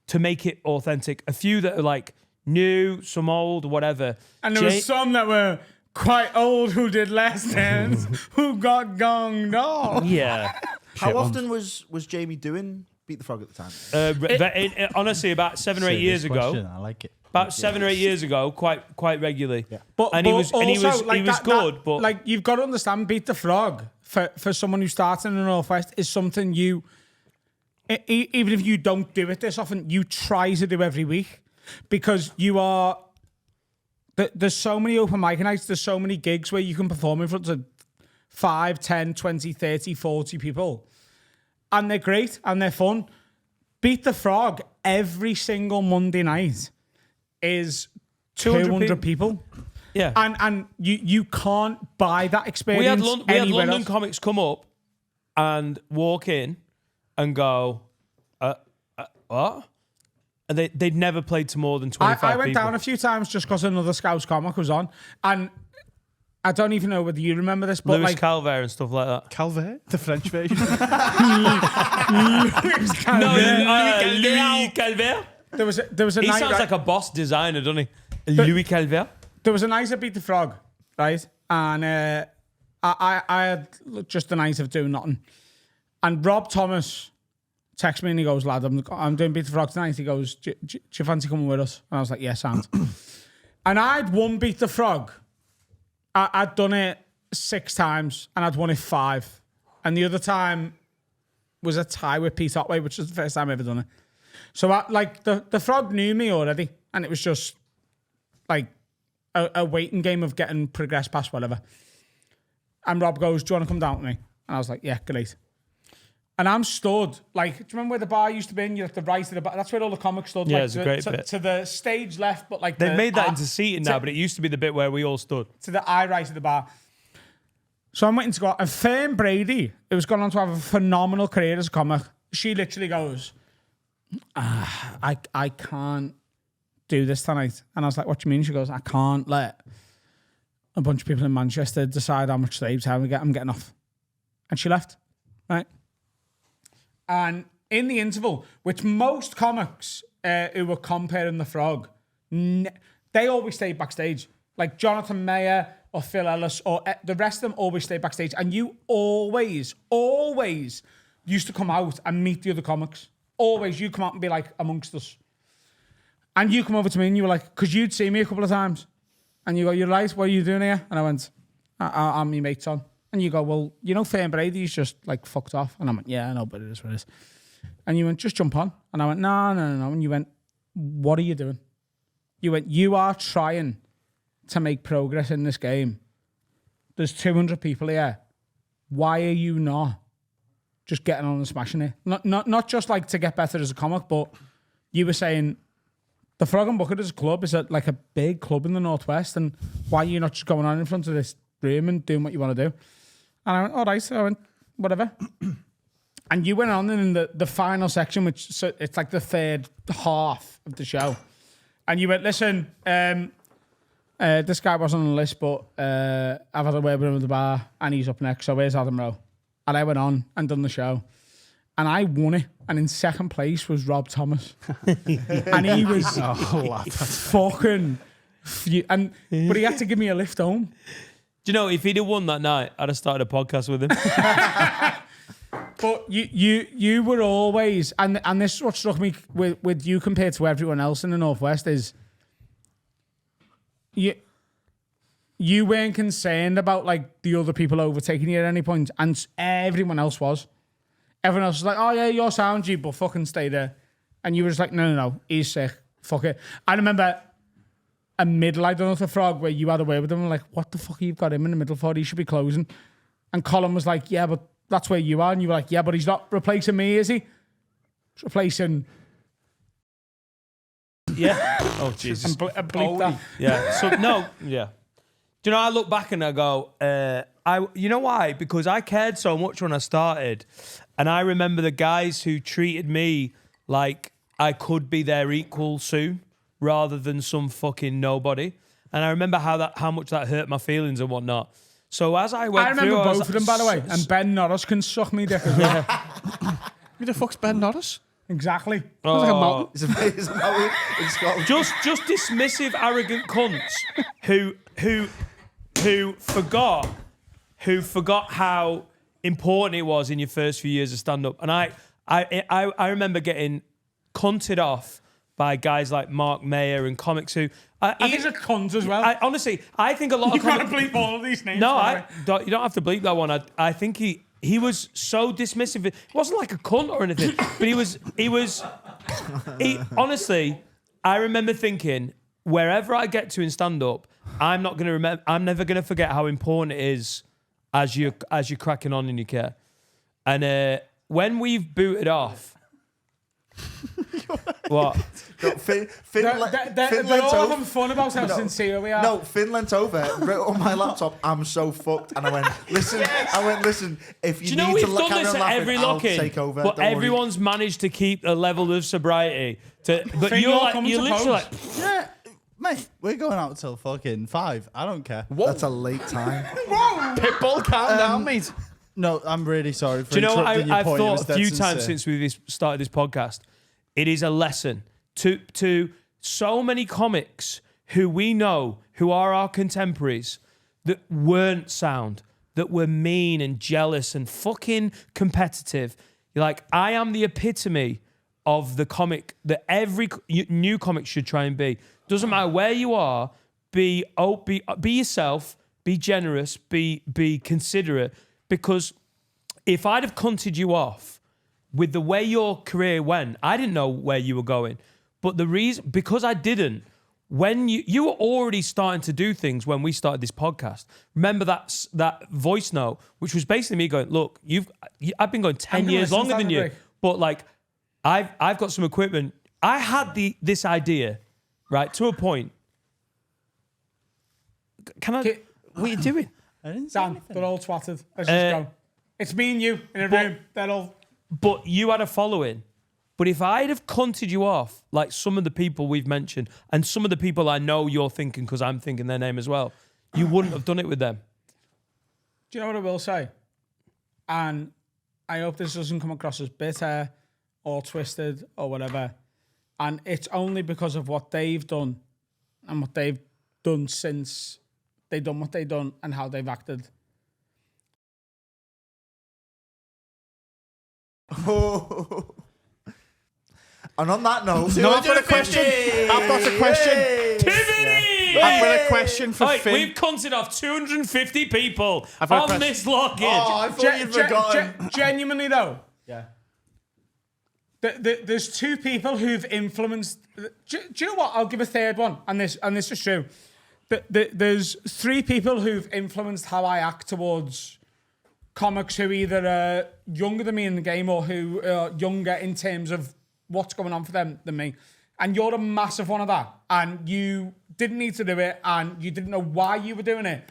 to make it authentic. A few that are like new, some old, whatever. And there were some that were quite old who did Last Dance, who got gonged off. Yeah. How often was Jamie doing Beat the Frog at the time? Honestly, about 7 or 8 years Serious ago. question, I like it. About 7 or 8 years ago, quite regularly. Yeah. But he was like good. But like you've got to understand, Beat the Frog for someone who starts in the Northwest is something you, even if you don't do it this often, you try to do every week, because you are. There's so many open mic nights. There's so many gigs where you can perform in front of 5, 10, 20, 30, 40 people. and they're great and they're fun. Beat the Frog every single Monday night is 200 people. Yeah. And you can't buy that experience we had anywhere London else. comics come up and walk in and go, what? And they'd never played to more than 25 I went people. down a few times just because another Scouts comic was on. And I don't even know whether you remember this, but Louis like... Calvert and stuff like that. Calvert, the French version. Louis Calvert. There was a He night, sounds right? like a boss designer, doesn't he? Louis Calvert. There was a night I beat the Frog, right? And I had just a night of doing nothing. And Rob Thomas texts me and he goes, lad, I'm doing Beat the Frog tonight. He goes, do you fancy coming with us? And I was like, yeah, sound. And I'd won Beat the Frog. I'd done it 6 times and I'd won it 5. And the other time was a tie with Pete Otway, which was the first time I ever done it. So the Frog knew me already, and it was just like a waiting game of getting progressed past whatever. And Rob goes, do you want to come down with me? And I was like, yeah, great. And I'm stood, like, do you remember where the bar used to be? And you're at the right of the bar. That's where all the comics stood. Yeah, like, it's a great to, bit. to the stage left, but like They've made that eye- into seating now, but it used to be the bit where we all stood. to the eye right of the bar. So I'm waiting to go out. And Fern Brady, who was going on to have a phenomenal career as a comic, she literally goes, I can't do this tonight. And I was like, what do you mean? She goes, I can't let a bunch of people in Manchester decide how much stage time we get. I'm getting off. And she left, right? And in the interval, which most comics who were comparing the Frog, they always stayed backstage. Like Jonathan Mayer or Phil Ellis or the rest of them always stayed backstage. And you always used to come out and meet the other comics. Always, you come out and be like amongst us. And you come over to me and you were like, because you'd see me a couple of times. And you go, you're right, what are you doing here? And I went, I'm my mate's on. And you go, well, you know, Fern Brady's just like fucked off. And I went, yeah, I know, but it is what it is. And you went, just jump on. And I went, no. And you went, what are you doing? You went, you are trying to make progress in this game. There's 200 people here. Why are you not just getting on and smashing it? Not just like to get better as a comic, but you were saying the Frog and Bucket as a club is like a big club in the Northwest, and why are you not just going on in front of this room and doing what you want to do? And I went, all right. So I went, whatever. And you went on in the final section, which so it's like the third half of the show. And you went, listen, this guy wasn't on the list, but I've had a word with him at the bar, and he's up next. So where's Adam Rowe? And I went on and done the show. And I won it. And in second place was Rob Thomas. And he was fucking... But he had to give me a lift home. Do you know, if he'd have won that night, I'd have started a podcast with him. But you were always... And this is what struck me with you compared to everyone else in the Northwest is... You weren't concerned about like the other people overtaking you at any point, and everyone else was. Everyone else was like, "Oh yeah, you're sound, G, but fucking stay there." And you were just like, "No, he's sick. Fuck it." I remember a middle, I don't know if the Frog, where you had a way with him. I'm like, "What the fuck have you got him in the middle for? He should be closing." And Colin was like, "Yeah, but that's where you are." And you were like, "Yeah, but he's not replacing me, is he?" He's replacing. Yeah. Oh Jesus. And bleep that. Yeah. So no. Yeah. Do you know? I look back and I go, you know why? Because I cared so much when I started, and I remember the guys who treated me like I could be their equal soon, rather than some fucking nobody. And I remember how much that hurt my feelings and whatnot. So as I went I remember through, both of them, by the way. And Ben Norris can suck me dick as well. Who the fuck's Ben Norris? Exactly. Sounds like a mountain. It's a mountain in Scotland. just dismissive, arrogant cunts who forgot how important it was in your first few years of stand up. And I remember getting cunted off by guys like Mark Mayer and comics who He's a cunt as well. honestly, I think a lot You of gotta comics, bleep all of these names. no, by the way. you don't have to bleep that one. I think he was so dismissive. It wasn't like a cunt or anything, but he honestly, I remember thinking, wherever I get to in stand up, I'm never gonna forget how important it is as you're cracking on in your care. And when we've booted off. What? Finn They're leant all over. having fun about how sincere we are. No, Finn leant over, wrote on my laptop, "I'm so fucked," and I went, "Listen, if you Do you know need we've to done carry this on at laughing, every I'll lock-in, take over." but don't worry." everyone's managed to keep a level of sobriety. But Finn, you're you're like, coming you're to literally post. like, Yeah, mate, we're going out till fucking 5. I don't care. That's a late time. Pitbull, calm down, mate. No, I'm really sorry for do you know what interrupting your I've point. It was thought a dead few times sincere. since we've started this podcast? It is a lesson to so many comics who we know, who are our contemporaries, that weren't sound, that were mean and jealous and fucking competitive. You're like, I am the epitome of the comic that every new comic should try and be. Doesn't matter where you are, be yourself, be generous, be considerate. Because if I'd have cunted you off with the way your career went, I didn't know where you were going. But the reason, because I didn't, when you were already starting to do things when we started this podcast. Remember that voice note, which was basically me going, look, I've been going 10 gonna years listen to longer that than in a you. break. But like, I've got some equipment. I had this idea, right, to a point. Can I? Okay. What are you doing? I didn't say Dan, anything. they're all twatted. Let's just go. It's me and you in a room. They're all. But you had a following. But if I'd have cunted you off, like some of the people we've mentioned, and some of the people I know you're thinking because I'm thinking their name as well, you wouldn't have done it with them. Do you know what I will say? And I hope this doesn't come across as bitter or twisted or whatever. And it's only because of what they've done and what they've done since they done what they done and how they've acted. And on that note, No, I've got a question. I've got a question. Tiffany! I've got a question for Right, Finn. we've cunted off 250 people I've got a on question. this login. Oh, I thought you'd forgotten. Genuinely though, Yeah. there's two people who've influenced. Do you know what? I'll give a third one, and this is true. There's 3 people who've influenced how I act towards comics who either are younger than me in the game or who are younger in terms of what's going on for them than me. And you're a massive one of that. And you didn't need to do it, and you didn't know why you were doing it.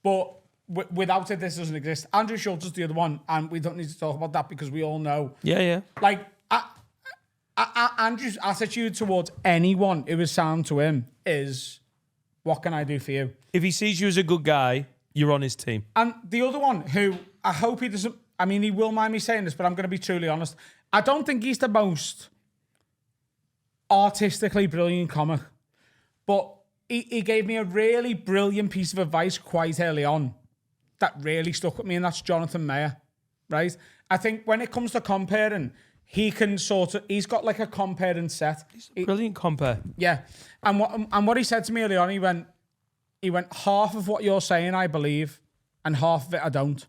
But without it, this doesn't exist. Andrew Schultz is the other one, and we don't need to talk about that because we all know. Yeah. Like, Andrew's attitude towards anyone who is sound to him is, what can I do for you? If he sees you as a good guy, you're on his team. And the other one who I hope he doesn't, I mean, he will mind me saying this, but I'm going to be truly honest. I don't think he's the most artistically brilliant comic, but he gave me a really brilliant piece of advice quite early on that really stuck with me, and that's Jonathan Mayer, right? I think when it comes to comparing, he's got like a comparing set. Brilliant compare. Yeah. And what he said to me early on, he went, half of what you're saying I believe, and half of it I don't.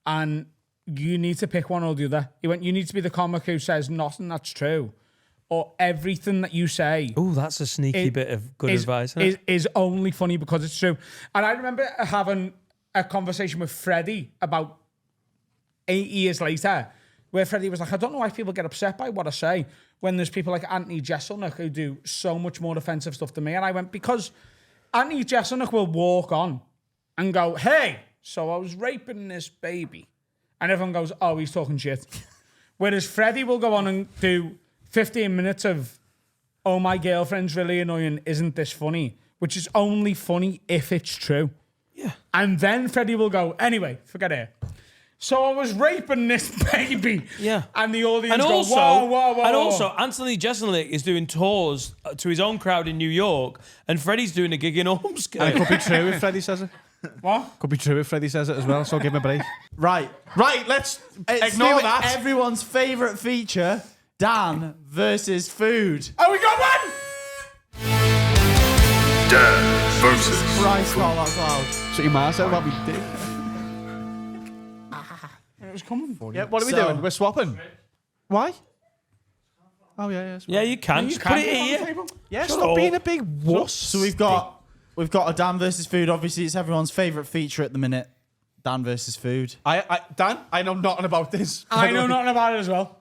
And you need to pick one or the other. He went, you need to be the comic who says nothing that's true, or everything that you say Oh, that's a sneaky bit of good advice. is only funny because it's true. And I remember having a conversation with Freddie about 8 years later, where Freddie was like, I don't know why people get upset by what I say when there's people like Anthony Jeselnik who do so much more offensive stuff than me. And I went, because Anthony Jeselnik will walk on and go, hey, so I was raping this baby. And everyone goes, oh, he's talking shit. Whereas Freddie will go on and do 15 minutes of, oh, my girlfriend's really annoying, isn't this funny? Which is only funny if it's true. Yeah. And then Freddie will go, anyway, forget it. So I was raping this baby. Yeah. And the audience And go, also, whoa. and also, Anthony Jeselnik is doing tours to his own crowd in New York, and Freddie's doing a gig in And it Ormskirk. could be true if Freddie says it. What? Could be true if Freddie says it as well, so I'll give him a break. Right. Right, let's It's ignore new- that. Everyone's favourite feature, Dan versus food. Oh, we got one! Dan versus Christ, not that loud. That's what your ma said about me dick. It was coming. Yeah, what are we So- doing? We're swapping. Why? Oh, yeah. Yeah, you can. Just put it here. Yeah, Shut stop up. being a big wuss. So we've got a Dan versus food. Obviously, it's everyone's favourite feature at the minute. Dan versus food. Dan, I know nothing about this. I know nothing about it as well.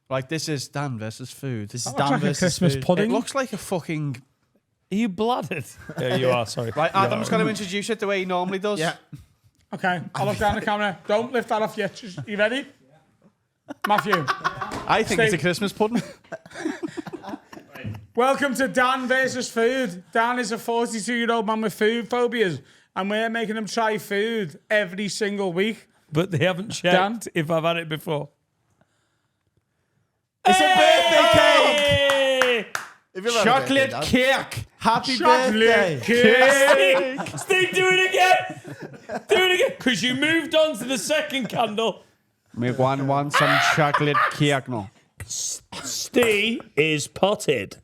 Like, this is Dan versus food. This is Looks Dan like a versus Christmas food. pudding. It looks like a fucking... Are you blooded? Yeah, you are. Sorry. Right, Adam's going to introduce it the way he normally does. Yeah. Okay, I'll look down the camera. Don't lift that off yet. You ready? Matthew. I think it's a Steve. Christmas pudding. Welcome to Dan versus Food. Dan is a 42-year-old man with food phobias, and we're making him try food every single week. But they haven't checked Dan? if I've had it before. It's a birthday cake. Hey! If you've had a birthday, Chocolate Dan. cake. Happy Chocolate birthday. cake. Steve, do it again. Do it again. Because you moved on to the second candle. Me want some chocolate cake now. Steve is potted.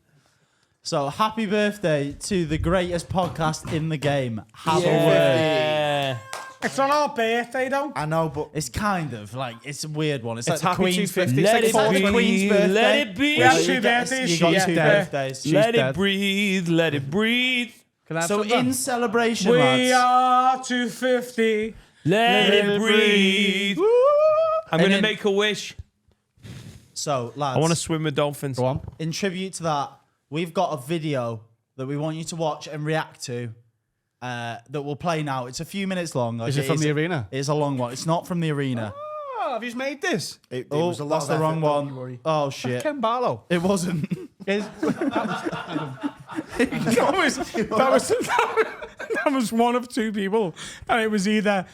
So happy birthday to the greatest podcast in the game. Have a word. Yeah. It's on our birthday, though. I know, but It's kind of like, it's a weird one. It's It's like the happy Queen's 250. birthday. Let It's like it the Queen's be. birthday. Let it be. We have So two you get- birthdays. You got Yeah. two Yeah. birthdays. Let dead. it breathe. Let it breathe. Can I have So some in Dan? celebration, We lads. are 250. Let it breathe. I'm going to then- make a wish. So, lads, I want to swim with dolphins. Go on. in tribute to that, we've got a video that we want you to watch and react to that will play now. It's a few minutes long. Like, Is it from the arena? It's a long one. It's not from the arena. Oh, have you made this? it Oh, was a lot that's of the effort, wrong don't you one. worry. Oh, shit. Ken Barlow. It wasn't. That was one of two people, and it was either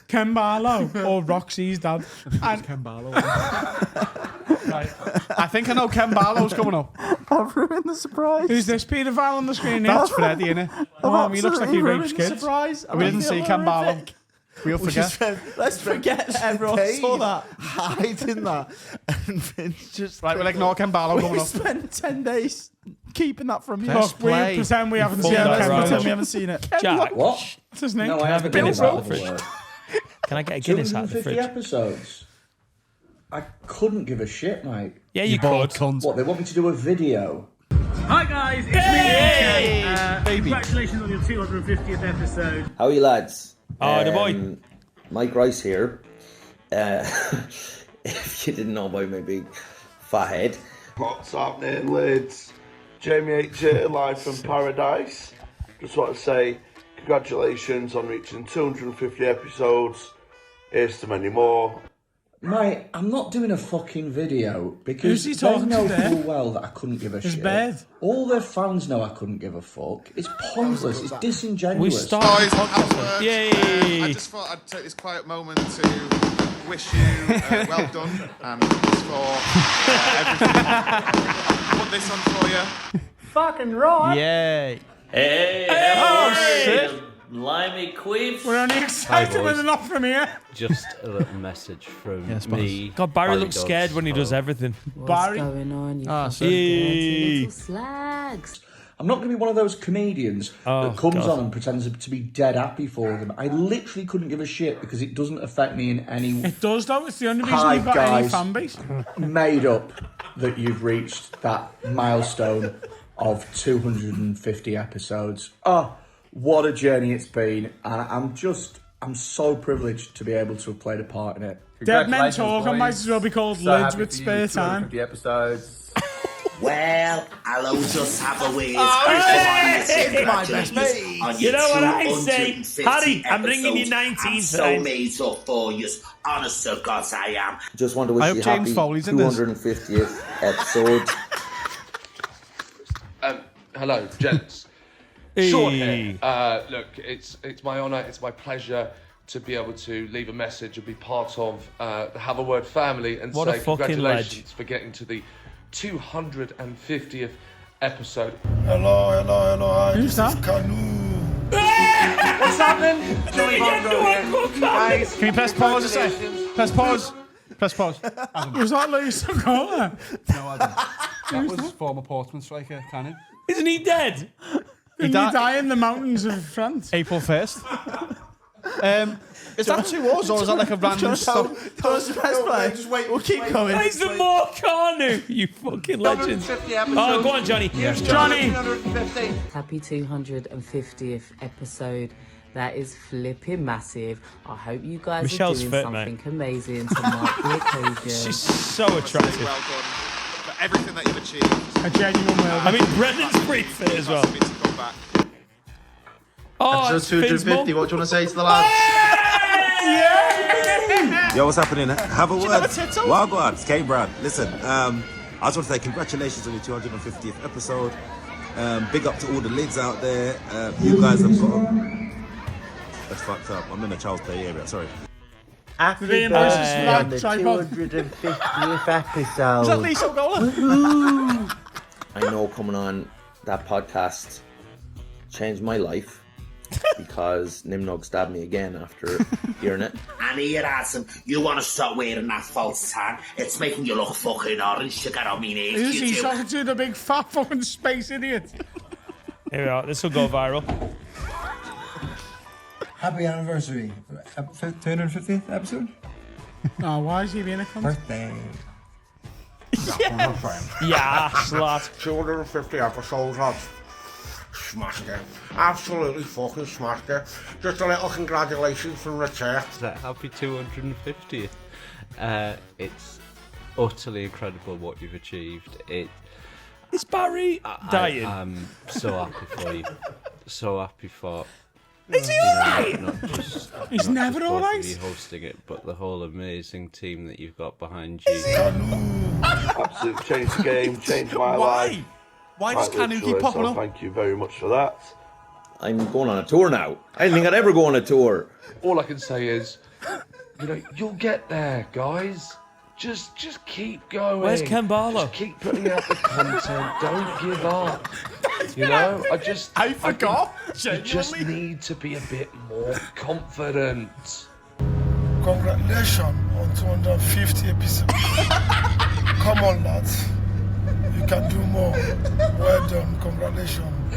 Ken Barlow or Roxy's dad. And Ken Barlow. Right. I think I know Ken Barlow's coming up. I've ruined the surprise. who's this paedophile on the screen here? That's Freddie, innit? Oh, he looks like he rapes Ruined the kids. surprise. We didn't see Ken Barlow. We'll We forget. spent Let's forget that everyone saw that. hiding that, and Vince just Right, we'll ignore Ken Barlow coming We up. spent 10 days keeping that from you. Press Look, we play. pretend we haven't Full seen that Let's Ken right. pretend Barlow. we haven't seen it. Jack, What? What's his name? No, I have a haven't Guinness been out of the around fridge? for can I get a Guinness out of the 250 fridge? episodes. I couldn't give a shit, mate. Yeah, you Bald could. cunt. What, they want me to do a video? Hi guys, it's Hey! me, Ken. Baby. Congratulations on your 250th episode. How are you lads? Oh, the boy. Mike Rice here. If you didn't know about my big fat head. What's happening, lads? Jamie H here, live from Paradise. Just want to say congratulations on reaching 250 episodes. Here's to many more. Mate, I'm not doing a fucking video because Who's he they talking know to there? full well that I couldn't give a His shit. bed. All their fans know I couldn't give a fuck. It's pointless. It's disingenuous. We started the podcast. Yay! I just thought I'd take this quiet moment to wish you well done and for everything. Put this on for you. Fucking right. Yay. Hey! Limey Queef. We're only excited when they're not from here. Just a little message from me. God, Barry looks scared when he does everything. Barry. going on? You Ah, so Hey. slags. I'm not going to be one of those comedians Oh, that comes God. on and pretends to be dead happy for them. I literally couldn't give a shit because it doesn't affect me in any It does, though. It's the only reason Hi, you've got any guys. fan base. made up that you've reached that milestone of 250 episodes. Oh, what a journey it's been. And I'm so privileged to be able to have played a part in it. Dead Men Talking might as well be called Lids with Spare Time. episodes. Well, I'll just have a wee. You know what I say? Harry, I'm ringing you 19 so times. made up for you. Honest to God, I am. Just want to wish I hope you James happy Foley's in this. 250th episode. Hello, gents. Hey. Sean here. Look, it's my honour, it's my pleasure to be able to leave a message and be part of the Have a Word family and What a say fucking congratulations ledge. for getting to the 250th episode. Hello. Who's that? What's happening? Johnny Bongo here. Guys, Can you press pause a sec? Press pause. Press pause. Was that Lewis Sokola? No, I didn't. That was former Portsmouth striker, Cannon. Isn't he dead? Didn't he die in the mountains of France? April 1st. Is that 2 hours or is that like a random stop? Press play. Just wait. We'll keep going. He's the more Carnu, you fucking legend. 250 episodes. Oh, go on, Johnny. Here's Johnny. 250. Happy 250th episode. That is flipping massive. I hope you guys Michelle's are doing fit, something mate. amazing to mark the occasion. She's so attractive. Well done for everything that you've achieved. A genuine will. I mean, Brendan's pretty fit as well. To come back. Oh, Episode it's Finn's 250. mum. What do you want to say to the lads? Yo, what's happening? Have a you word. have a tittle? Well, go on. It's Kane Brown. Listen, I just want to say congratulations on your 250th episode. Big up to all the lids out there. You guys have got. That's fucked up. I'm in a Charles Play area. Sorry. Happy birthday on the 250th episode. Is that Lisa Gola? I know coming on that podcast changed my life because Nimnog stabbed me again after hearing it. And here, Adam, you want to stop wearing that false tan? It's making you look fucking orange to get on me knees. Who's he You do. talking to? The big fat fucking space idiot. Here we are. This will go viral. Happy anniversary. 250th episode? Oh, why is he being a cunt? Birthday. Yeah, slut. 250 episodes, lads. Smashed it. Absolutely fucking smashed it. Just a little congratulations from Richard. Happy 250th. It's utterly incredible what you've achieved. Is Barry dying? I'm so happy for you. So happy for. Is he alright? He's never all alright. right. You hosting it, but the whole amazing team that you've got behind you. Absolutely changed the game, changed my life. Why does Quite Canu keep literally, popping so up? thank you very much for that. I'm going on a tour now. I didn't think I'd ever go on a tour. All I can say is, you'll get there, guys. Just keep going. Where's Ken Barlow? Just keep putting out the content. Don't give up. I forgot. You just need to be a bit more confident. Congratulations on 250 episodes. Come on, lads. You can do more. Well done. Congratulations.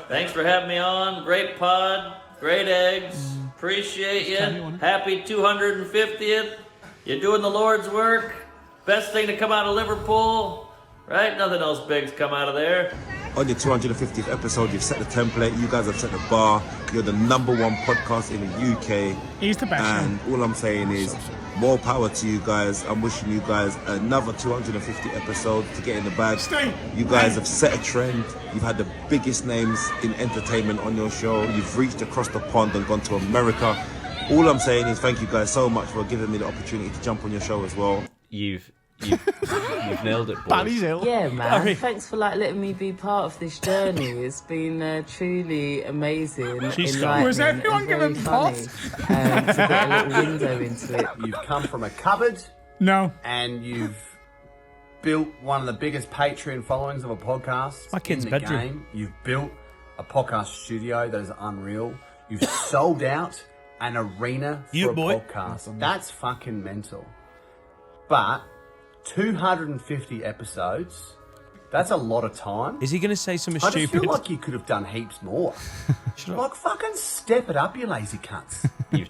Thanks for having me on. Great pod. Great eggs. Appreciate you. Happy 250th. You're doing the Lord's work. Best thing to come out of Liverpool. Right? Nothing else big's come out of there. On your 250th episode, you've set the template. You guys have set the bar. You're the #1 podcast in the UK. He's the best. And all I'm saying is, more power to you guys. I'm wishing you guys another 250 episodes to get in the bag. You guys have set a trend. You've had the biggest names in entertainment on your show. You've reached across the pond and gone to America. All I'm saying is thank you guys so much for giving me the opportunity to jump on your show as well. You've nailed it, boys. Barry's ill. Yeah, man. Barry. Thanks for letting me be part of this journey. It's been truly amazing. She's enlightening, Was everyone and very giving funny, to get a little window into it. You've come from a cupboard No. and you've built one of the biggest Patreon followings of a podcast My kid's in the bedroom. game. You've built a podcast studio that is unreal. You've sold out an arena for You a boy. podcast. That's fucking mental. But 250 episodes, that's a lot of time. Is he going to say something I just stupid? feel like you could have done heaps more. Like, fucking step it up, you lazy cunts. You've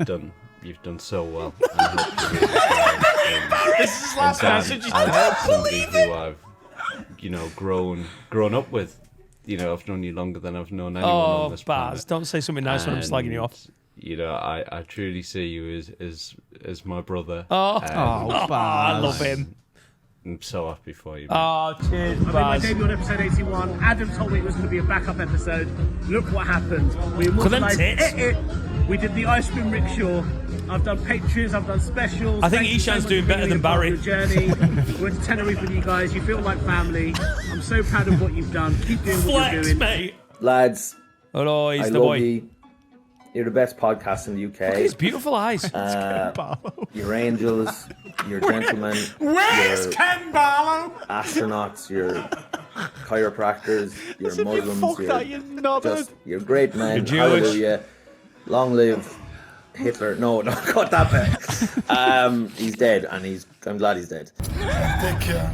done so well. And I hope you really This is his last message. as somebody who I've, grown up with. I've known you longer than I've known anyone on this Baz, planet. don't say something nice when I'm slagging you off. I truly see you as my brother. I love him. I'm so happy for you. Oh, cheers, I made my Baz. debut on episode 81. Adam told me it was going to be a backup episode. Look what happened. We immortalised it. We did the ice cream rickshaw. I've done Patreons, I've done specials. I think Thank you so Ishan's much doing for better being than a part Barry. of your journey. We're to Tenerife with you guys. You feel like family. I'm so proud of what you've done. Keep doing what you're Flex, doing. mate. Lads, Oh, he's I the love boy. you. You're the best podcast in the UK. Look at his beautiful eyes. You're angels, you're gentlemen, Where's you're Ken Barlow? astronauts, you're chiropractors, you're As if you Muslims, fucked that, you knobhead. you're great men. You're Jewish. Hallelujah. Long live Hitler. No, cut that bit. He's dead, and I'm glad he's dead. Take care.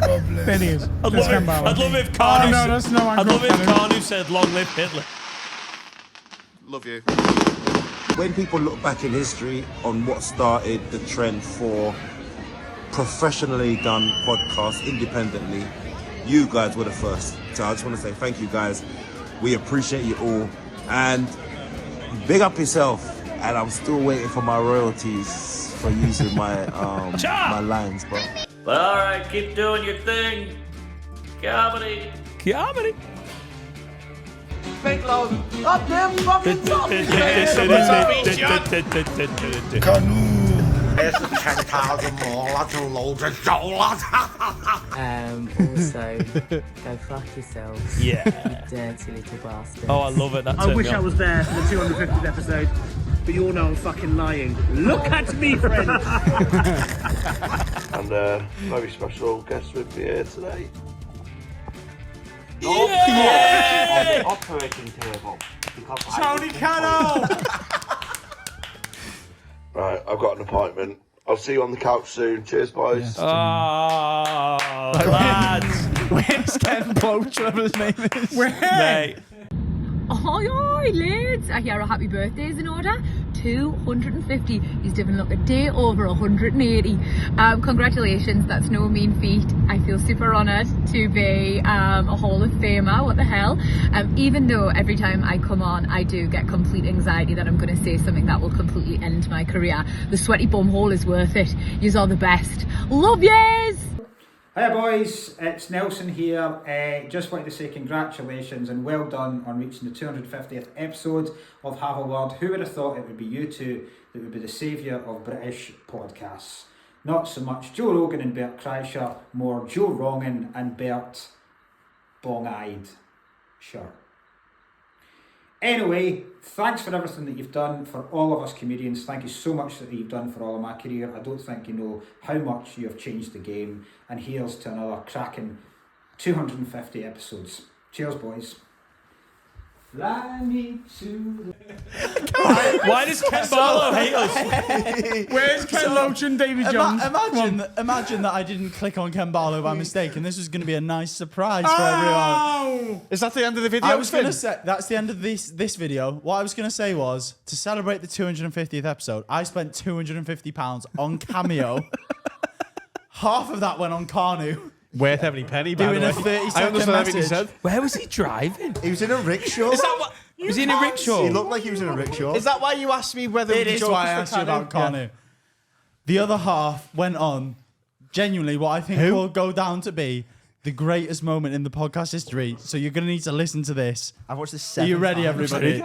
God bless. Benny is. I'd That's love, Ken it, Barlow. I'd love if Oh, Carnu no, that's no I'd love if Uncle Benny. Carnu said long live Hitler. Love you. When people look back in history on what started the trend for professionally done podcasts independently, you guys were the first. So I just want to say thank you guys. We appreciate you all. And big up yourself. And I'm still waiting for my royalties for using my my lines, bro. But all right, keep doing your thing. Comedy. Big load. Up them fucking There's 10,000 more, lots of loads of dollars. Also, go fuck yourselves. Yeah. You dirty little bastard. Oh, I love it. That's I wish I was there for the 250th episode, but you all know I'm fucking lying. Look at me, friend. And very special guest with me here today. Yeah! On the operating table. Tony Cano! Right, I've got an appointment. I'll see you on the couch soon. Cheers, boys. Yes. Oh, lads. Where's Ken Bloach, whatever his name is? Mate. Oi, lads! I hear a happy birthday's in order. 250. He's doing look a day over 180. Congratulations, that's no mean feat. I feel super honoured to be a Hall of Famer. What the hell? Even though every time I come on, I do get complete anxiety that I'm going to say something that will completely end my career. The sweaty bum hole is worth it. Yous are the best. Love yous! Hi boys, it's Nelson here. Just wanted to say congratulations and well done on reaching the 250th episode of Have a Word. Who would have thought it would be you two that would be the saviour of British podcasts? Not so much Joe Rogan and Bert Kreischer, more Joe Wrongen and Bert Bong-Eyed. Sure. Anyway, thanks for everything that you've done for all of us comedians. Thank you so much that you've done for all of my career. I don't think you know how much you have changed the game. And here's to another cracking 250 episodes. Cheers, boys. Fly me to the... Why does Ken Barlow hate us? Where's Ken Loach and David Jones? Imagine that I didn't click on Ken Barlow by mistake, and this was going to be a nice surprise for everyone. Is that the end of the video? I was going to say that's the end of this video. What I was going to say was to celebrate the 250th episode. I spent £250 on Cameo. Half of that went on Carnu. Worth every penny, by Doing the a way. 30-second message. Where was he driving? He was in a rickshaw. Is that what? Was he in a rickshaw? He looked like he was in a rickshaw. Is that why you asked me whether It the is joke why I was asked you about Carnu. The other half went on, genuinely, what I think will go down to be the greatest moment in the podcast history. So you're going to need to listen to this. I've watched this Are 7 you ready, times. everybody?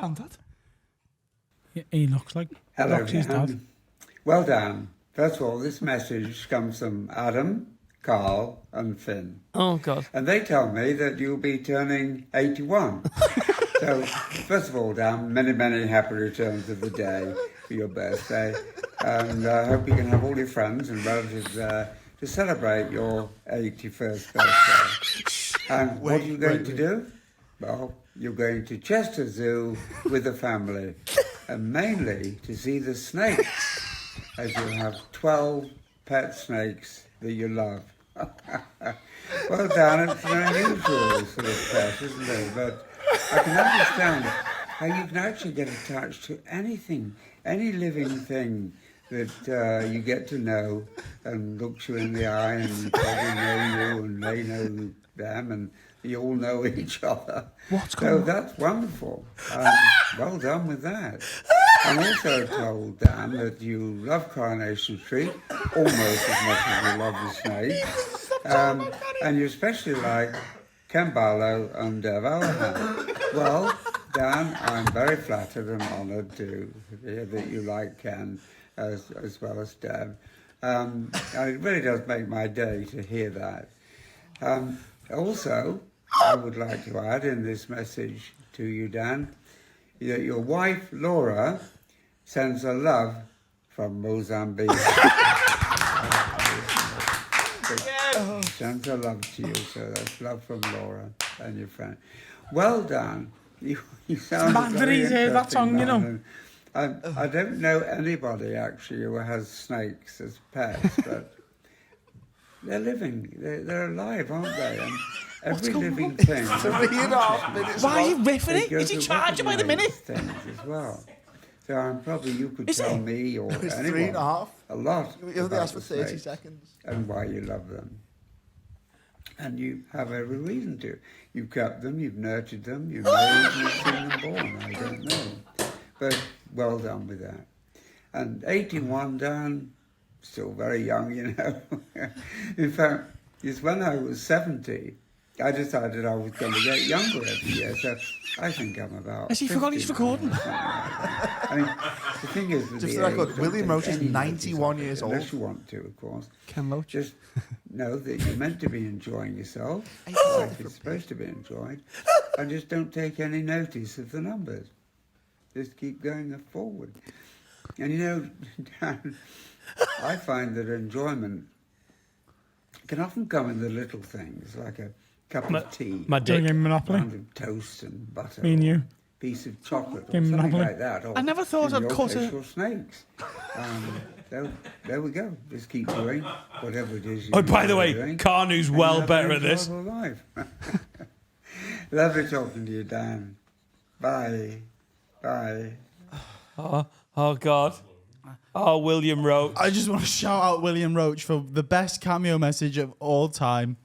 He looks like Hello, Roxy's dad. Well done. First of all, this message comes from Adam, Carl, and Finn. Oh, God. And they tell me that you'll be turning 81. So, first of all, Dan, many, many happy returns of the day for your birthday. And I hope you can have all your friends and relatives there to celebrate your 81st birthday. And what are you going to do? Well, you're going to Chester Zoo with the family, and mainly to see the snakes, as you'll have 12 pet snakes that you love. Well, Dan, it's an unusual sort of pet, isn't it? But I can understand how you can actually get attached to anything, any living thing that you get to know and looks you in the eye and probably know you and they know them and you all know each other. What's going on? That's wonderful. Well done with that. I'm also told, Dan, that you love Coronation Street almost as much as you love the snake. And you especially like Ken Barlow and Dev Allahan. Well, Dan, I'm very flattered and honoured to hear that you like Ken as well as Dev. And it really does make my day to hear that. Also, I would like to add in this message to you, Dan, that your wife, Laura, sends her love from Mozambique. Sends her love to you, so that's love from Laura and your friend. Well done. You sound Mad that very he's heard that song, you know. I don't know anybody actually who has snakes as pets, but they're living, they're alive, aren't they? And every living thing. 3.5 minutes. Why are you riffing it? Is he charging by the minute? Things as well. So I'm probably you could tell me or It's anyone 3.5. a lot. You only about asked for the 30 snakes seconds. and why you love them. And you have every reason to. You've kept them, you've nurtured them, you've made them, you've seen them born. I don't know. But well done with that. And 81, Dan, still very young, you know. In fact, it's when I was 70, I decided I was going to get younger every year. So I think I'm about. Has he forgot he's recording? I mean, the thing is, with Just the for the age, record, don't William take Roach is any 91 notice of years it, old. Unless you want to, of course. Ken Loach. Just know that you're meant to be enjoying yourself. Life is supposed to be enjoyed. And just don't take any notice of the numbers. Just keep going forward. And you know, Dan, I find that enjoyment can often come in the little things, like a cup of tea, my dick. Doing a Monopoly. round of toast and butter, Me and you. piece of chocolate, or Game something Monopoly. like that. Or I never thought in I'd your cut case, a- or snakes. There we go. Just keep doing whatever it is. Oh, by the enjoy way, doing, Carnu's and well have better an at this. enjoyable life. Lovely talking to you, Dan. Bye. Bye. Oh God. Oh, William Roach. I just want to shout out William Roach for the best cameo message of all time.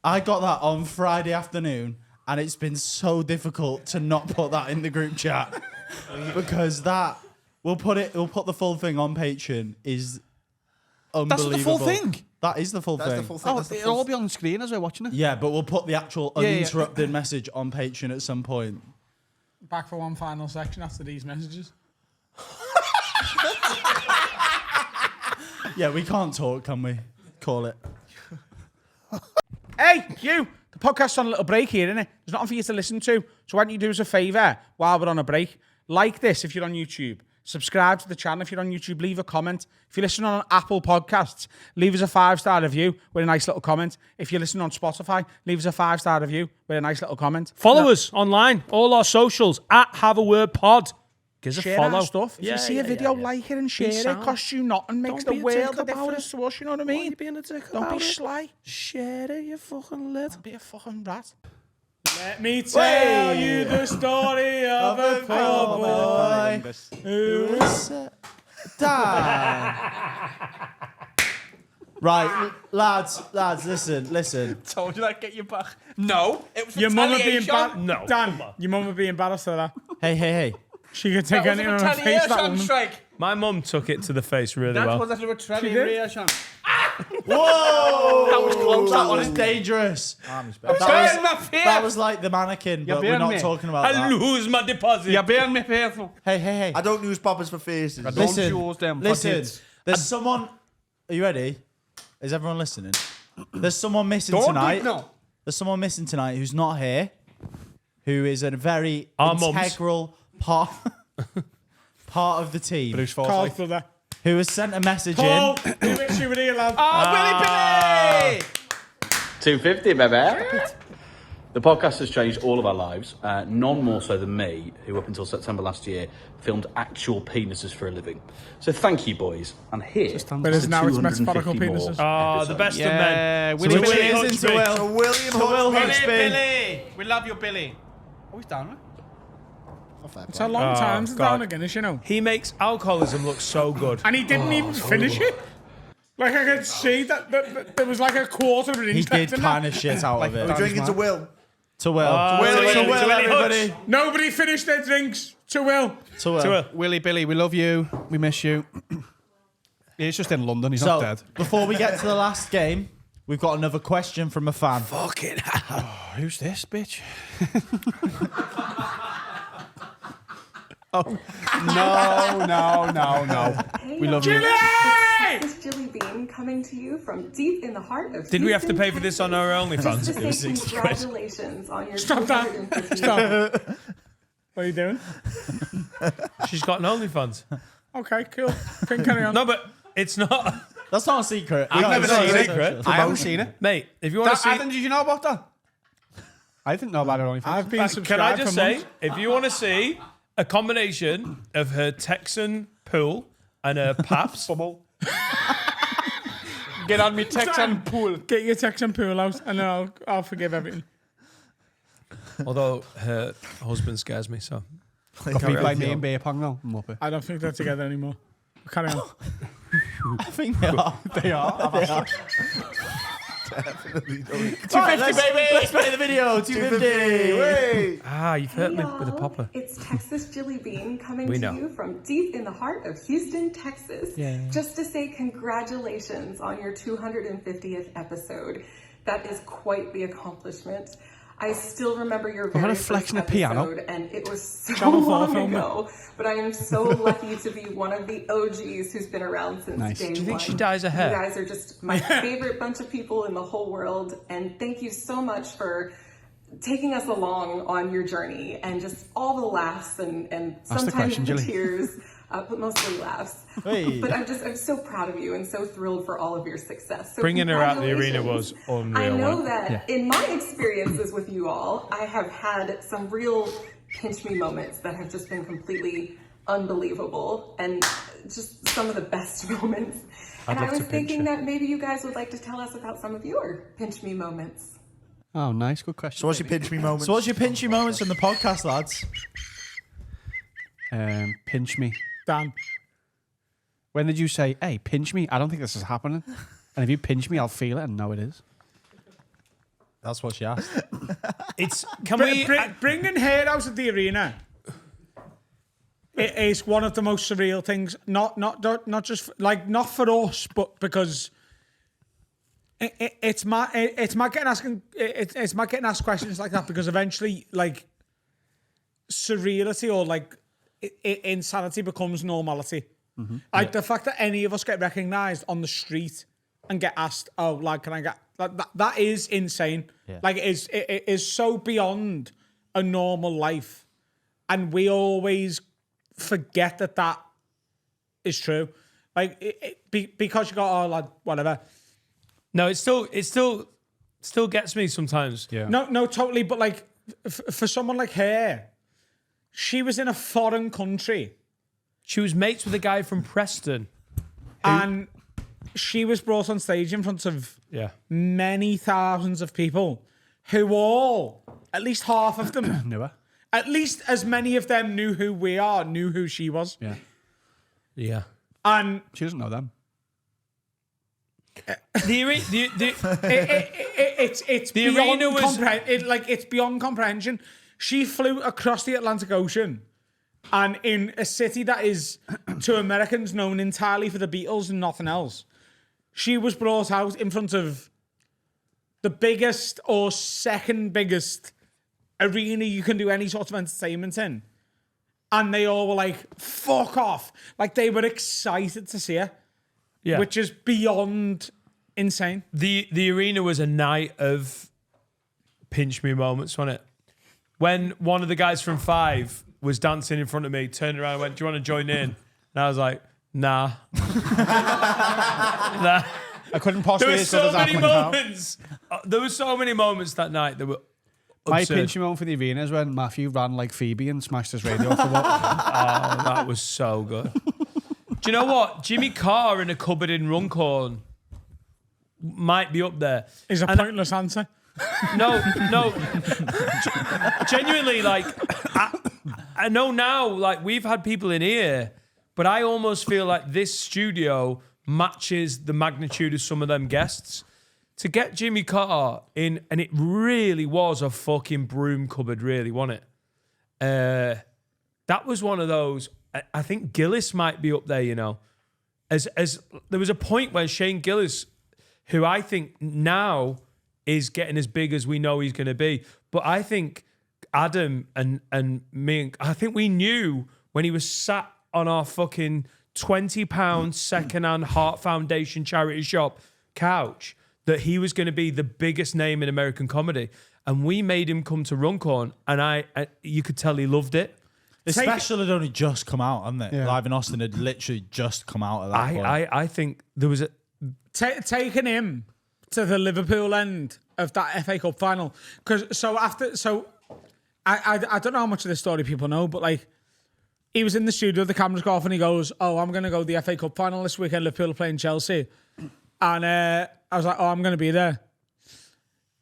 I got that on Friday afternoon, and it's been so difficult to not put that in the group chat because that we'll put the full thing on Patreon is unbelievable. That's the full thing. That is the full That's thing. the full thing. Oh, That's the it'll all full be on the screen as we're watching it. Yeah, but we'll put the actual Yeah, yeah. uninterrupted message on Patreon at some point. Back for one final section after these messages. Yeah, we can't talk, can we? Call it. Hey, you! The podcast's on a little break here, isn't it? There's nothing for you to listen to. So why don't you do us a favour while we're on a break? Like this if you're on YouTube. Subscribe to the channel if you're on YouTube. Leave a comment. If you're listening on Apple Podcasts, leave us a 5-star review with a nice little comment. If you're listening on Spotify, leave us a 5-star review with a nice little comment. Follow us online, all our socials at Have a Word Pod. Give us a Share follow. our stuff. If you see a video, like it and share it. sound. Costs you nothing. Makes Don't the be a world dick of about difference it. to us. You know what I Why are mean? you being a dick Don't about be it? sly. Share it, you fucking lid. Don't be a fucking rat. Let me tell you the story of a poor boy who was... Right, lads, listen. Told you I'd get you back. No, it was Your mum would be retaliation. embarrassed. No, Dan, come on. your mum would be embarrassed of that. Hey. She could take That was a anything on her face, that retaliation woman. strike. My mum took it to the face really That well. was a retaliation. Whoa! That was close, That that was one. dangerous. Burn my face. That was like the mannequin, but we're burn not me. talking about I that. lose my deposit. You burn me face. Hey. I don't use poppers for faces. Listen, use them for listen. kids. There's someone. Are you ready? Is everyone listening? There's someone missing Don't do tonight. it now. There's someone missing tonight who's not here, who is a very Our mums. integral part of the team. Bruce Carl Forsyth. brother. Who has sent a message Paul, in. you wish you were here, lad. Oh, Willy Billy! 250, baby. The podcast has changed all of our lives, none more so than me, who up until September last year filmed actual penises for a living. So thank you, boys. And here, But it's now it's metaphorical penises. Oh, the best of Yeah, men. Willy Which Billy. it is into Will. So William To Will Hutchby. Hutchby. Billy! We love you, Billy. Oh, he's down, right? It's a long time since God. down again, you know. He makes alcoholism look so good. And he didn't even finish it. Like I could see that there was like a quarter of an He inch did left in kind that. of shit out of We're it. drinking to Will. To Will. To Willy, To Will, to Willy everybody. Hutch. Nobody finished their drinks. To Will. To Will. To Will. Willy Billy, we love you. We miss you. He's just in London. He's not So, dead. before we get to the last game, we've got another question from a fan. Fucking hell. Who's this bitch? Oh, no. We love you. This is Jilly Bean coming to you from deep in the heart of Did we have to pay for this on our OnlyFans? Just to say congratulations on your Stop that. 250 Stop. What are you doing? She's got an OnlyFans. Okay, cool. Can carry on. No, but it's not. That's not a secret. I've never It's not seen a it. secret. I haven't seen it. Mate, if you want to see... Adam, did you know about that? I didn't know about it only. I've been Can subscribed I just for say, months. if you want to see a combination of her Texan pool and her Paps... Get on me Texan pool. Get your Texan pool out and then I'll forgive everything. Although her husband scares me, so... Got beat by me and beer pong now. I'm up here. I don't think they're together anymore. Carry on. I think they are. They are. Definitely don't. 250, baby. Let's play the video. 250. Wait. You've hurt me with a popper. It's Texas Jilly Bean coming We to know. you from deep in the heart of Houston, Texas. Yeah. Just to say congratulations on your 250th episode. That is quite the accomplishment. I still remember your I'm gonna very flex first on the piano. episode, and it was so Channel 4 long film. ago. But I am so lucky to be one of the OGs who's been around since Nice. day Do you think one. she dyes her hair? You guys are just my favorite bunch of people in the whole world, and thank you so much for taking us along on your journey and just all the laughs and the sometimes question, the Julie. tears, but mostly laughs. Hey. But I'm so proud of you and so thrilled for all of your success. So Bringing her out the arena congratulations. was unreal. I know wasn't it? that in my experiences with you all, I have had some real pinch me moments that have just been completely unbelievable and just some of the best moments. I'd And I love was to pinch thinking you. that maybe you guys would like to tell us about some of your pinch me moments. Oh, nice. Good question. So what's your pinch me moments? So what's your pinchy moments in the podcast, lads? Pinch me. Dan. When did you say, hey, pinch me? I don't think this is happening. And if you pinch me, I'll feel it. And no, it is. That's what she asked. It's can we bringing her out of the arena? It is one of the most surreal things. Not just like not for us, but because it's my getting asked questions like that because eventually like surreality or like insanity becomes normality. Like the fact that any of us get recognised on the street and get asked, "Oh, like, can I get?" That is insane. Yeah. Like, it is so beyond a normal life, and we always forget that is true. Like, because you go, "Oh, like, whatever." No, it still gets me sometimes. Yeah. No, totally. But like, for someone like her, she was in a foreign country. She was mates with a guy from Preston. And she was brought on stage in front of many thousands of people who all, at least half of them, knew her. At least as many of them knew who we are, knew who she was. Yeah. Yeah. And she doesn't know them. It's beyond it's beyond comprehension. She flew across the Atlantic Ocean, and in a city that is to Americans known entirely for the Beatles and nothing else, she was brought out in front of the biggest or second biggest arena you can do any sort of entertainment in, and they all were like, "Fuck off!" Like they were excited to see her. Yeah. Which is beyond insane. The arena was a night of pinch me moments, wasn't it? When one of the guys from Five was dancing in front of me, turned around and went, "Do you want to join in?" And I was like, "Nah." Nah. I couldn't There possibly were as so good as many that now. moments. There were so many moments that night that were My absurd. pinch me moment for the arena is when Matthew ran like Phoebe and smashed his radio off the wall. Oh, that was so good. Do you know what? Jimmy Carr in a cupboard in Runcorn might be up there. Is a pointless answer. No. Genuinely, like, I know now, like, we've had people in here, but I almost feel like this studio matches the magnitude of some of them guests. To get Jimmy Carr in, and it really was a fucking broom cupboard, really, wasn't it? That was one of those. I think Gillis might be up there, you know. As there was a point where Shane Gillis, who I think now is getting as big as we know he's going to be, but I think Adam and me, I think we knew when he was sat on our fucking £20 secondhand Heart Foundation charity shop couch that he was going to be the biggest name in American comedy, and we made him come to Runcorn, and you could tell he loved it. The special had only just come out, hadn't it? Yeah. Live in Austin had literally just come out at that point. I think there was a Taking him to the Liverpool end of that FA Cup final. I don't know how much of this story people know, but like he was in the studio, the cameras go off, and he goes, "Oh, I'm going to go to the FA Cup final this weekend. Liverpool playing Chelsea." And I was like, "Oh, I'm going to be there."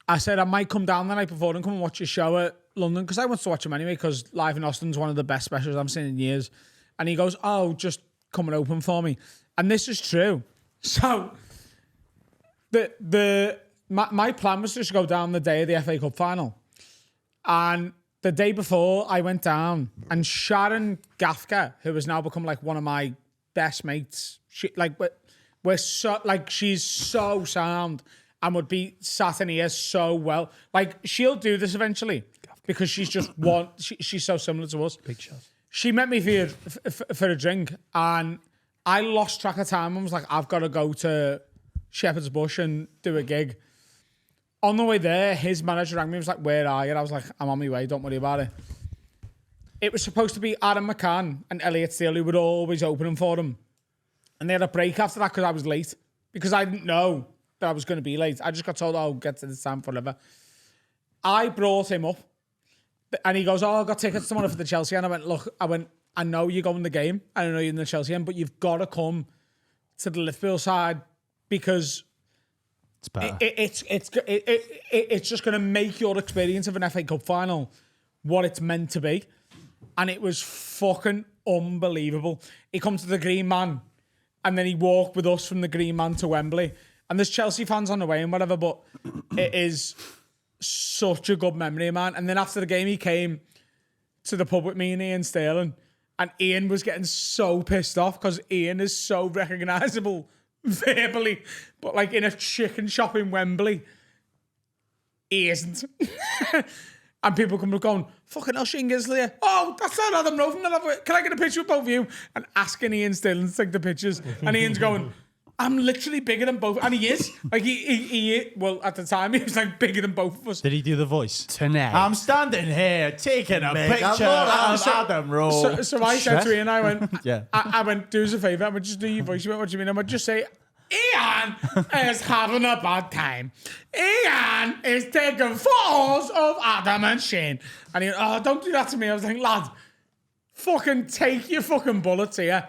I said I might come down the night before and come and watch your show at London, because I want to watch him anyway, because Live in Austin's one of the best specials I've seen in years. And he goes, "Oh, just come and open for me." And this is true. So the my plan was just to go down the day of the FA Cup final. And the day before I went down, and Sharon Gafka, who has now become like one of my best mates, we're so, like, she's so sound and would be sat in here so well. Like, she'll do this eventually because she's just she's so similar to us. Big shot. She met me for a drink, and I lost track of time and was like, I've got to go to Shepherd's Bush and do a gig. On the way there, his manager rang me and was like, where are you? And I was like, I'm on my way, don't worry about it. It was supposed to be Adam McCann and Elliot Steele who were always opening for him. And they had a break after that because I was late. Because I didn't know that I was going to be late. I just got told, oh, get to this time forever. I brought him up. And he goes, oh, I got tickets tomorrow for the Chelsea. And I went, look, I know you're going the game. I know you're in the Chelsea end, but you've got to come to the Liverpool side because it's better. It's just going to make your experience of an FA Cup final what it's meant to be. And it was fucking unbelievable. He comes to the Green Man and then he walked with us from the Green Man to Wembley. And there's Chelsea fans on the way and whatever, but it is such a good memory, man. And then after the game, he came to the pub with me and Ian Sterling. And Ian was getting so pissed off because Ian is so recognisable verbally, but like in a chicken shop in Wembley, he isn't. And people come up going, fucking hell, Shane Gisley. Oh, that's not Adam Roven. Can I get a picture of both of you? And asking Ian Sterling to take the pictures. And Ian's going, I'm literally bigger than both. And he is. Like, he well, at the time, he was like bigger than both of us. Did he do the voice? Tonight. I'm standing here taking a picture of Adam Rowe. So I said to Ian, I went, yeah. I went, do us a favour. I went, just do your voice. What do you mean? I went, just say, Ian is having a bad time. Ian is taking photos of Adam and Shane. And he went, oh, don't do that to me. I was like, lad, fucking take your fucking bullets here.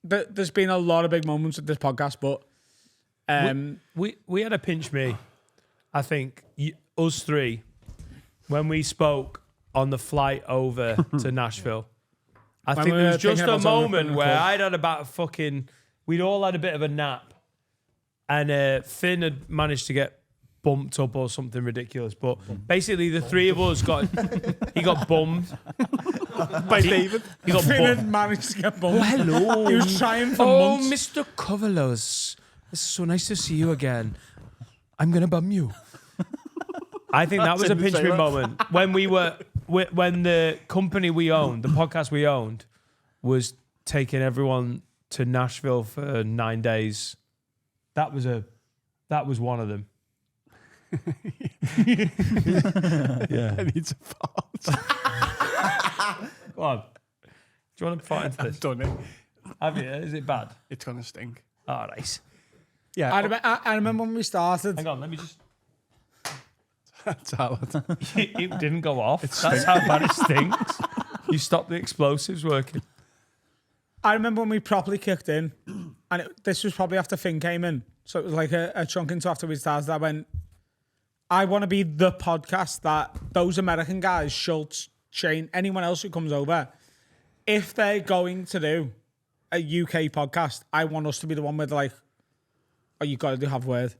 There's been a lot of big moments with this podcast, but we had a pinch me. I think us three, when we spoke on the flight over to Nashville, I think there was just a moment where I'd had about we'd all had a bit of a nap, and Finn had managed to get bumped up or something ridiculous. But basically, the three of us he got bummed. By David. He got Finn had bummed. managed to get bumped. Oh, hello. He was trying for Oh, months. Mr. Kovalos. It's so nice to see you again. I'm going to bum you. I think that was a pinch me moment. When when the company we owned, the podcast we owned, was taking everyone to Nashville for 9 days. That was one of them. Yeah. I need to fart. Go on. Do you want to fart into this? I've done it. Have you? Is it bad? It's going to stink. All right. Yeah. I remember when we started. Hang on, let me just... That's how It didn't go off. That's how bad it stinks. You stopped the explosives working. I remember when we properly kicked in, and this was probably after Finn came in. So it was like a chunk into after we started. I went, I want to be the podcast that those American guys, Schultz, Shane, anyone else who comes over, if they're going to do a UK podcast, I want us to be the one where they're like, oh, you got to have word.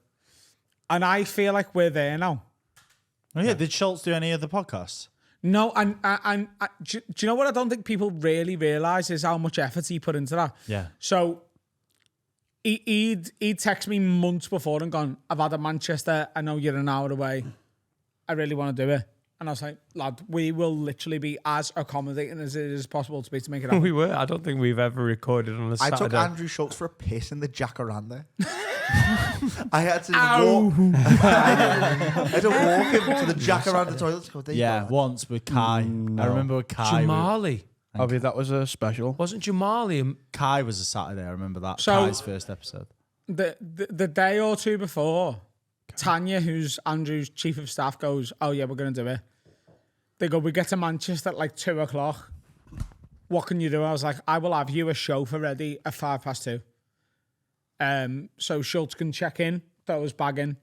And I feel like we're there now. Oh, yeah. Did Schultz do any of the podcasts? No, and do you know what I don't think people really realise is how much effort he put into that? Yeah. So he'd text me months before and gone, I've had a Manchester, I know you're an hour away. I really want to do it. And I was like, lad, we will literally be as accommodating as it is possible to be to make it happen. We were. I don't think we've ever recorded on a I Saturday. took Andrew Schultz for a piss in the jacaranda. I had to walk. I had to walk him to the jacaranda toilets. Yeah, once with Kai. I remember with Kai. Jamali. Obviously, that was a special. Wasn't Jamali? Kai was a Saturday. I remember that. So- Kai's first episode. The day or two before, Tanya, who's Andrew's chief of staff, goes, oh yeah, we're going to do it. They go, we get to Manchester at like 2:00. What can you do? I was like, I will have you a chauffeur ready at 2:05. So Schultz can check in, throw his bag in,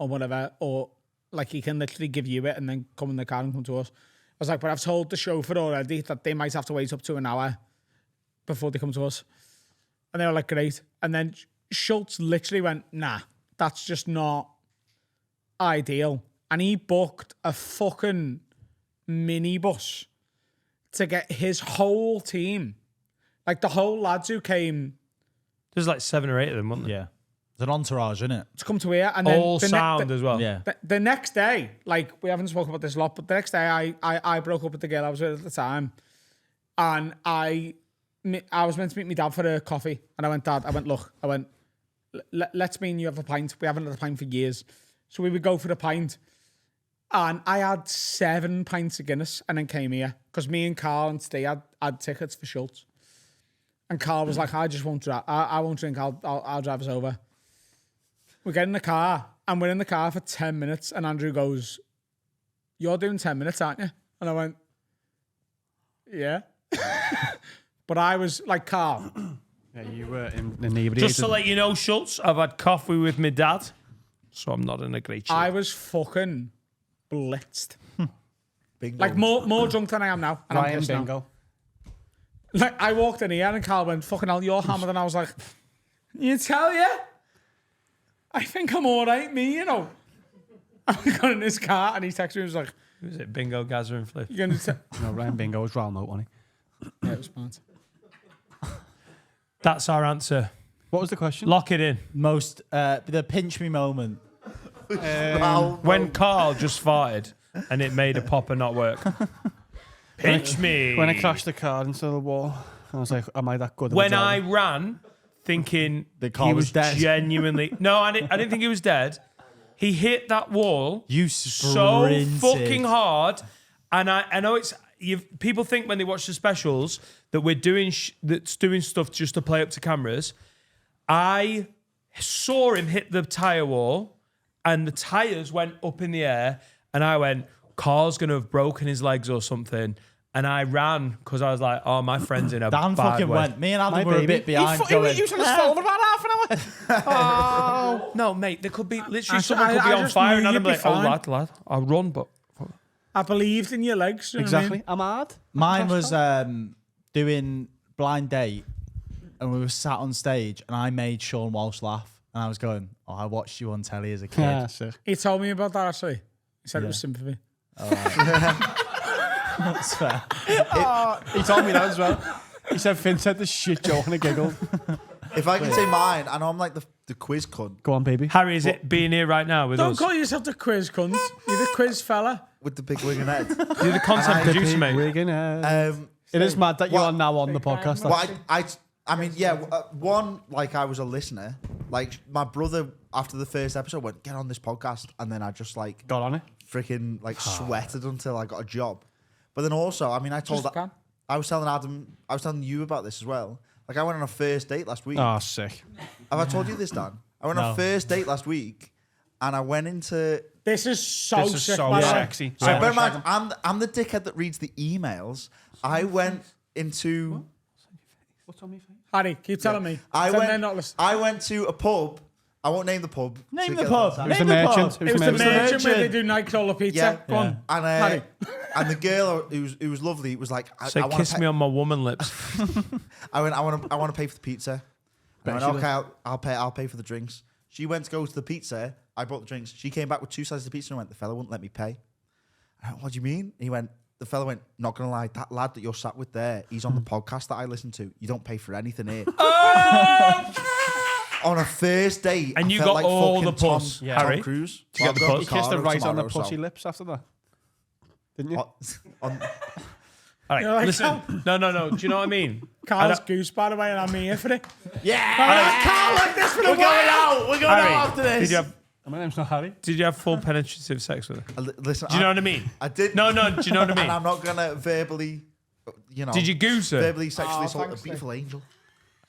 or whatever, or like he can literally give you it and then come in the car and come to us. I was like, but I've told the chauffeur already that they might have to wait up to an hour before they come to us. And they were like, great. And then Schultz literally went, nah, that's just not ideal. And he booked a fucking minibus to get his whole team, like the whole lads who came. There's like 7 or 8 of them, wasn't there? Yeah. It's an entourage, isn't it? To come to here. And then all sound as well. Yeah. The next day, like, we haven't spoken about this a lot, but the next day I broke up with the girl I was with at the time. And I was meant to meet my dad for a coffee. And I went, Dad, look, let's me and you have a pint. We haven't had a pint for years. So we would go for the pint. And I had 7 pints of Guinness and then came here. Because me and Carl and Steve had tickets for Schultz. And Carl was like, I just won't drive. I won't drink. I'll drive us over. We get in the car, and we're in the car for 10 minutes, and Andrew goes, you're doing 10 minutes, aren't you? And I went, yeah. But I was like, Carl. Yeah, you were inebriated. Just to let you know, Schultz, I've had coffee with my dad, so I'm not in a great shape. I was fucking blitzed. Bingo. Like, more drunk than I am now. And I'm Ryan pissed now. Bingo. Like, I walked in here, and Carl went, fucking hell, you're hammered. And I was like, you tell you? I think I'm all right, me, you know. I got in this car, and he texted me, he was like, who was it? Bingo, Gazza, and Flip. You're going to No, Ryan Bingo was Ral Moat, wasn't Yeah, it was smart. That's our answer. What was the question? Lock it in. Most, the pinch me moment. When Carl just farted and it made a popper not work. Pinch me. When I crashed the car into the wall, I was like, am I that good? When I ran, thinking Carl he was was dead. genuinely... No, I didn't think he was dead. He hit that wall You so sprinted. fucking hard. And I know it's... people think when they watch the specials that we're doing doing stuff just to play up to cameras. I saw him hit the tyre wall and the tyres went up in the air and I went, Carl's going to have broken his legs or something. And I ran because I was like, oh, my friend's in a Dan bad fucking way. went. Me and Adam were a bit behind. He was on his phone for about half an hour. Oh, no, mate, there could be literally someone could be I on just fire knew and I'd you'd be be like, oh, fine. lad, I'll run, but... I believed in your legs. You know what I mean? Exactly. I'm hard. Mine was doing Blind Date, and we were sat on stage, and I made Sean Walsh laugh, and I was going, "Oh, I watched you on telly as a kid." Yeah, sick. He told me about that actually. He said it was sympathy. That's fair. He told me that as well. He said Finn said the shit joke and I giggled. If I can say mine, I know I'm like the quiz cunt. Go on, baby. Harry, is it being here right now with Don't us? call yourself the quiz cunt. You're the quiz fella. With the big wig and head. You're the content producer, mate. It is mad that you are now on the podcast. Well, I mean, yeah. One, like I was a listener. Like my brother, after the first episode, went, "Get on this podcast," and then I just like got on it. Freaking like sweated until I got a job. But then also, I mean, I was telling Adam, I was telling you about this as well. Like I went on a first date last week. Oh, sick. Have I told you this, Dan? I went on a first date last week, and I went into. This is so sick. Sexy. So bear in mind, I'm the dickhead that reads the emails. I went into. What's on my face? Harry, keep telling me. I Tell me they're not went. listening. I went to a pub. I won't name the pub. Name to the get pub. that It was time. the merchant. It was the merchant where they do Nightcrawler pizza. Yeah. Go on. And Harry. and the girl who was lovely was like, Say, I kiss me on my woman lips. I want to pay for the pizza. And I went, okay, I'll pay for the drinks. She went to go to the pizza. I bought the drinks. She came back with 2 slices of pizza and went, the fella wouldn't let me pay. I went, what do you mean? The fella went, not gonna lie, that lad that you're sat with there, he's on the podcast that I listen to. You don't pay for anything here. On a first date, And I you felt got like all fucking the puss, Tom Harry? Cruise. Did you get the Well, puss? You kissed her right on the tomorrow, pussy so- lips after that. Didn't you? on- All right, You're like, listen. No. Do you know what I mean? Carl's goose, by the way, and I'm here for it. Yeah! Carl like this for the We're going out! We're going Harry, out after this! My name's not Harry. Did you have full penetrative sex with her? Listen, Do you know what I mean? I did. No, do you know what I mean? And I'm not gonna verbally, Did you goose her? verbally sexually assault a thanks, beautiful angel.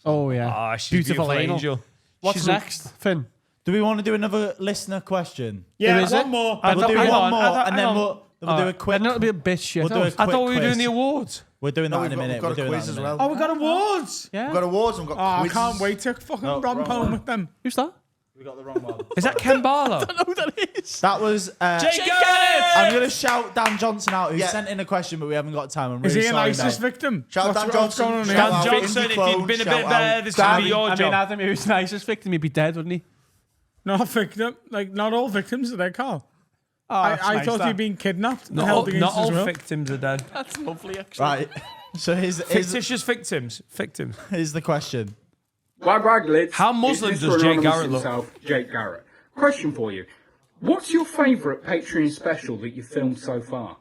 Oh, yeah. Ah, she's beautiful angel. What's She's next, Finn? Do we want to do another listener question? Yeah, is one it? more. We'll do hang one on, more, hang and then on. we'll do a quick. And it'll be a bit shit. We'll do a I quick thought we were doing quiz. the awards. We're doing that No, in a we've minute. got We're a doing quiz that as in a minute. well. Oh, we got awards. Yeah. We've got awards and we've got Oh, I quizzes. can't wait to fucking No, romp wrong home one. with them. Who's that? We got the wrong one. Is that Ken Barlow? I don't know who that is. That was. Jake Garrett! I'm going to shout Dan Johnson out, who Yeah. sent in a question, but we haven't got time. I'm Is really he an sorry, ISIS mate. victim? Shout What's Dan what's Johnson. going on here? Shout Dan out Johnson, Indie if Clone, you'd been a shout bit out better, this would be your I mean, job. Adam, he was nicest victim. He'd be dead, wouldn't he? Not victim. Like, not all victims are dead, Carl. Oh, that's I nice, thought that. you'd been kidnapped. and Not held all, against not his all will. victims are dead. That's lovely, actually. Right. So here's Fictitious victims. here's the question. How Muslim does Jake Garrett look? Jake Garrett. Question for you. What's your favourite Patreon special that you've filmed so far?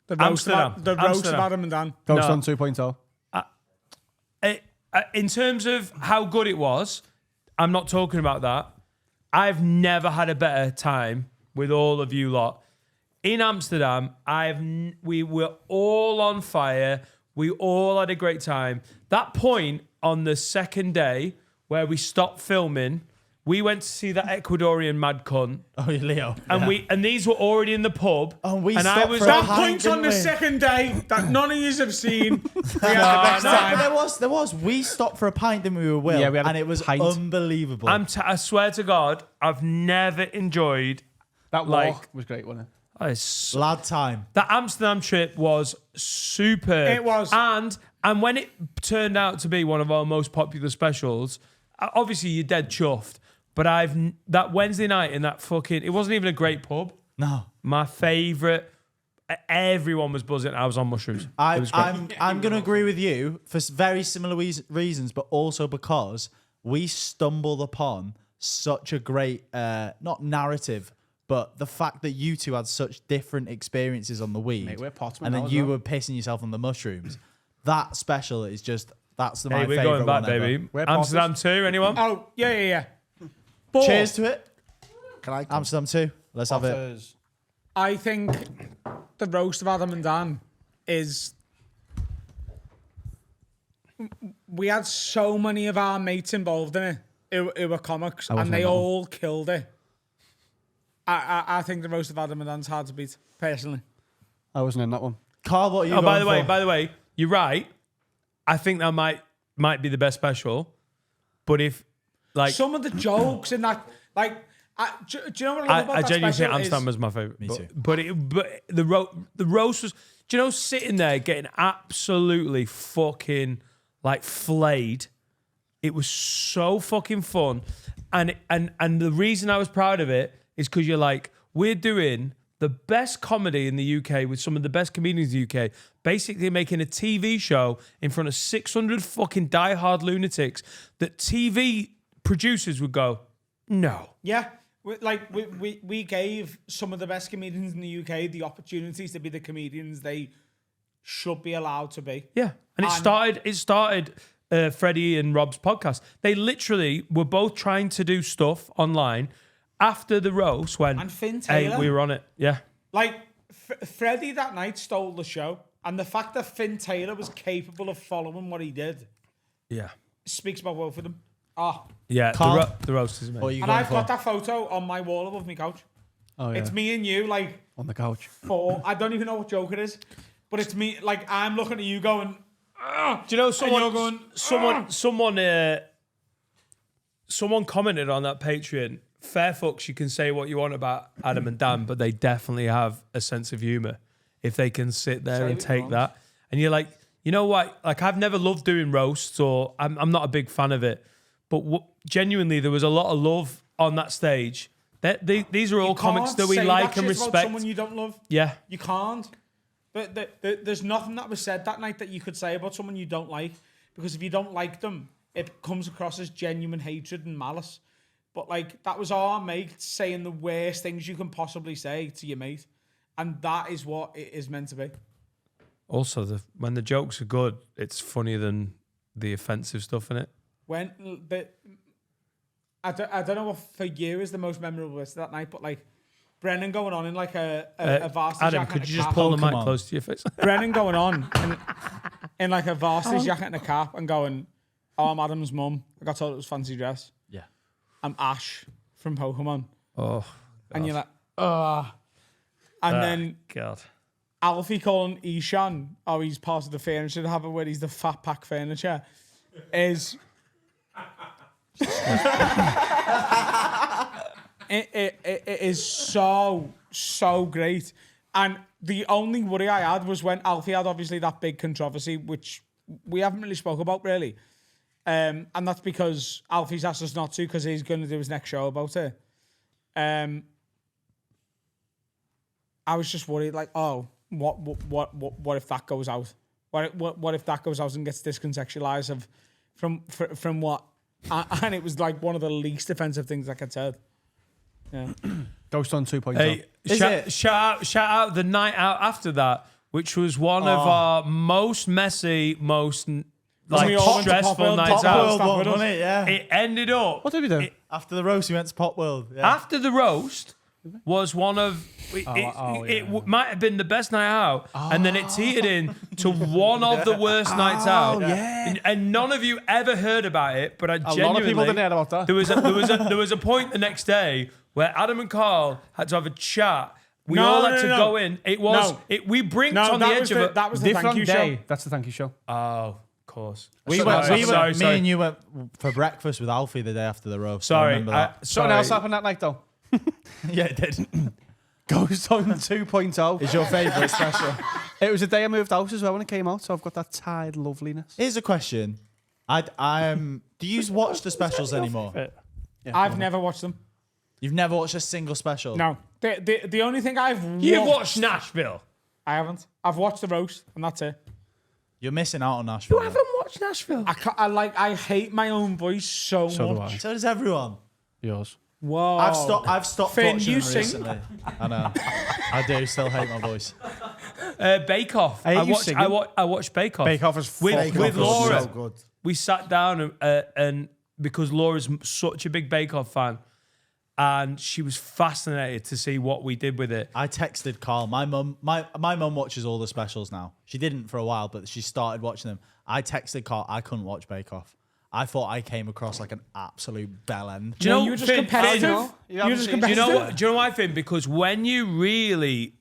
The roast, Amsterdam. of, the roast of Amsterdam. Adam and Dan. Ghost No. on 2.0. In terms of how good it was, I'm not talking about that. I've never had a better time with all of you lot. In Amsterdam, we were all on fire. We all had a great time. That point on the second day where we stopped filming, we went to see that Ecuadorian mad cunt. Oh, Leo. And these were already in the pub. Oh, we and stopped for a That pint, point on didn't the we? second day that none of you have seen. We had the best No, time. but there was. We stopped for a pint, didn't we, with Will? Yeah, we had a and it was pint. unbelievable. I swear to God, I've never enjoyed That like- walk was great, wasn't it? Lad time. That Amsterdam trip was superb. It was. And when it turned out to be one of our most popular specials, obviously you're dead chuffed. But that Wednesday night in that fucking, it wasn't even a great pub. No. My favourite. Everyone was buzzing. I was on mushrooms. It was great. I'm going to agree with you for very similar reasons, but also because we stumbled upon such a great, not narrative, but the fact that you two had such different experiences on the weed, Mate, we're potsmen and now then as you well. were pissing yourself on the mushrooms. That special is just my Hey, we're favorite going back, one ever. baby. Amsterdam 2, anyone? Oh, yeah. But Cheers to it. Can I? Amsterdam 2. Let's have it. Potters. I think the roast of Adam and Dan is. We had so many of our mates involved in it. It were comics, and wasn't they in that one. all killed it. I think the roast of Adam and Dan's hard to beat, personally. I wasn't in that one. Carl, what are you Oh, by going the for? way, you're right. I think that might be the best special. But if, like, Some of the jokes in that, like, do you know what I love about I that genuinely think special Amsterdam is- was my favourite. Me too. But the roast was, do you know, sitting there getting absolutely fucking like flayed. It was so fucking fun, and the reason I was proud of it is because you're like, we're doing the best comedy in the UK with some of the best comedians in the UK, basically making a TV show in front of 600 fucking diehard lunatics that TV producers would go, no. Yeah, we gave some of the best comedians in the UK the opportunities to be the comedians they should be allowed to be. Yeah, and it started Freddie and Rob's podcast. They literally were both trying to do stuff online after the roast when And Finn hey, Taylor. we were on it. Yeah, Like, Freddie that night stole the show, and the fact that Finn Taylor was capable of following what he did yeah, speaks about both of them. Ah, yeah. Carl? The roast is What are amazing. you and going I've for? got that photo on my wall above my couch. Oh, yeah. It's me and you, like, On the couch. I don't even know what joke it is, but it's me, like, I'm looking at you going, "Ugh," Do you know and you're going, someone commented on that Patreon? Fair fucks, you can say what you want about Adam and Dan, but they definitely have a sense of humor if they can sit there Say and what you take want. that. And you're like, you know what? Like, I've never loved doing roasts, or I'm not a big fan of it. But genuinely, there was a lot of love on that stage. These are all You comics can't that we say like that and shit about respect. someone you don't love. Yeah. You can't. But there's nothing that was said that night that you could say about someone you don't like, because if you don't like them, it comes across as genuine hatred and malice. But like, that was our mate saying the worst things you can possibly say to your mate, and that is what it is meant to be. Also, when the jokes are good, it's funnier than the offensive stuff in it. I don't know what for you is the most memorable bit of that night, but like Brennan going on in like a varsity Adam, jacket. could and you a just cap. pull the mic Pokemon. close to your face? Brennan going on in like a varsity jacket and a cap and going, "Oh, I'm Adam's mum. I got told it was fancy dress. Yeah. I'm Ash from Pokemon." Oh, And you're like, "Ugh." And then God. Alfie calling Ishan, oh, he's part of the furniture to have it where he's the fat pack furniture, is it is so great. And the only worry I had was when Alfie had obviously that big controversy, which we haven't really spoke about really. And that's because Alfie's asked us not to, because he's going to do his next show about it. I was just worried, like, oh, what if that goes out? What if that goes out and gets discontextualized from what? And it was like one of the least offensive things I could said. Yeah. Ghost Hunt 2.0. Hey, shout out the night out after that, which was one of our most messy, most like stressful nights out. Wasn't it? Yeah. It ended up. What did we do? After the roast, we went to Pop World. Yeah. After the roast was one of it might have been the best night out, and then it teetered in to one of the worst nights out. Yeah. And none of you ever heard about it, but I genuinely, lot of people didn't hear about that. There was a point the next day where Adam and Carl had to have a chat. We all had to go in. It was we brinked on the edge of it. That was the thank you show. That's the thank you show. Oh, of course. Me and you went for breakfast with Alfie the day after the roast. Sorry. Something else happened that night though. Yeah, it did. Ghost Hunt 2.0 is your favourite special. It was the day I moved out as well when it came out, so I've got that tired loveliness. Here's a question. Do you watch the specials anymore? I've never watched them. You've never watched a single special? No. The only thing You've watched Nashville. I haven't. I've watched the roast, and that's it. You're missing out on Nashville. You haven't watched Nashville? I hate my own voice so do much. I. So does everyone. Yours. Whoa. I've stopped Finn, watching you them sing? recently. I know. I do still hate my voice. Bake Off. I watched Bake Off. Bake Off is with Laura. So good. We sat down and because Laura's such a big Bake Off fan, and she was fascinated to see what we did with it. I texted Carl. My mum watches all the specials now. She didn't for a while, but she started watching them. I texted Carl. I couldn't watch Bake Off. I thought I came across like an absolute bellend. Do you know you were just competitive? Do you know why, Finn? Because when you really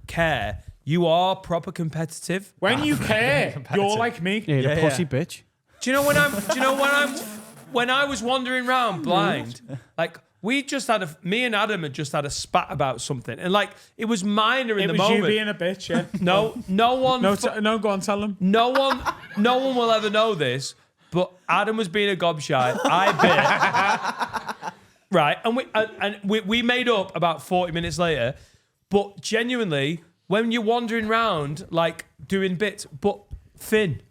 care, you are proper competitive. When you care, you're like me. Yeah, you're a pussy bitch. Do you know when I was wandering around blind, like me and Adam had just had a spat about something, and like it was minor in the moment. It was you being a bitch, yeah. No one. No, go on, tell them. No one will ever know this, but Adam was being a gobshite. I bit. Right, and we made up about 40 minutes later, but genuinely, when you're wandering around like doing bits, but Finn,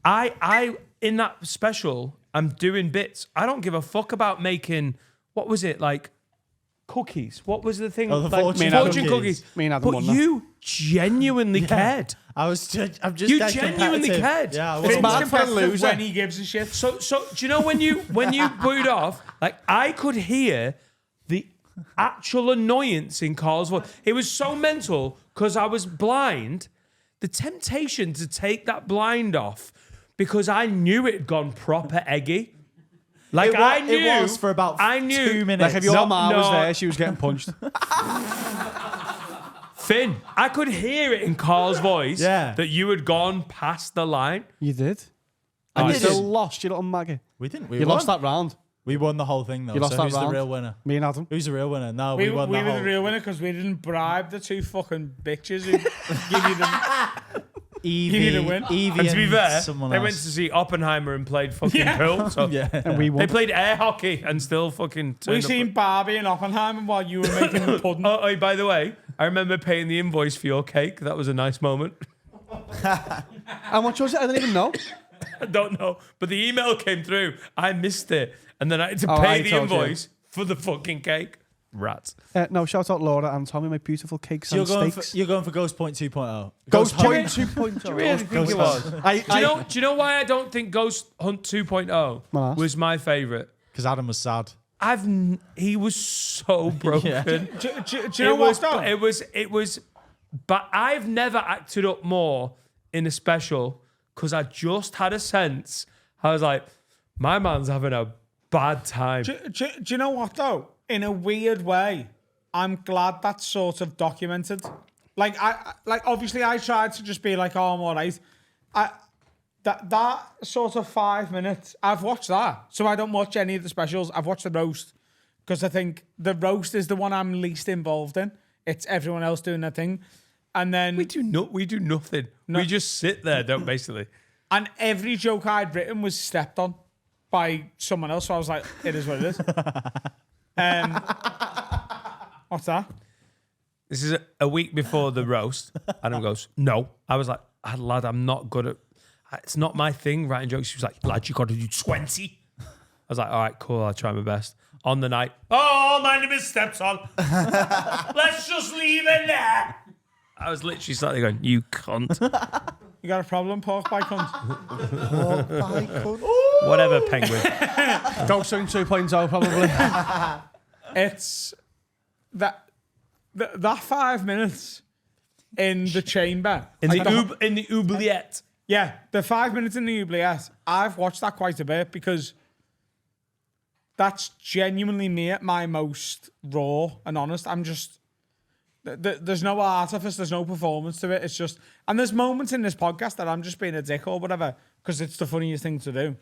I in that special, I'm doing bits. I don't give a fuck about making, what was it, like cookies? What was the thing? Oh, the like, fortune cookies. Me and Adam But won that. you genuinely cared. I'm just You dead genuinely competitive. cared. Yeah, I It's was. mad for a loser. When he gives a shit. So do you know when you booed off, like I could hear the actual annoyance in Carl's voice. It was so mental because I was blind. The temptation to take that blind off because I knew it had gone proper eggy. Like I knew it was for about 2 minutes. Like if your mom was there, she was getting punched. Finn, I could hear it in Carl's voice Yeah. that you had gone past the line. You did. And you still lost, you little maggot. We didn't. You lost that round. We won the whole thing though. You lost so that who's round. the real winner? Me and Adam. Who's the real winner? No, We won were the whole. the real winner because we didn't bribe the two fucking bitches who give you the Evie, you the win. Evie And to be fair, someone they else. went to see Oppenheimer and played fucking pool. So Yeah. And we won. they played air hockey and still fucking turned We up. seen Barbie and Oppenheimer while you were making the pudding. Oh, by the way, I remember paying the invoice for your cake. That was a nice moment. How much was it? I don't even know. I don't know, but the email came through. I missed it, and then I had to Oh, pay I the told you. invoice for the fucking cake. Rats. No, shout out Laura and Tommy, my beautiful cakes So and steaks. you're going for Ghost Point 2.0. Ghost Hunt. Point 2.0. Do you really think it was? Do you know why I don't think Ghost Hunt 2.0 Well, was my favourite? Because Adam was sad. He was so broken. Yeah. Do you know what though? It was, but I've never acted up more in a special because I just had a sense. I was like, my man's having a bad time. Do you know what though? In a weird way, I'm glad that's sort of documented. Like obviously I tried to just be like, oh, I'm all right. That sort of 5 minutes, I've watched that. So I don't watch any of the specials. I've watched the roast because I think the roast is the one I'm least involved in. It's everyone else doing their thing. And then we do nothing. We just sit there, basically. And every joke I'd written was stepped on by someone else. So I was like, it is what it is. What's that? This is a week before the roast. Adam goes, no. I was like, lad, I'm not good at. It's not my thing, writing jokes. She was like, lad, you got to do 20. I was like, all right, cool. I'll try my best. On the night, oh, my name is Stepson. Let's just leave it there. I was literally sat there going, you cunt. You got a problem, pork by cunt? Pork by cunt. Whatever, penguin. Dog-sung 2.0 probably. It's that 5 minutes in the chamber. In like the oubliette. Yeah, the 5 minutes in the oubliette. I've watched that quite a bit because that's genuinely me at my most raw and honest. I'm just... There's no artifice, there's no performance to it. It's just... And there's moments in this podcast that I'm just being a dick or whatever because it's the funniest thing to do.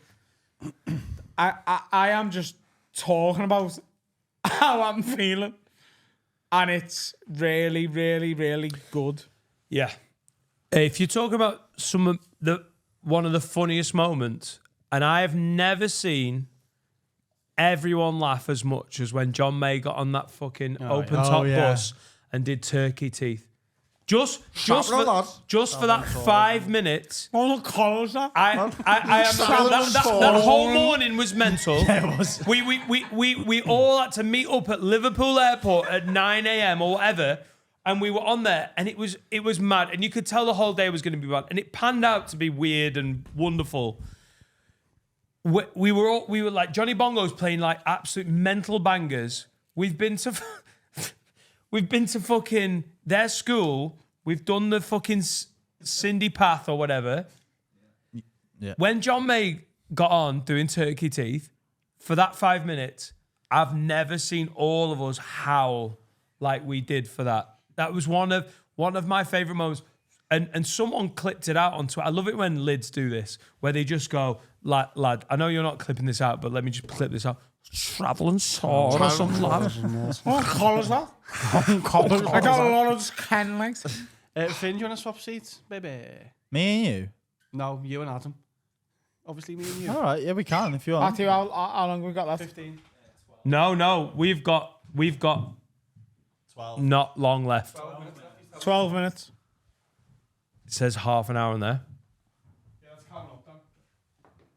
I am just talking about how I'm feeling. And it's really, really, really good. Yeah. If you talk about one of the funniest moments, and I have never seen everyone laugh as much as when John May got on that fucking open top bus and did turkey teeth. Just for that 5 minutes. Oh, look, that. That whole morning was mental. Yeah, it was. We all had to meet up at Liverpool Airport at 9 a.m. or whatever, and we were on there, and it was mad, and you could tell the whole day was going to be bad, and it panned out to be weird and wonderful. We were like Johnny Bongo's playing like absolute mental bangers. We've been to fucking their school. We've done the fucking Cindy Path or whatever. Yeah. When John May got on doing turkey teeth for that 5 minutes, I've never seen all of us howl like we did for that. That was one of my favorite moments. And someone clipped it out on Twitter. I love it when lids do this, where they just go, lad, I know you're not clipping this out, but let me just clip this out. Travelling sword or something like that. What colour's that? I got a lot of can legs. Finn, do you want to swap seats, baby? Me and you? No, you and Adam. Obviously, me and you. All right, yeah, we can if you want. Matthew, how long have we got left? 15. No, we've got 12. Not long left. 12 minutes. It says half an hour in there. Yeah, that's coming up then.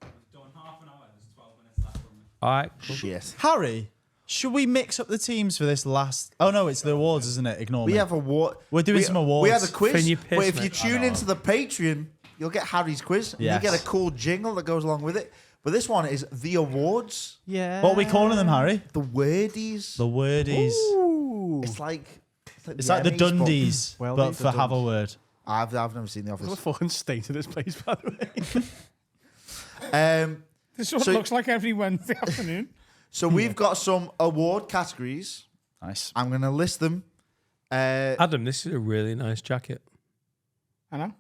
We've done half an hour. There's 12 minutes left from me. All right. Cool. Shit. Harry, should we mix up the teams for this last... Oh, no, it's the awards, isn't it? Ignore me. We have award. We're doing some awards. We have a quiz. Finn, you But if pissed you me. tune into the Patreon, you'll get Harry's quiz. And Yes. you get a cool jingle that goes along with it. But this one is the awards. Yeah. What are we calling them, Harry? The wordies. The wordies. Ooh. It's like It's the like the Emmys, but- Dundies, Well, but the for have a Dundies. word. I've never seen The What a Office. fucking state of this place, by the way. This is what So- it looks like every Wednesday afternoon. So we've got some award categories. Nice. I'm going to list them. Adam, this is a really nice jacket. I know.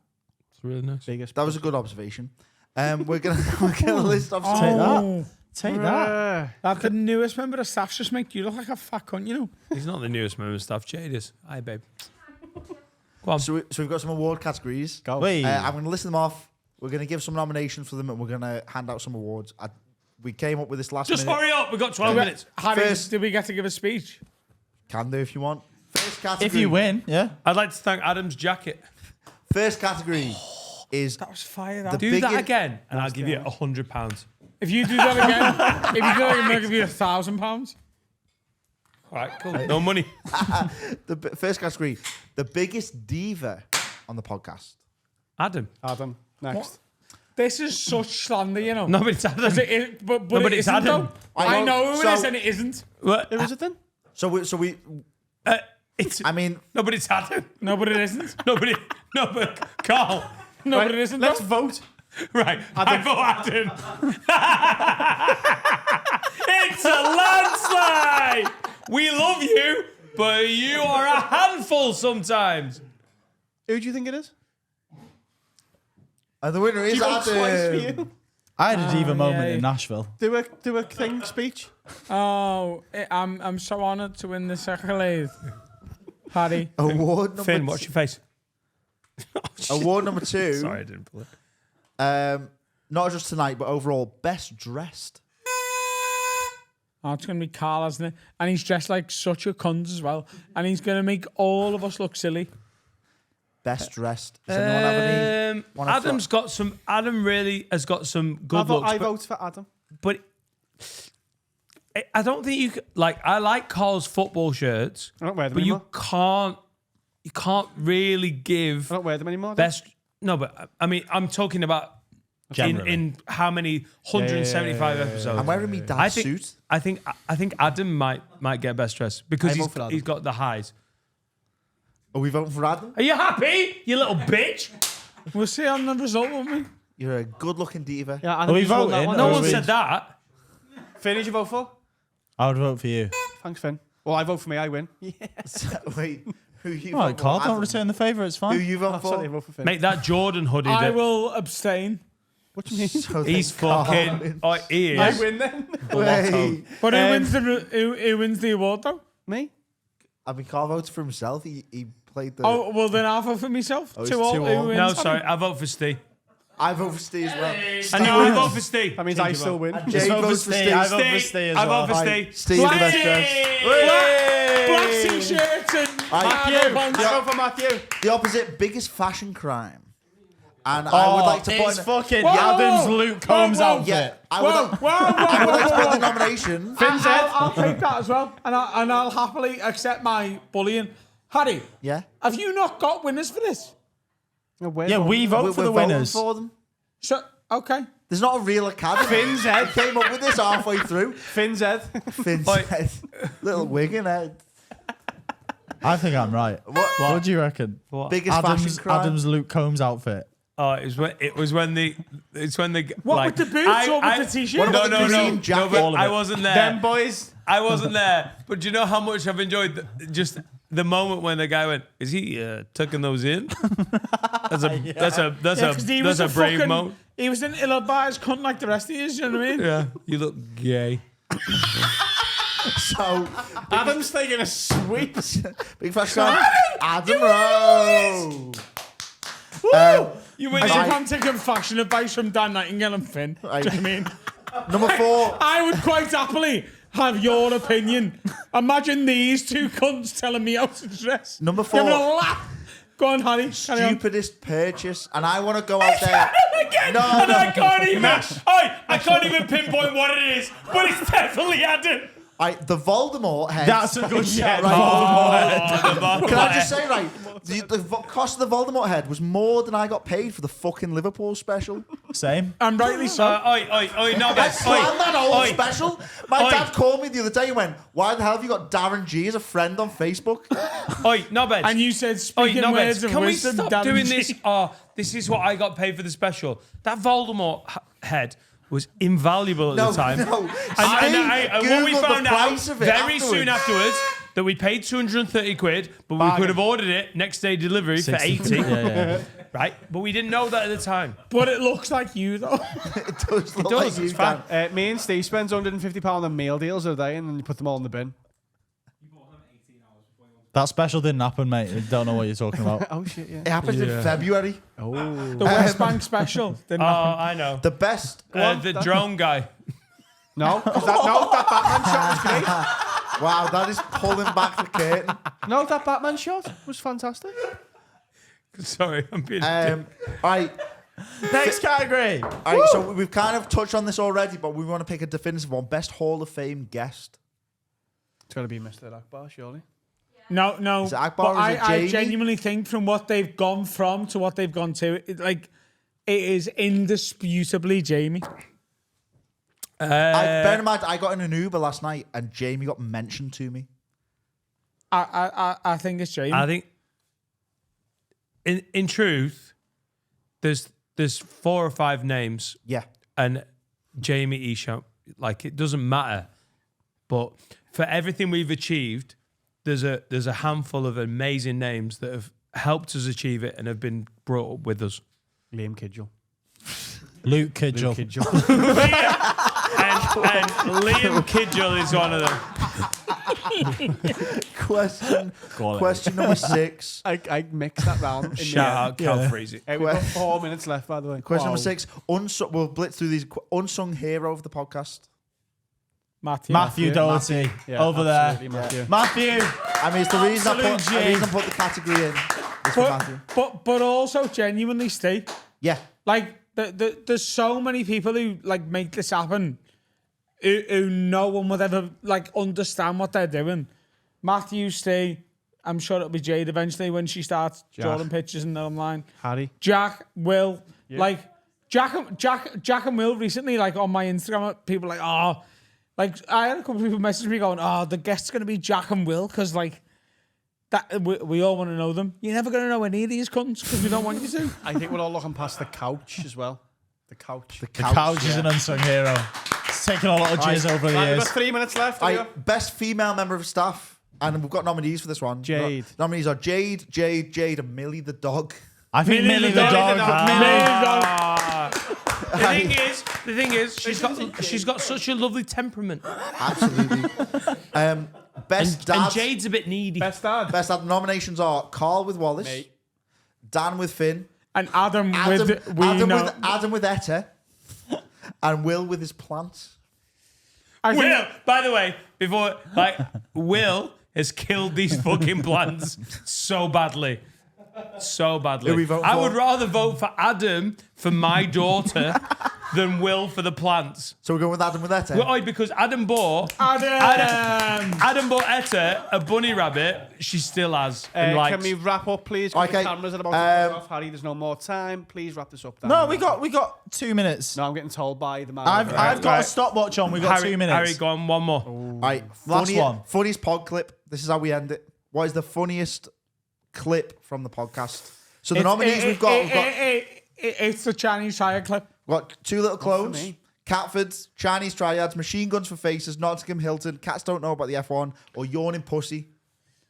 It's really nice. That was a good observation. We're gonna list off some. Take that. Oh, Take that. that the newest member of staff just make you look like a fat cunt, you know? He's not the newest member of staff. Jade is. Hi, babe. Go on. So we've got some award categories. Go. Wait. I'm going to list them off. We're going to give some nominations for them, and we're going to hand out some awards. We came up with this last Just minute. hurry up. We've got 12 minutes. Harry, First- did we get to give a speech? Can do if you want. First category. If you win, yeah. I'd like to thank Adam's jacket. First category is That was fire, The that. Do biggest- that again, and I'll give you £100. If you do that again, I'm going to give you £1,000. All right, cool. No money. first category. The biggest diva on the podcast. Adam. Adam, next. This is such slander, you know. No, but it's Adam. But No, but it it's isn't, Adam. though. I know who it is So- and it isn't. What? Who was it then? So we. It's I mean, no, but it's Adam. No, but it isn't. No, but Carl. No, but it isn't. Let's though. vote. Right, I vote Adam. It's a landslide. We love you, but you are a handful sometimes. Who do you think it is? and the winner is Do you vote twice for Adam. you? I had a diva moment yeah. in Nashville. Do a thing speech. Oh, I'm so honoured to win this accolade. Harry. Award number Finn, watch your face. Award number 2. Sorry, I didn't pull it. Not just tonight, but overall, best dressed. Oh, it's going to be Carl, isn't it? And he's dressed like such a cunt as well. And he's going to make all of us look silly. Best dressed. Does anyone have any? Adam really has got some good looks. I vote for Adam. But I don't think you like. I like Carl's football shirts. I don't wear them but anymore. You can't really give. I don't wear them anymore. Best. No, but I mean, I'm talking about in how many 175 episodes. I'm wearing me dad's suit. I think Adam might get best dress because he's got the highs. Are we voting for Adam? Are you happy, you little bitch? We'll see on the result, won't we? You're a good-looking diva. Yeah, Are we voting? No one said that. Finn, did you vote for? I would vote for you. Thanks, Finn. Well, I vote for me. I win. Wait, who you All vote right, for? Carl, don't Adam? return the favour. It's fine. Who you vote for? Sorry, I vote for Finn. Make that Jordan hoodie. I will abstain. What do you mean? So He's then Carl fucking. wins. Oh, he is. I win then. Wait. But who wins the award, though? Me? I mean, Carl voted for himself. He played the... Oh, well, then I'll vote for myself. Oh, it's 2-all. 2-all. Who wins? No, sorry. I vote for Steve. I vote for Steve as well. And you I vote for Steve. That means I still win. Jay votes for Steve. I vote for Steve as I well. vote for Steve. Steve's the best dressed. Black t-shirts and Matthew. pants. I vote for Matthew. The opposite, biggest fashion crime. And I would like to put... It's fucking Whoa, Adam's whoa, Luke Combs whoa, whoa. outfit. Yeah, I would like to put the nomination. I'll take that as well. And I'll happily accept my bullying. Harry, Yeah? have you not got winners for this? Yeah, we vote for the voting winners. for them. So, okay. There's not a real academy. Finn's head. He came up with this halfway through. Finn's head. Finn's head. Little Wigan head. I think I'm right. What do you reckon? Biggest fashion crime. Adam's Luke Combs outfit. Oh, it was when the What, like, with the boots or with the t-shirt? What No, about no, the no, green no, jacket? but All of I it. wasn't there. Them boys. I wasn't there. But do you know how much I've enjoyed just the moment when the guy went, "Is he tucking those in?" That's a brave moment. He was an ill-advised cunt like the rest of you, you know what I mean? Yeah, you look gay. So, Adam's taking a sweep. big fashion crime. Adam Rowe. You win some taking fashion advice from Dan Nightingale and Finn. Do you know what I mean? Number 4. I would quite happily have your opinion. Imagine these two cunts telling me how to dress. Number 4. Give me a laugh. Go on, Harry. Carry on. Stupidest purchase. And I want to go out there. Again, No, and no. I can't even pinpoint what it is, but it's definitely Adam. The Voldemort head. That's a good shout. Right. Can I just say, right, the cost of the Voldemort head was more than I got paid for the fucking Liverpool special. Same. And rightly so. No, I planned that whole special. My dad called me the other day and went, "Why the hell have you got Darren G as a friend on Facebook?" And you said, speaking words of can we wisdom, stop Darren doing G. this? Oh, this is what I got paid for the special. That Voldemort head was invaluable at No, the time. no. And what we Googled the found out price of it very soon afterwards that we paid 230 quid, but we could have ordered it next day delivery for 80. Yeah. Right? But we didn't know that at the time. But it looks like you, though. It does look does, like it's you, fine. Dan. Me and Steve spends £150 on meal deals a day, and then you put them all in the bin. That special didn't happen, mate. I don't know what you're talking about. Oh shit! Yeah. It happened in February. Oh. The West Bank special. Didn't happen. I know. The best. The drone guy. No, that Batman shot was great. Wow, that is pulling back the curtain. No, that Batman shot was fantastic. Sorry, I'm being. Right. Next category. All right, so we've kind of touched on this already, but we want to pick a definitive one. Best Hall of Fame guest. It's got to be Mr. Akbar, surely. No. Is it Akbar But or is it I Jamie? genuinely think from what they've gone from to what they've gone to, it is indisputably Jamie. Bear in mind, I got in an Uber last night and Jamie got mentioned to me. I think it's Jamie. I think, in truth, there's 4 or 5 names. Yeah. And Jamie Esham, like, it doesn't matter. But for everything we've achieved, there's a handful of amazing names that have helped us achieve it and have been brought up with us. Liam Kidgel. Luke Kidgel. and Liam Kidgel is one of them. Question number 6. I mixed that round. Shout out Cal Freezy. Hey, we've got 4 minutes left, by the way. Question Wow. number 6. We'll blitz through these. Unsung hero of the podcast. Matthew Doherty over there. Matthew. I mean, it's the reason Absolute I put the category in. Is for Matthew. But also genuinely, Steve. Yeah. Like there's so many people who like make this happen, who no one would ever like understand what they're doing. Matthew, Steve. I'm sure it'll be Jade eventually when she starts drawing pictures and they're online. Harry. Jack, Will, like Jack and Will recently, like on my Instagram, people like, oh, like I had a couple of people message me going, oh, the guest's gonna be Jack and Will because like that we all want to know them. You're never gonna know any of these cunts because we don't want you to. I think we're all looking past the couch as well. The couch. The couch is an unsung hero. It's taken a lot of jizz over the We've years. got 3 minutes left. Best female member of staff. And we've got nominees for this one. Jade. Nominees are Jade, and Millie the dog. I think Millie the dog. The thing is, she's got such a lovely temperament. Absolutely. Best dad. And Jade's a bit needy. Best dad. Best dad nominations are Carl with Wallace, Dan with Finn, and Adam with Etta, and Will with his plants. Will, by the way, Will has killed these fucking plants so badly. So badly. Who we voting I for? would rather vote for Adam for my daughter than Will for the plants. So we're going with Adam with Etta? Well, because Adam bought Etta a bunny rabbit. She still has. Can we wrap up, please? 'Cause Okay. The cameras are about to go off. Harry, there's no more time. Please wrap this up. Dan. No, we got 2 minutes. No, I'm getting told by the man. I've got a stopwatch on. We've got 2 minutes. Harry, go on, one more. Right, Last one. Funniest pod clip. This is how we end it. What is the funniest clip from the podcast? So the nominees we've got. It's the Chinese triad clip. We've got Two Little Clones, Catfords, Chinese Triads, Machine Guns for Faces, Nottingham Hilton, Cats Don't Know About the F1, or Yawning Pussy.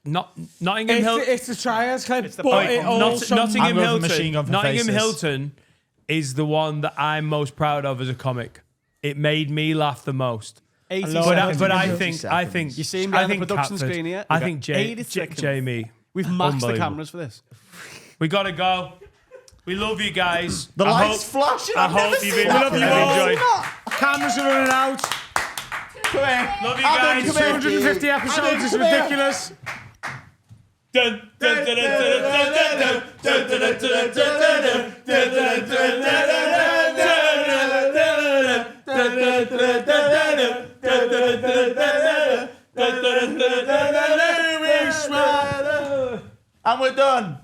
Nottingham Hilton. It's the triads clip. Nottingham Hilton. Machine Gun for Nottingham Faces. Hilton is the one that I'm most proud of as a comic. It made me laugh the most. 80 But I seconds. think You see him behind the production Catford. screen here? I We've think got 80 seconds. Jamie. We've maxed the unbelievable. cameras for this. We gotta go. We love you guys. The lights flashing. I I've never hope you've seen enjoyed. that. Cameras are running out. Come here. Love you Adam, guys. come here. 250 episodes Adam, is come here. ridiculous. And we're done.